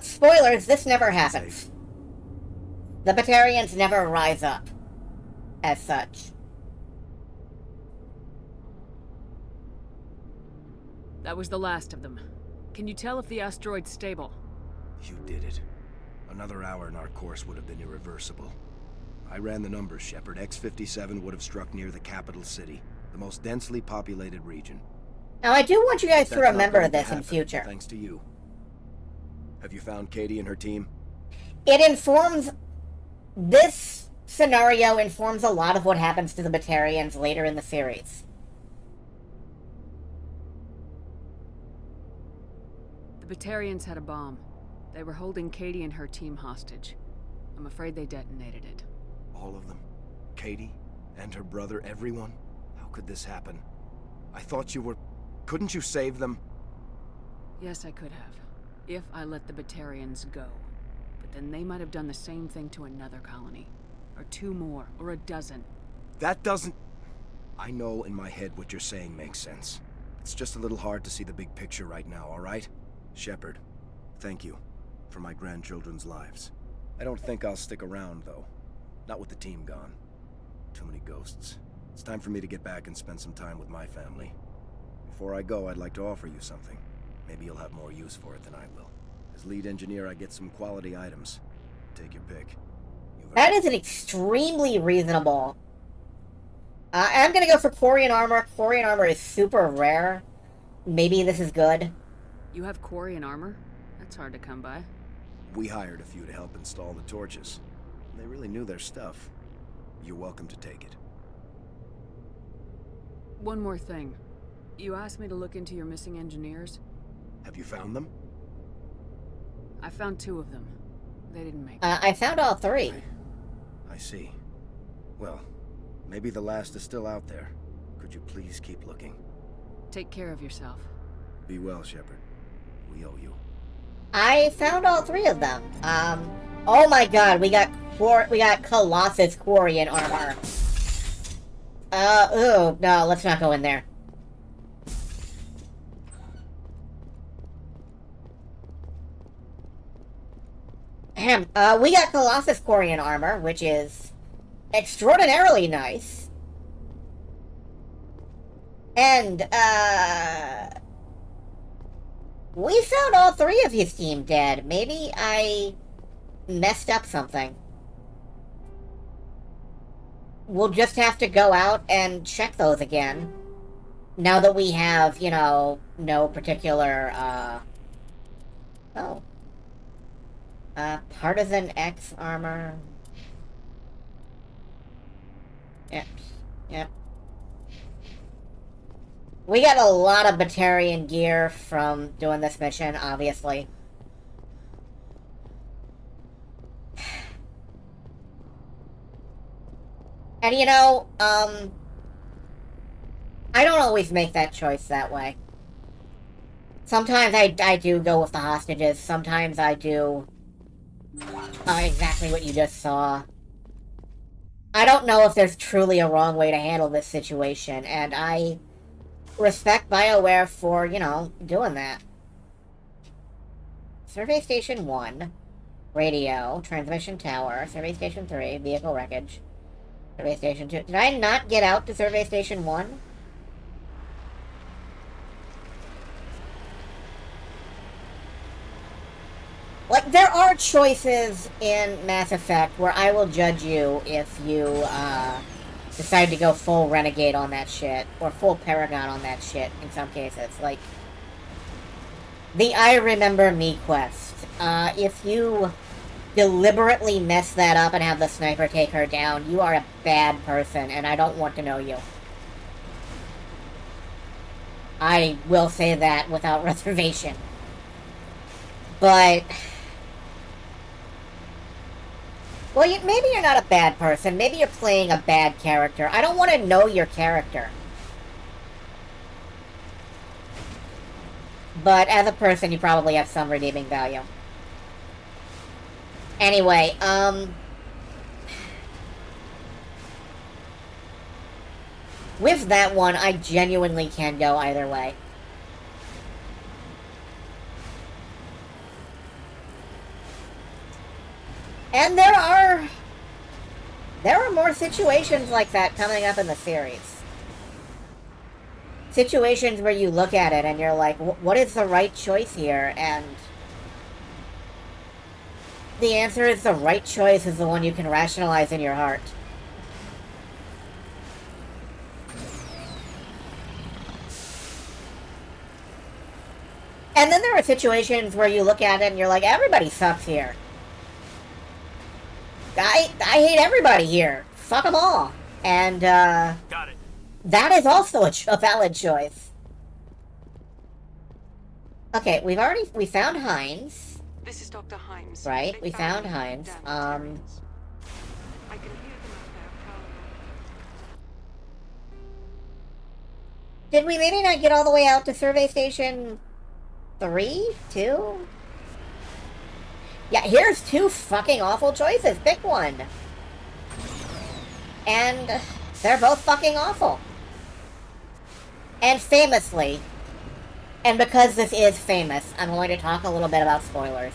Spoilers, this never happens. The Batarians never rise up. As such. That was the last of them. Can you tell if the asteroid's stable? You did it. Another hour and our course would have been irreversible. I ran the numbers, Shepard. X-57 would have struck near the capital city, the most densely populated region. Now, I do want you guys to That's not remember going to this in happen, future. Thanks to you. Have you found Katie and her team? It informs... This scenario informs a lot of what happens to the Batarians later in the series. The Batarians had a bomb. They were holding Katie and her team hostage. I'm afraid they detonated it. All of them? Katie? And her brother? Everyone? How could this happen? I thought you were... Couldn't you save them? Yes, I could have. If I let the Batarians go. But then they might have done the same thing to another colony. Or 2 more. Or a dozen. That doesn't... I know in my head what you're saying makes sense. It's just a little hard to see the big picture right now, alright? Shepard, thank you for my grandchildren's lives. I don't think I'll stick around, though. Not with the team gone. Too many ghosts. It's time for me to get back and spend some time with my family. Before I go, I'd like to offer you something. Maybe you'll have more use for it than I will. As lead engineer, I get some quality items. Take your pick. That is an extremely reasonable... I'm gonna go for Quarian armor. Quarian armor is super rare. Maybe this is good. You have Quarian armor? That's hard to come by. We hired a few to help install the torches. They really knew their stuff. You're welcome to take it. One more thing. You asked me to look into your missing engineers? Have you found them? I found 2 of them. They didn't make it. I found all 3. I see. Well, maybe the last is still out there. Could you please keep looking? Take care of yourself. Be well, Shepard. We owe you. I found all 3 of them. Oh my god, we got Colossus Quarian armor. Ooh, no, let's not go in there. Ahem, we got Colossus Quarian armor, which is extraordinarily nice. And, we found all 3 of his team dead. Maybe I messed up something. We'll just have to go out and check those again. Now that we have, you know, no particular, Partisan X armor. Yep. We got a lot of Batarian gear from doing this mission, obviously. And you know, I don't always make that choice that way. Sometimes I do go with the hostages, sometimes I do exactly what you just saw. I don't know if there's truly a wrong way to handle this situation, and I respect BioWare for, you know, doing that. Survey Station 1, radio, transmission tower, Survey Station 3, vehicle wreckage, Survey Station 2. Did I not get out to Survey Station 1? Like, there are choices in Mass Effect where I will judge you if you, decide to go full Renegade on that shit, or full Paragon on that shit, in some cases. Like, the I Remember Me quest. If you deliberately mess that up and have the sniper take her down, you are a bad person, and I don't want to know you. I will say that without reservation. But... well, maybe you're not a bad person. Maybe you're playing a bad character. I don't want to know your character. But as a person, you probably have some redeeming value. Anyway, with that one, I genuinely can go either way. And there are more situations like that coming up in the series. situations where you look at it and you're like, what is the right choice here? And the answer is the right choice is the one you can rationalize in your heart. And then there are situations where you look at it and you're like, everybody sucks here. I hate everybody here. Fuck them all. And, Got it. that is also a valid choice. Okay, we found Hines. This is Dr. Himes. Right, They we found me, Hines. damn Terrians. I can hear them out there prowling. Did we maybe not get all the way out to Survey Station 3? 2? Yeah, here's two fucking awful choices. Pick one. And they're both fucking awful. And famously, and because this is famous, I'm going to talk a little bit about spoilers.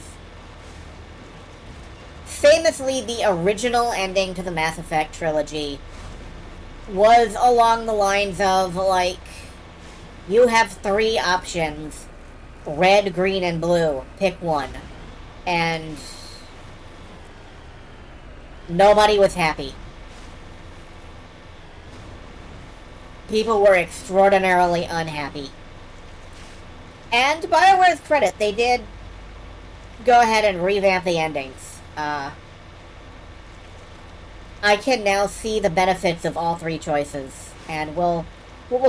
Famously, the original ending to the Mass Effect trilogy was along the lines of, like, you have 3 options. Red, green, and blue. Pick one. And nobody was happy. People were extraordinarily unhappy. And BioWare's credit, they did go ahead and revamp the endings. I can now see the benefits of all 3 choices, and we'll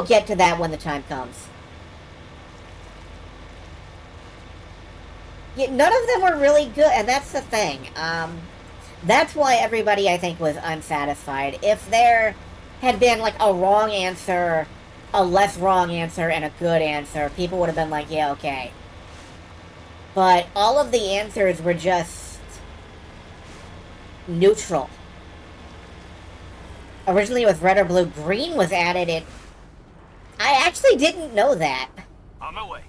get to that when the time comes. Yeah, none of them were really good, and that's the thing. That's why everybody, I think, was unsatisfied. If there had been, like, a wrong answer, a less wrong answer, and a good answer, people would have been like, yeah, okay. But all of the answers were just neutral. Originally with red or blue, green was added. I actually didn't know that. On my way.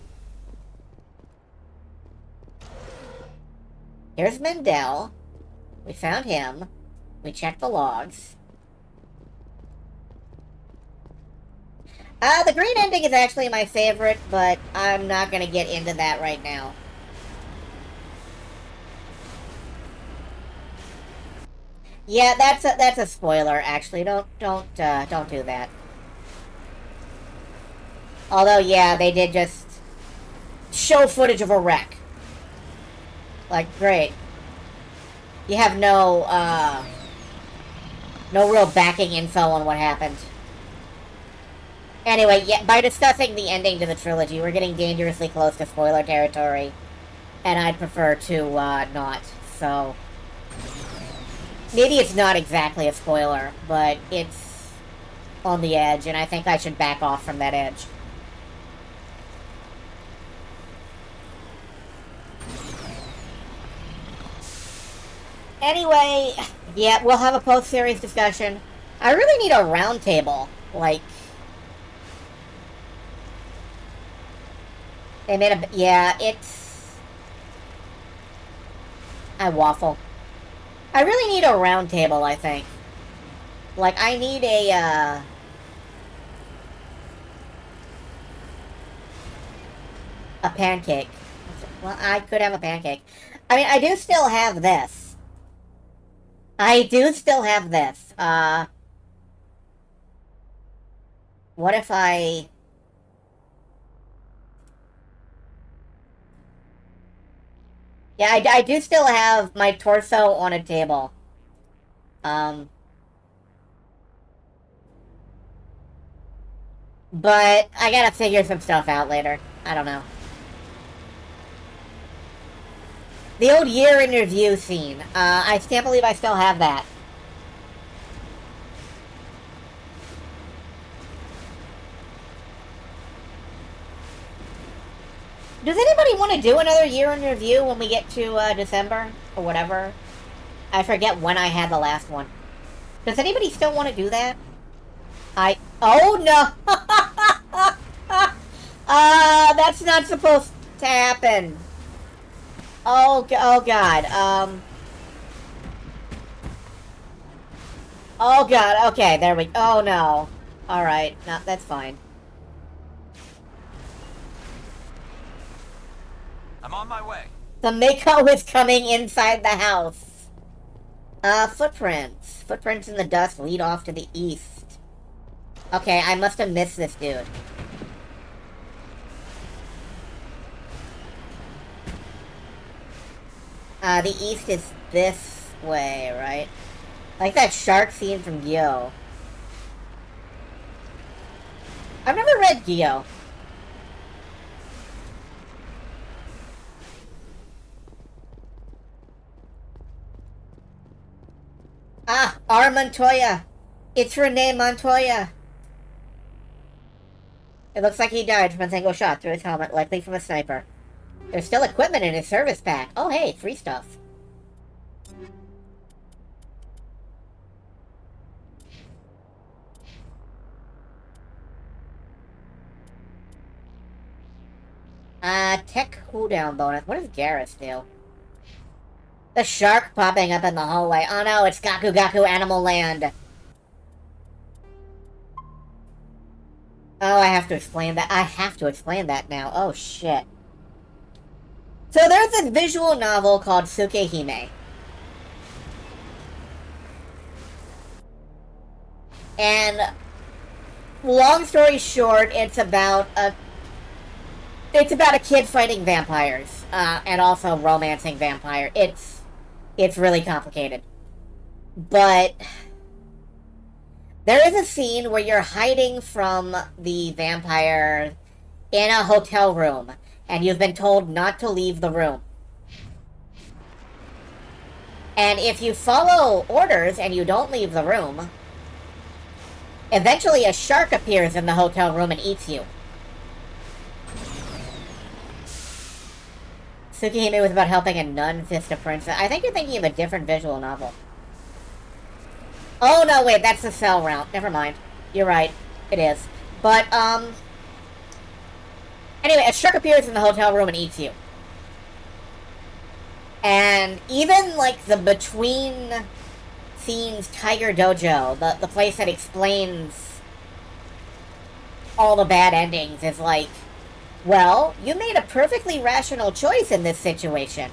Here's Mendel. We found him. We checked the logs. The green ending is actually my favorite, but I'm not gonna get into that right now. Yeah, that's a spoiler. Actually, don't do that. Although, yeah, they did just show footage of a wreck. Like, great. You have no real backing info on what happened. Anyway, yeah, by discussing the ending to the trilogy, we're getting dangerously close to spoiler territory. And I'd prefer to, not. So, maybe it's not exactly a spoiler, but it's on the edge, and I think I should back off from that edge. Anyway, yeah, we'll have a post-series discussion. I really need a round table. Like, they made a... Yeah, it's... I waffle. I really need a round table, I think. Like, I need a pancake. Well, I could have a pancake. I mean, I do still have this. What if I... Yeah, I do still have my torso on a table. But I gotta figure some stuff out later. I don't know. The old year in review scene. I can't believe I still have that. Does anybody want to do another year in review when we get to December? Or whatever? I forget when I had the last one. Does anybody still want to do that? Oh no! That's not supposed to happen. Oh god, oh god, okay, there we... Oh no. Alright, no, that's fine. I'm on my way. The Mako is coming inside the house. Footprints. Footprints in the dust lead off to the east. Okay, I must have missed this dude. The east is this way, right? Like that shark scene from Gyo. I've never read Gyo. Ah, R. Montoya. It's Renee Montoya. It looks like he died from a single shot through his helmet, likely from a sniper. There's still equipment in his service pack. Oh hey, free stuff. Tech cooldown bonus. What does Garrus do? The shark popping up in the hallway. Oh no, it's Gaku Gaku Animal Land. Oh, I have to explain that. I have to explain that now. Oh shit. So there's this visual novel called Tsukehime. And long story short, it's about a kid fighting vampires, and also romancing vampire. It's really complicated. But there is a scene where you're hiding from the vampire in a hotel room, and you've been told not to leave the room. And if you follow orders and you don't leave the room, eventually a shark appears in the hotel room and eats you. Tsukehime was about helping a nun fist a princess. I think you're thinking of a different visual novel. Oh, no, wait, that's the Cell route. Never mind. You're right. It is. But, anyway, a shark appears in the hotel room and eats you. And even, like, the between scenes Tiger Dojo, the place that explains all the bad endings, is like, well, you made a perfectly rational choice in this situation.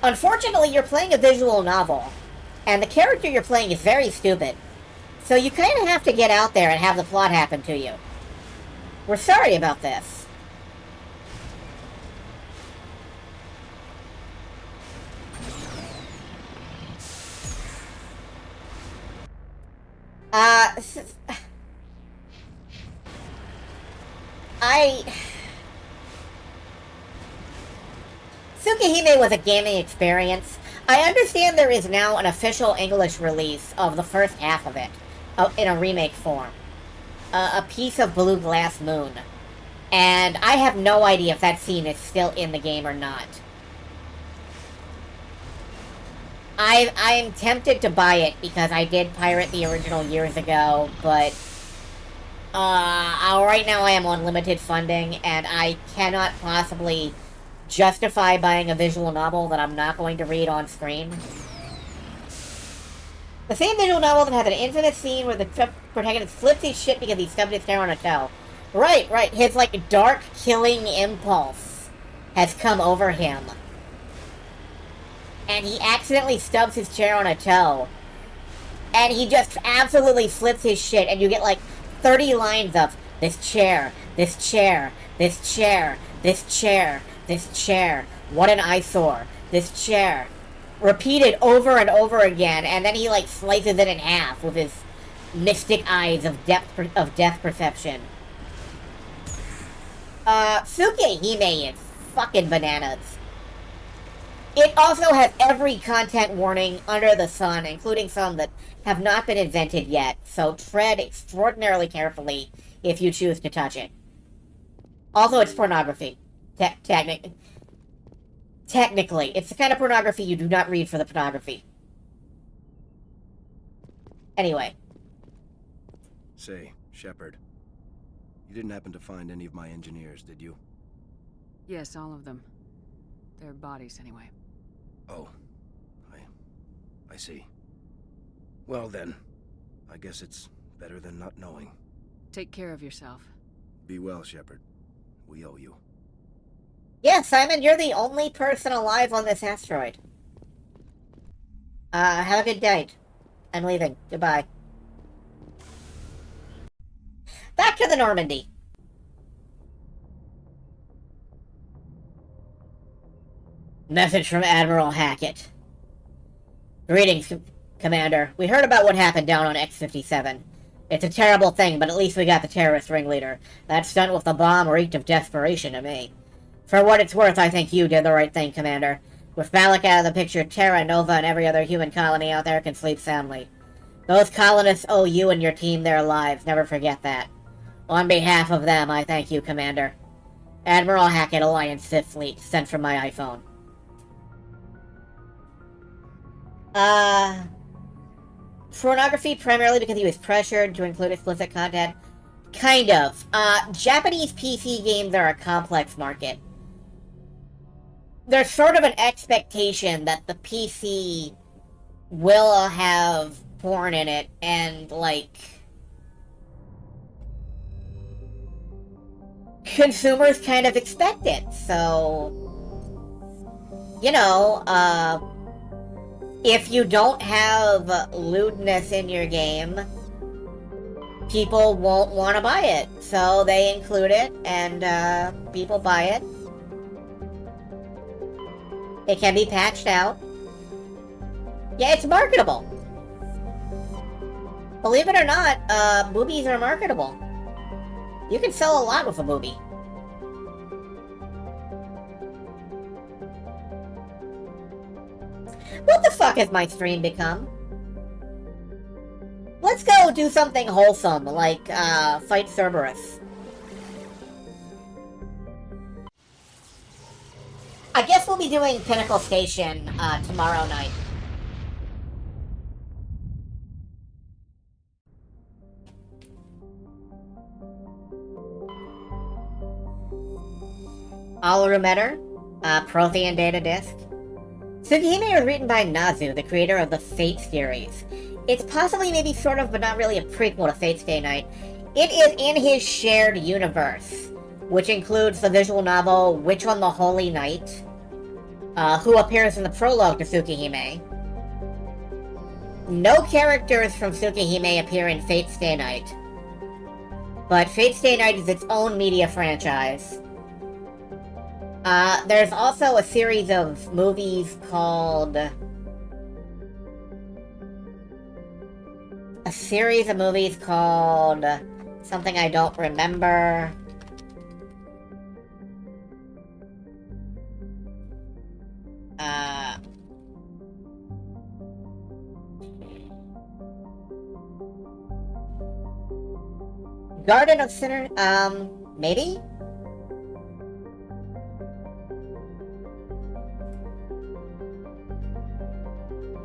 Unfortunately, you're playing a visual novel, and the character you're playing is very stupid. So you kind of have to get out there and have the plot happen to you. We're sorry about this. Tsukehime was a gaming experience. I understand there is now an official English release of the first half of it, in a remake form. A piece of Blue Glass Moon. And I have no idea if that scene is still in the game or not. I'm tempted to buy it because I did pirate the original years ago, but right now I am on limited funding, and I cannot possibly justify buying a visual novel that I'm not going to read on screen. The same visual novel that has an infamous scene where the protagonist flips his shit because he stubbed his hair on a toe. Right. His, like, dark killing impulse has come over him. And he accidentally stubs his chair on a toe. And he just absolutely flips his shit, and you get, like, 30 lines of, this chair, this chair, this chair, this chair, this chair, what an eyesore, this chair. Repeated over and over again, and then he, like, slices it in half with his mystic eyes of death perception. Tsukehime is fucking bananas. It also has every content warning under the sun, including some that have not been invented yet, so tread extraordinarily carefully if you choose to touch it. Also, it's pornography. Technically. It's the kind of pornography you do not read for the pornography. Anyway. Say, Shepard. You didn't happen to find any of my engineers, did you? Yes, all of them. Their bodies, anyway. Oh. I see. Well then, I guess it's better than not knowing. Take care of yourself. Be well, Shepard. We owe you. Yeah, Simon, you're the only person alive on this asteroid. Have a good night. I'm leaving. Goodbye. Back to the Normandy. Message from Admiral Hackett. Greetings, Commander. We heard about what happened down on X-57. It's a terrible thing, but at least we got the terrorist ringleader. That stunt with the bomb reeked of desperation to me. For what it's worth, I think you did the right thing, Commander. With Balak out of the picture, Terra Nova and every other human colony out there can sleep soundly. Those colonists owe you and your team their lives. Never forget that. On behalf of them, I thank you, Commander. Admiral Hackett, Alliance Fifth Fleet, sent from my iPhone. Pornography primarily because he was pressured to include explicit content? Kind of. Japanese PC games are a complex market. There's sort of an expectation that the PC will have porn in it, and, like, consumers kind of expect it, so, you know, if you don't have lewdness in your game, people won't want to buy it, so they include it, and, people buy it. It can be patched out. Yeah, it's marketable. Believe it or not, boobies are marketable. You can sell a lot with a boobie. What the fuck has my stream become? Let's go do something wholesome, like, fight Cerberus. I guess we'll be doing Pinnacle Station, tomorrow night. Alrumeter, Prothean Data Disk. Tsukihime was written by Nazu, the creator of the Fate series. It's possibly maybe sort of, but not really a prequel to Fate Stay Night. It is in his shared universe, which includes the visual novel Witch on the Holy Night, who appears in the prologue to Tsukihime. No characters from Tsukihime appear in Fate Stay Night, but Fate Stay Night is its own media franchise. There's also a series of movies called... something I don't remember. Garden of Sinners, maybe?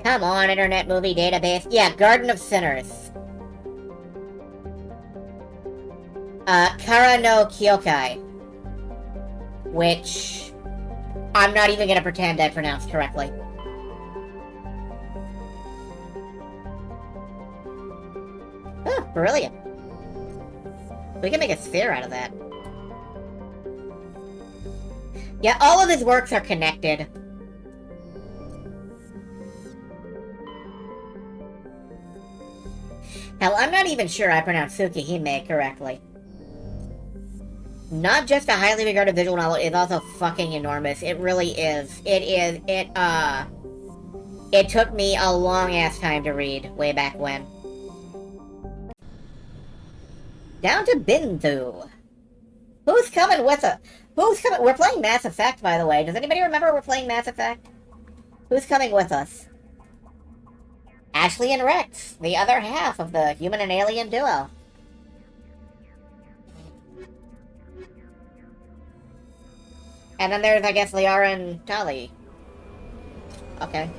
Come on, Internet Movie Database. Yeah, Garden of Sinners. Kara no Kyokai. Which... I'm not even gonna pretend I pronounced correctly. Oh, brilliant. We can make a sphere out of that. Yeah, all of his works are connected. Hell, I'm not even sure I pronounced Tsukihime correctly. Not just a highly regarded visual novel, it's also fucking enormous. It really is. It took me a long-ass time to read, way back when. Down to Bindu. Who's coming with us? Who's coming? We're playing Mass Effect, by the way. Does anybody remember we're playing Mass Effect? Who's coming with us? Ashley and Rex, the other half of the human and alien duo. And then there's, I guess, Liara and Tali. Okay.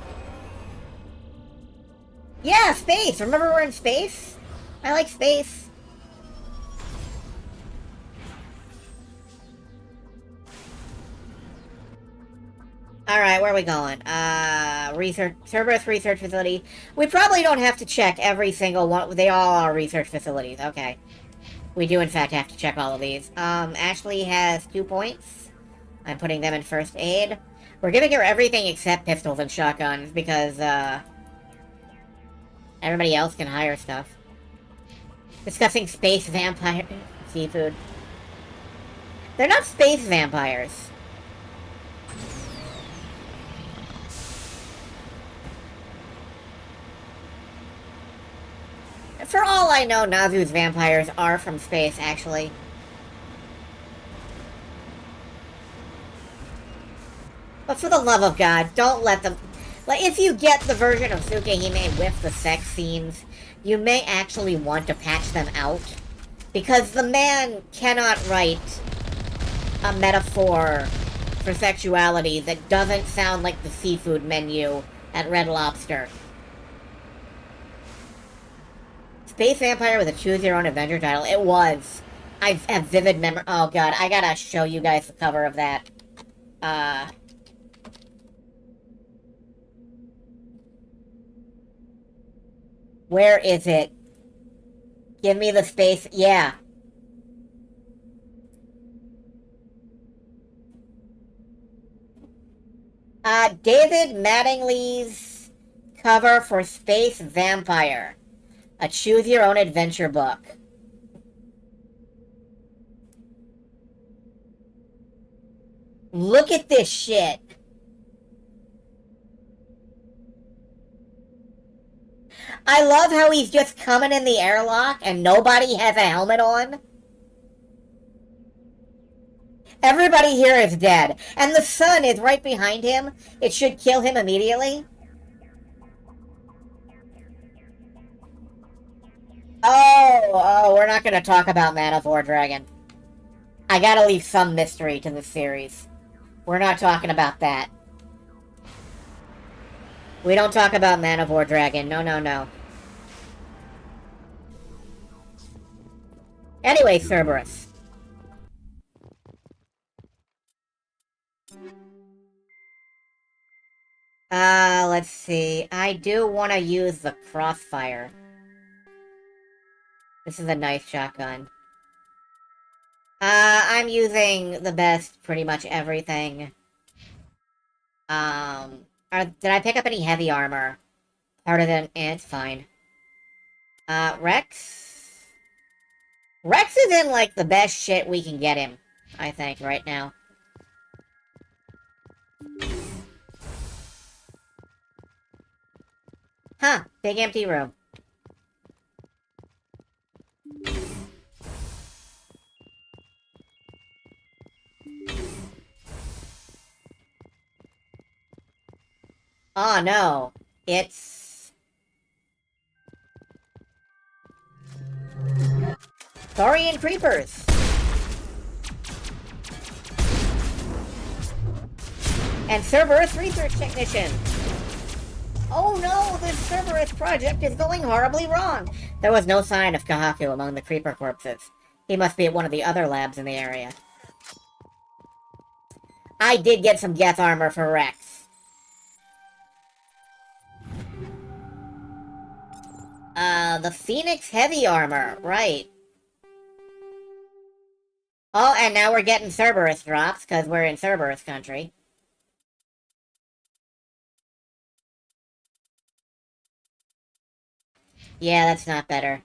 Yeah, space! Remember we're in space? I like space. Alright, where are we going? Cerberus Research Facility. We probably don't have to check every single one. They all are research facilities. Okay. We do, in fact, have to check all of these. Ashley has 2 points. I'm putting them in first aid. We're giving her everything except pistols and shotguns because, everybody else can hire stuff. Discussing space vampire seafood. They're not space vampires. For all I know, Nazu's vampires are from space, actually. But for the love of God, don't let them... Like, if you get the version of Tsukihime with the sex scenes, you may actually want to patch them out. Because the man cannot write a metaphor for sexuality that doesn't sound like the seafood menu at Red Lobster. Space Vampire with a choose-your-own-adventure title. It was. I have vivid memory. Oh god, I gotta show you guys the cover of that. Where is it? Give me the space. Yeah. David Mattingly's cover for Space Vampire. A choose-your-own-adventure book. Look at this shit. I love how he's just coming in the airlock and nobody has a helmet on. Everybody here is dead. And the sun is right behind him. It should kill him immediately. Oh, we're not going to talk about Man of War Dragon. I gotta leave some mystery to this series. We're not talking about that. We don't talk about Man of War Dragon. No, no, no. Anyway, Cerberus. Let's see. I do want to use the Crossfire. This is a nice shotgun. I'm using the best pretty much everything. Did I pick up any heavy armor? Harder than... it's fine. Rex? Rex is in, like, the best shit we can get him, I think, right now. Huh, big empty room. Oh no, it's... Thorian creepers! And Cerberus research technician! Oh no, this Cerberus project is going horribly wrong! There was no sign of Kahaku among the creeper corpses. He must be at one of the other labs in the area. I did get some Geth armor for Rex. The Phoenix heavy armor, right. Oh, and now we're getting Cerberus drops, because we're in Cerberus country. Yeah, that's not better.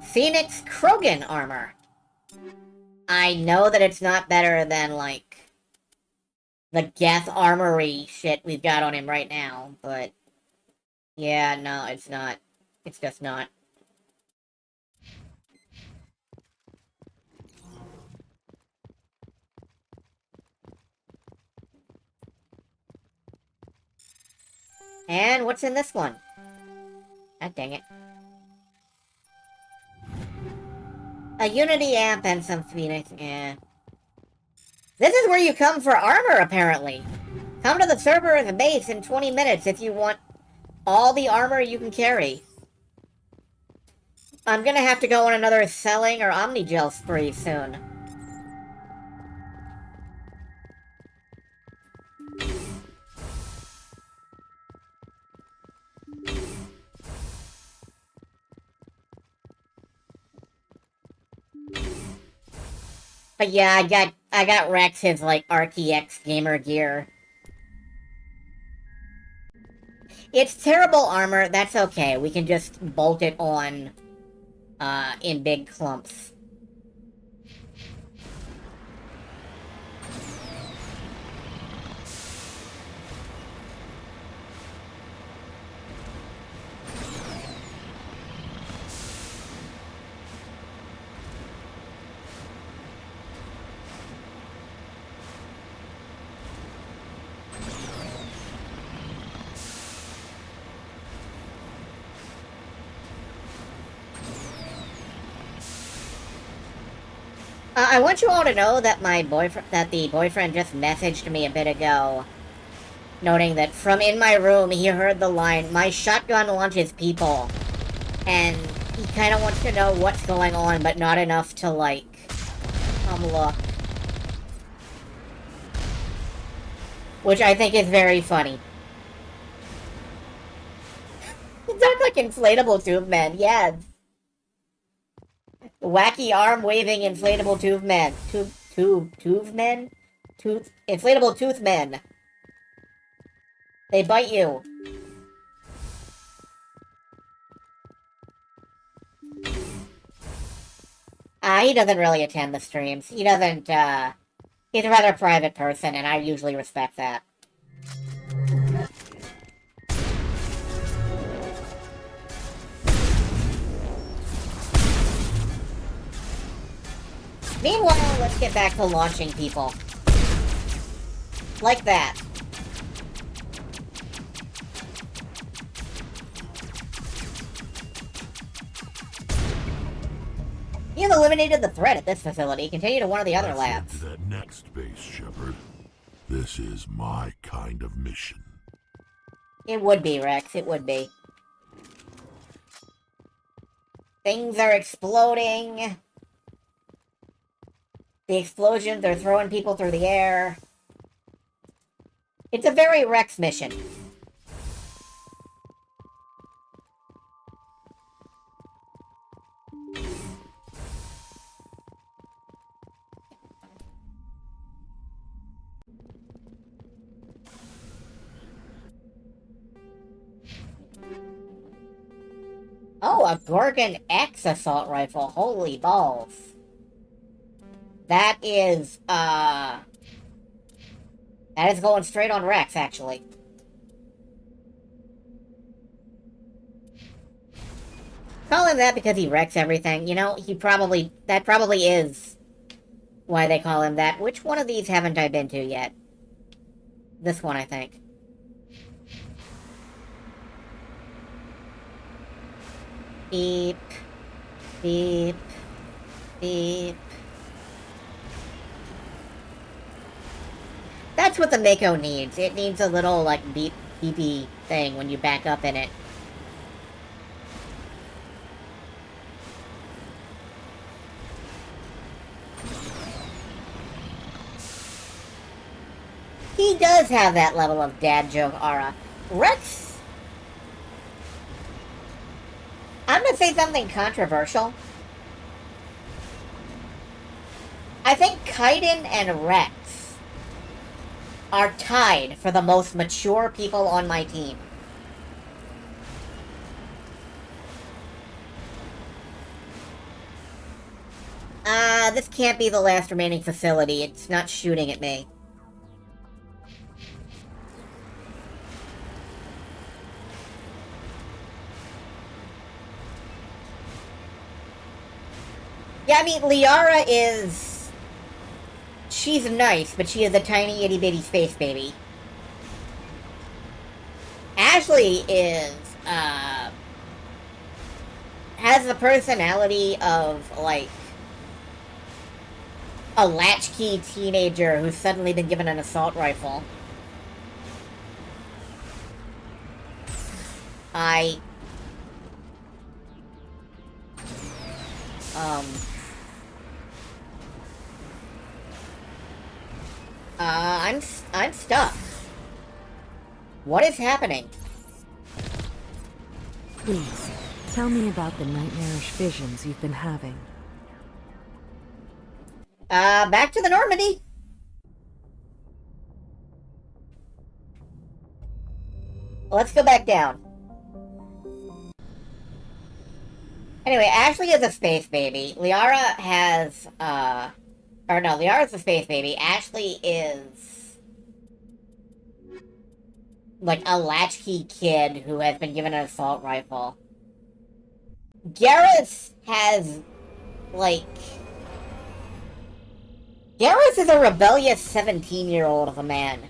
Phoenix Krogan armor. I know that it's not better than, like, the Geth armory shit we've got on him right now, but... yeah, no, it's not. It's just not. And what's in this one? God dang it. A Unity amp and some Phoenix, yeah. This is where you come for armor, apparently. Come to the Cerberus base in 20 minutes if you want all the armor you can carry. I'm gonna have to go on another selling or Omnigel spree soon. But yeah, I got Rex his, like, RTX gamer gear. It's terrible armor, that's okay. We can just bolt it on, in big clumps. I want you all to know that the boyfriend just messaged me a bit ago, noting that from in my room he heard the line, "My shotgun launches people," and he kind of wants to know what's going on, but not enough to, like, come look. Which I think is very funny. Sounds like inflatable tube men, yes. Wacky arm-waving inflatable tube men. Tube men? Inflatable tooth men. They bite you. He doesn't really attend the streams. He doesn't, he's a rather private person, and I usually respect that. Meanwhile, let's get back to launching people. Like that. You've eliminated the threat at this facility. Continue to one of the other labs. To that next base, Shepard. This is my kind of mission. It would be, Rex. It would be. Things are exploding. The explosions are throwing people through the air. It's a very Rex mission. Oh, a Gorgon X assault rifle. Holy balls. That is going straight on Rex, actually. Call him that because he wrecks everything. You know, that probably is why they call him that. Which one of these haven't I been to yet? This one, I think. Beep. Beep. Beep. That's what the Mako needs. It needs a little, like, beep, beepy thing when you back up in it. He does have that level of dad joke aura. Rex... I'm gonna say something controversial. I think Kaiden and Rex are tied for the most mature people on my team. This can't be the last remaining facility. It's not shooting at me. Yeah, I mean, Liara is... She's nice, but she is a tiny itty-bitty space baby. Ashley is, has the personality of, like, a latchkey teenager who's suddenly been given an assault rifle. I'm stuck. What is happening? Please, tell me about the nightmarish visions you've been having. Back to the Normandy. Let's go back down. Anyway, Ashley is a space baby. Liara has, or no, Liara's a space baby. Ashley is like a latchkey kid who has been given an assault rifle. Garrus has, like... Garrus is a rebellious 17-year-old of a man.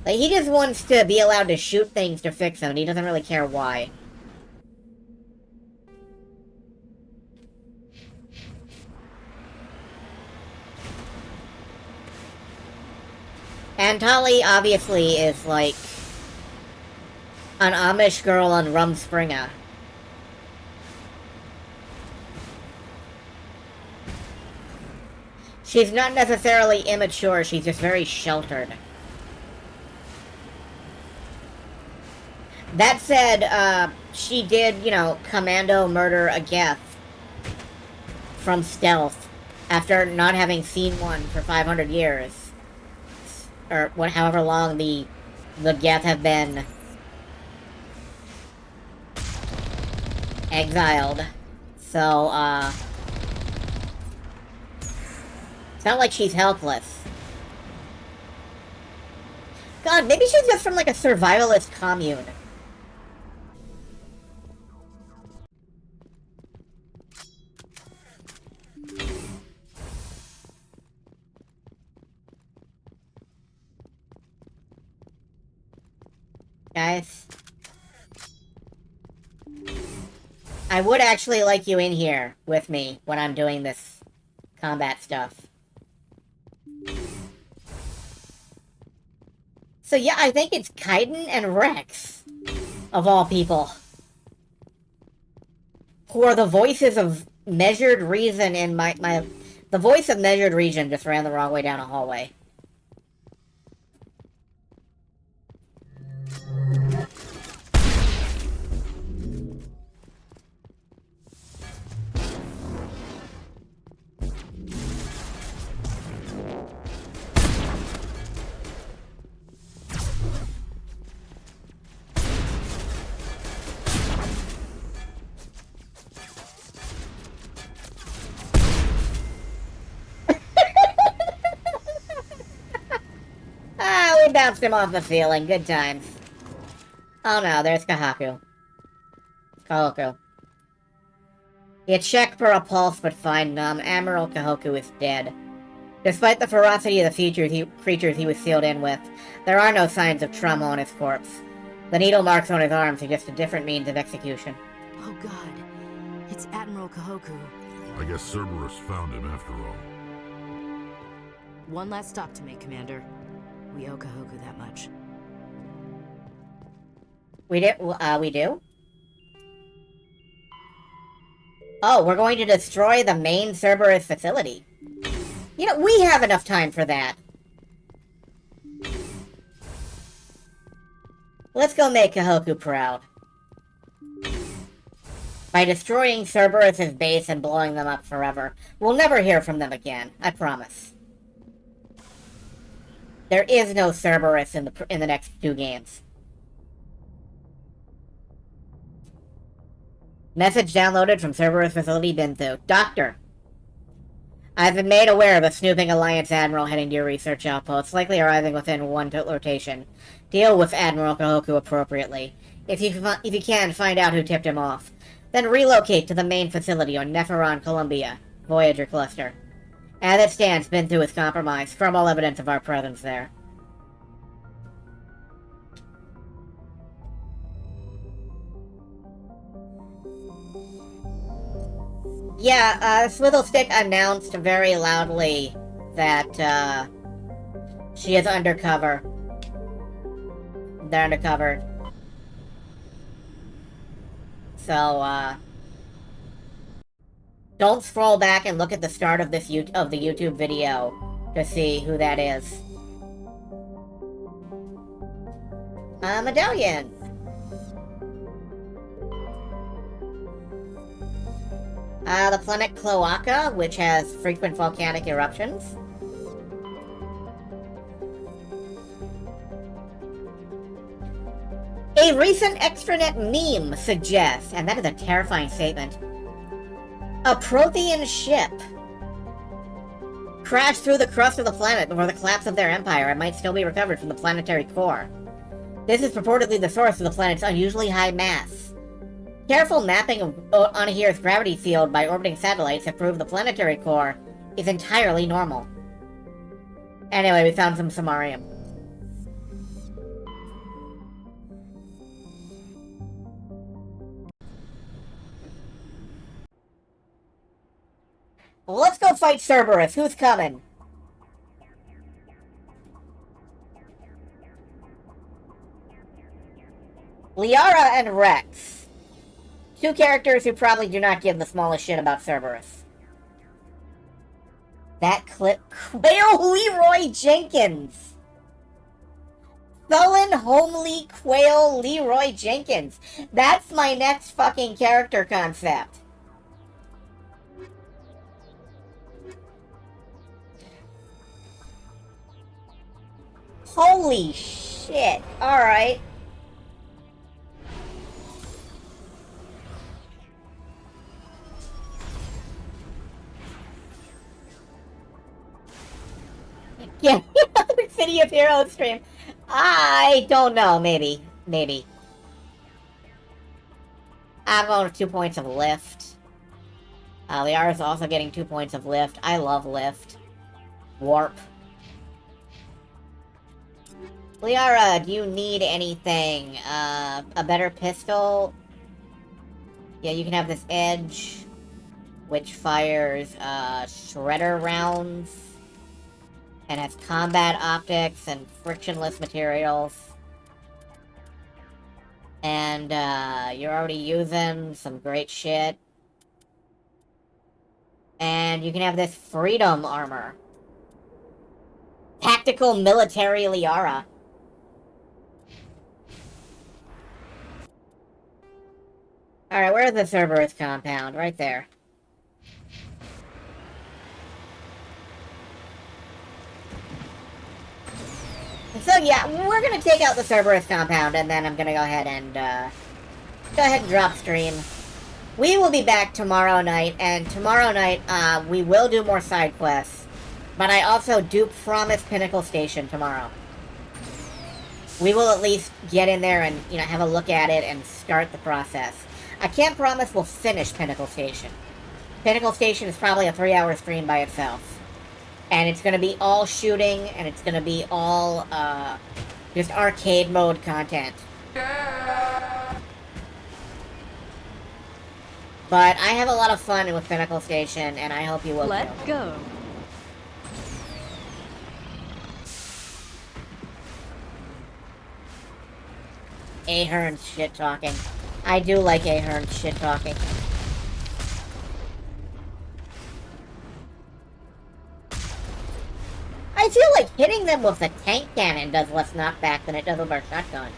Like, he just wants to be allowed to shoot things to fix them, and he doesn't really care why. And Tali, obviously, is, like, an Amish girl on Rumspringa. She's not necessarily immature, she's just very sheltered. That said, she did, you know, commando murder a Geth from stealth after not having seen one for 500 years. Or however long the Geth have been exiled. So, it's not like she's helpless. God, maybe she's just from, like, a survivalist commune. Guys, I would actually like you in here with me when I'm doing this combat stuff. So yeah, I think it's Kaiden and Rex, of all people, who are the voices of measured reason in the voice of measured reason just ran the wrong way down a hallway. We bounced him off the ceiling. Good times. Oh no, there's Kahoku. You check for a pulse, but find none. Admiral Kahoku is dead. Despite the ferocity of the creatures he was sealed in with, there are no signs of trauma on his corpse. The needle marks on his arm suggest a different means of execution. Oh god, it's Admiral Kahoku. I guess Cerberus found him after all. One last stop to make, Commander. We owe Kahoku that much. We do? Oh, we're going to destroy the main Cerberus facility. You know, we have enough time for that. Let's go make Kahoku proud. By destroying Cerberus' base and blowing them up forever, we'll never hear from them again, I promise. There is no Cerberus in the next 2 games. Message downloaded from Cerberus Facility Benthu. Doctor, I've been made aware of a snooping Alliance Admiral heading to your research outpost, likely arriving within 1 rotation. Deal with Admiral Kahoku appropriately. If you can, find out who tipped him off. Then relocate to the main facility on Nepheron, Columbia, Voyager Cluster. As it stands, Benthu is compromised. From all evidence of our presence there. Yeah, Swizzlestick announced very loudly that, she is undercover. They're undercover. So, don't scroll back and look at the start of this the YouTube video to see who that is. Medallion! The planet Cloaca, which has frequent volcanic eruptions. A recent extranet meme suggests, and that is a terrifying statement, a Prothean ship crashed through the crust of the planet before the collapse of their empire and might still be recovered from the planetary core. This is purportedly the source of the planet's unusually high mass. Careful mapping of Onahira's gravity field by orbiting satellites have proved the planetary core is entirely normal. Anyway, we found some samarium. Let's go fight Cerberus. Who's coming? Liara and Rex. Two characters who probably do not give the smallest shit about Cerberus. That clip. Quail Leroy Jenkins! Sullen, homely Quail Leroy Jenkins. That's my next fucking character concept. Holy shit. Alright. Yeah, City of Heroes stream. I don't know, maybe. Maybe. I'm going with 2 points of lift. Liara's also getting 2 points of lift. I love lift. Warp. Liara, do you need anything? A better pistol? Yeah, you can have this edge, which fires, shredder rounds, and has combat optics and frictionless materials. And, you're already using some great shit. And you can have this freedom armor. Tactical military Liara. Alright, where's the Cerberus compound? Right there. So yeah, we're gonna take out the Cerberus compound, and then I'm gonna go ahead and drop stream. We will be back tomorrow night, and tomorrow night, we will do more side quests. But I also do promise Pinnacle Station tomorrow. We will at least get in there and, you know, have a look at it and start the process. I can't promise we'll finish Pinnacle Station. Pinnacle Station is probably a 3-hour stream by itself. And it's gonna be all shooting, and it's gonna be all, just arcade mode content. But I have a lot of fun with Pinnacle Station, and I hope you will. Let's go. Ahern's shit-talking. I do like Ahern's shit-talking. I feel like hitting them with the tank cannon does less knockback than it does with our shotgun.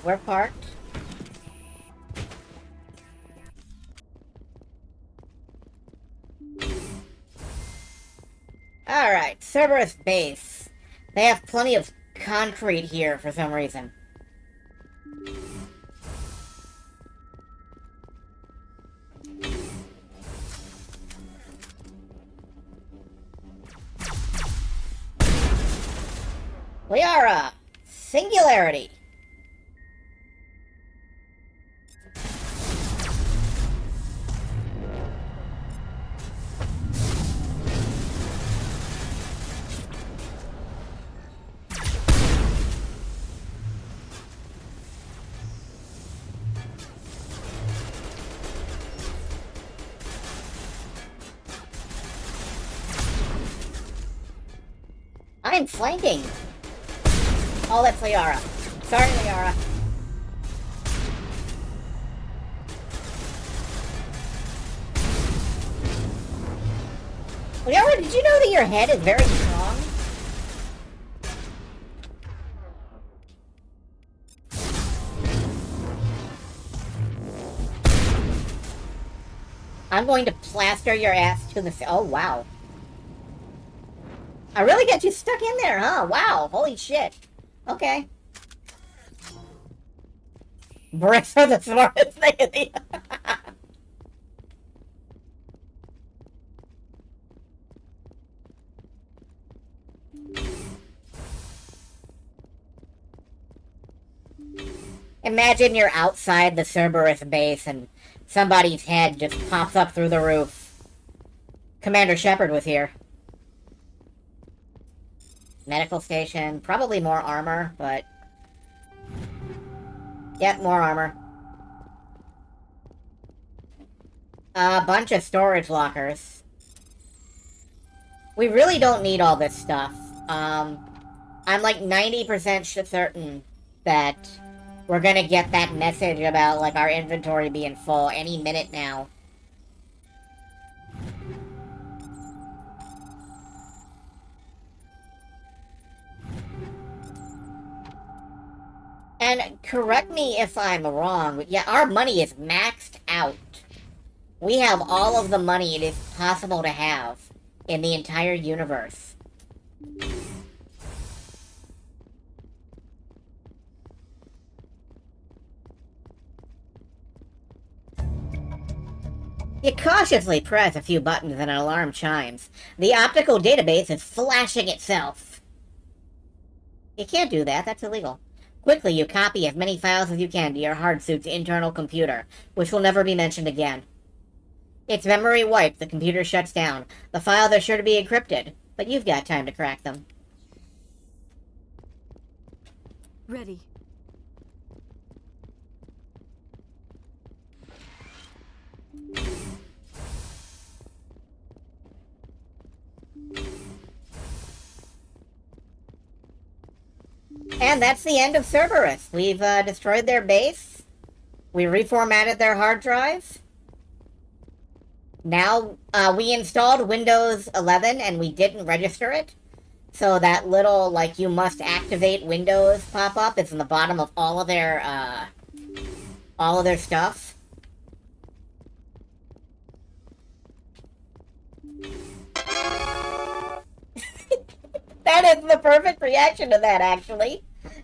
We're parked. Alright, Cerberus base. They have plenty of concrete here for some reason. Liara! Singularity! I'm flanking! Oh, that's Liara. Sorry, Liara. Leora, did you know that your head is very strong? I'm going to plaster your ass to the... Oh, wow. I really got you stuck in there, huh? Wow, holy shit. Okay. Bricks are the smartest thing in the... Imagine you're outside the Cerberus base and somebody's head just pops up through the roof. Commander Shepard was here. Medical station. Probably more armor, but... Yep, more armor. A bunch of storage lockers. We really don't need all this stuff. I'm like 90% certain that we're gonna get that message about, like, our inventory being full any minute now. And correct me if I'm wrong, but yeah, our money is maxed out. We have all of the money it is possible to have in the entire universe. You cautiously press a few buttons and an alarm chimes. The optical database is flashing itself. You can't do that, that's illegal. Quickly, you copy as many files as you can to your hardsuit's internal computer, which will never be mentioned again. Its memory wiped, the computer shuts down. The files are sure to be encrypted, but you've got time to crack them. Ready. And that's the end of Cerberus. We've destroyed their base. We reformatted their hard drive. Now, we installed Windows 11 and we didn't register it. So that little, like, you must activate Windows pop-up is in the bottom of all of their stuff. That is the perfect reaction to that, actually.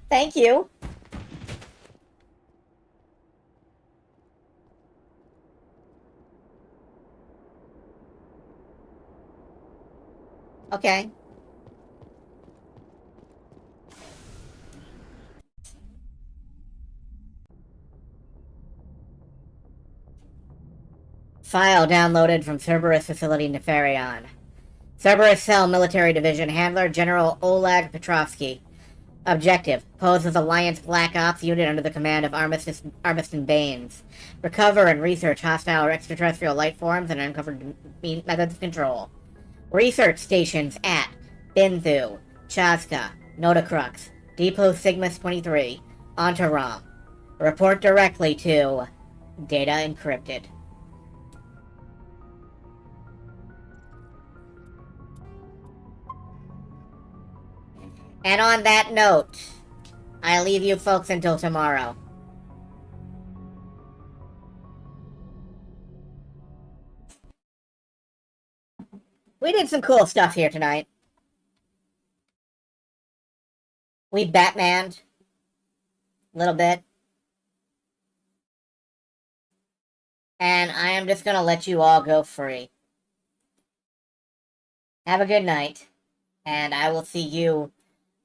Thank you. Okay. File downloaded from Cerberus Facility Nefarion. Cerberus Cell Military Division Handler General Oleg Petrovsky. Objective: pose as Alliance Black Ops unit under the command of Armiston Baines. Recover and research hostile or extraterrestrial life forms and uncovered methods of control. Research stations at Binthu, Chaska, Notacrux, Depot Sigma 23, Antaram. Report directly to Data Encrypted. And on that note, I leave you folks until tomorrow. We did some cool stuff here tonight. We Batmaned a little bit. And I am just gonna let you all go free. Have a good night. And I will see you...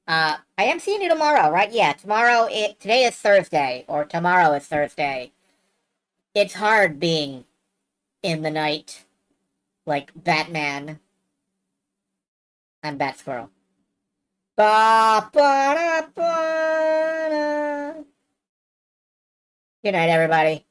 I am seeing you tomorrow, right? Yeah, today is Thursday, or tomorrow is Thursday. It's hard being in the night, like Batman. I'm Bat Squirrel. Ba ba da ba da. Good night, everybody.